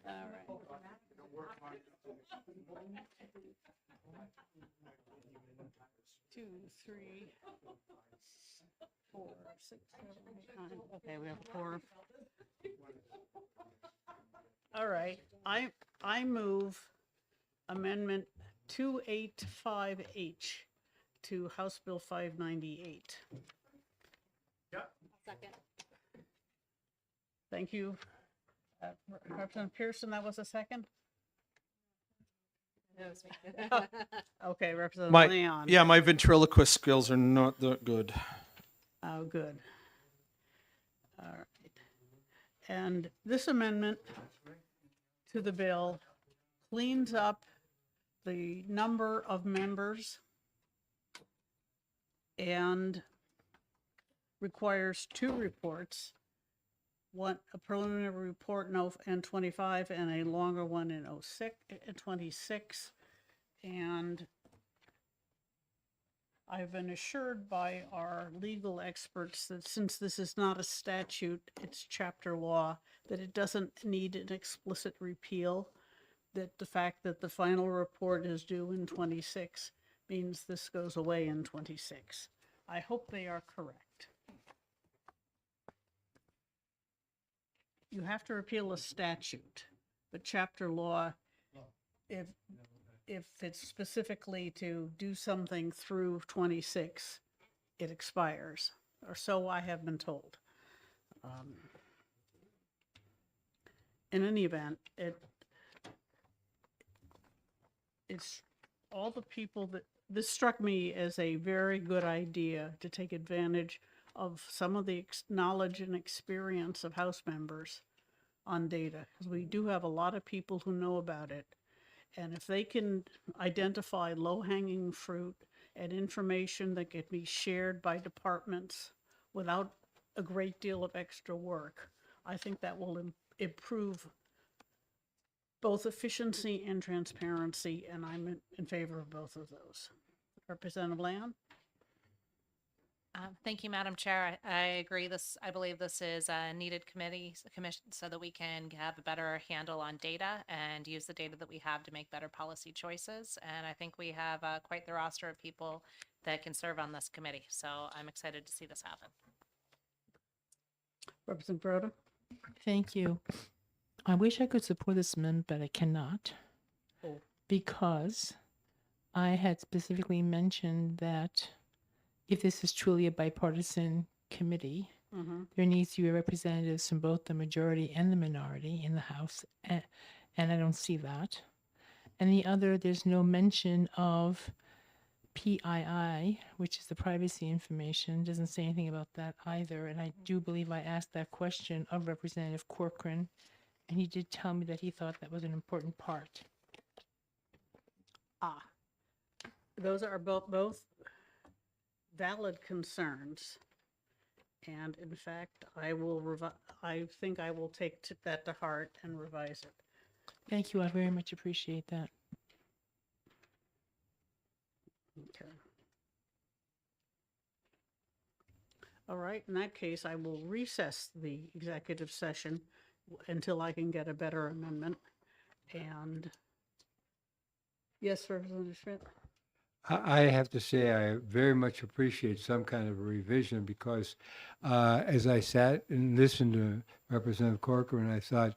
All right. 2, 3, 4, 6, 7, 8, 9. Okay, we have 4. All right, I move Amendment 285H to House Bill 598. Second. Thank you. Representative Pearson, that was a second? Okay, Representative Leon. My ventriloquist skills are not that good. Oh, good. All right. And this amendment to the bill cleans up the number of members and requires 2 reports, a preliminary report in N25 and a longer one in 26. And I've been assured by our legal experts that since this is not a statute, it's chapter law, that it doesn't need an explicit repeal, that the fact that the final report is due in 26 means this goes away in 26. I hope they are correct. You have to repeal a statute, but chapter law, if it's specifically to do something through 26, it expires, or so I have been told. In any event, it's all the people that, this struck me as a very good idea to take advantage of some of the knowledge and experience of House members on data, because we do have a lot of people who know about it. And if they can identify low-hanging fruit and information that can be shared by departments without a great deal of extra work, I think that will improve both efficiency and transparency, and I'm in favor of both of those. Representative Land? Thank you, Madam Chair. I agree. I believe this is a needed commission so that we can have a better handle on data and use the data that we have to make better policy choices. And I think we have quite the roster of people that can serve on this committee. So I'm excited to see this happen. Representative Broder? Thank you. I wish I could support this amendment, but I cannot. Oh. Because I had specifically mentioned that if this is truly a bipartisan committee, there needs to be representatives from both the majority and the minority in the House, and I don't see that. And the other, there's no mention of PII, which is the privacy information. Doesn't say anything about that either. And I do believe I asked that question of Representative Corcoran, and he did tell me that he thought that was an important part. Those are both valid concerns, and in fact, I think I will take that to heart and revise it. Thank you. I very much appreciate that. Okay. All right. In that case, I will recess the executive session until I can get a better amendment. And yes, Representative Schmidt. I have to say, I very much appreciate some kind of a revision because as I sat and listened to Representative Corcoran, I thought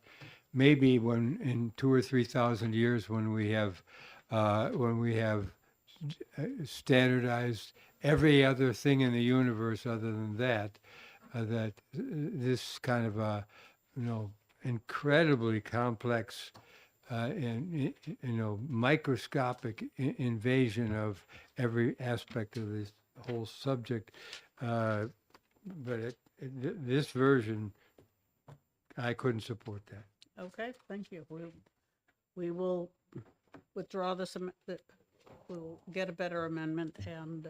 maybe when in 2,000 or 3,000 years when we have standardized every other thing in the universe other than that, that this kind of a incredibly complex and microscopic invasion of every aspect of this whole subject. But this version, I couldn't support that. Okay, thank you. We will withdraw this. We'll get a better amendment and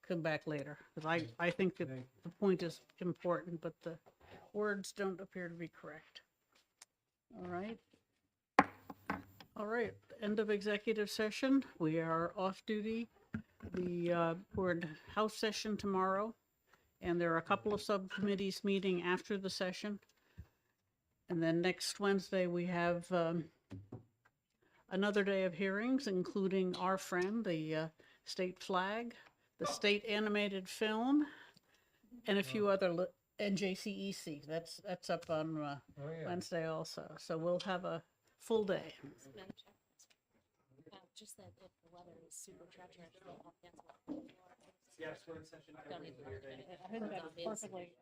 come back later. Because I think that the point is important, but the words don't appear to be correct. All right. All right, end of executive session. We are off duty. We're in House session tomorrow, and there are a couple of subcommittees meeting after the session. And then next Wednesday, we have another day of hearings, including our friend, the state flag, the state animated film, and a few other, and JCEC. That's up on Wednesday also. So we'll have a full day. Just that if the weather is super treacherous, they'll have cancel. Yes, we're in session. I think that's perfectly.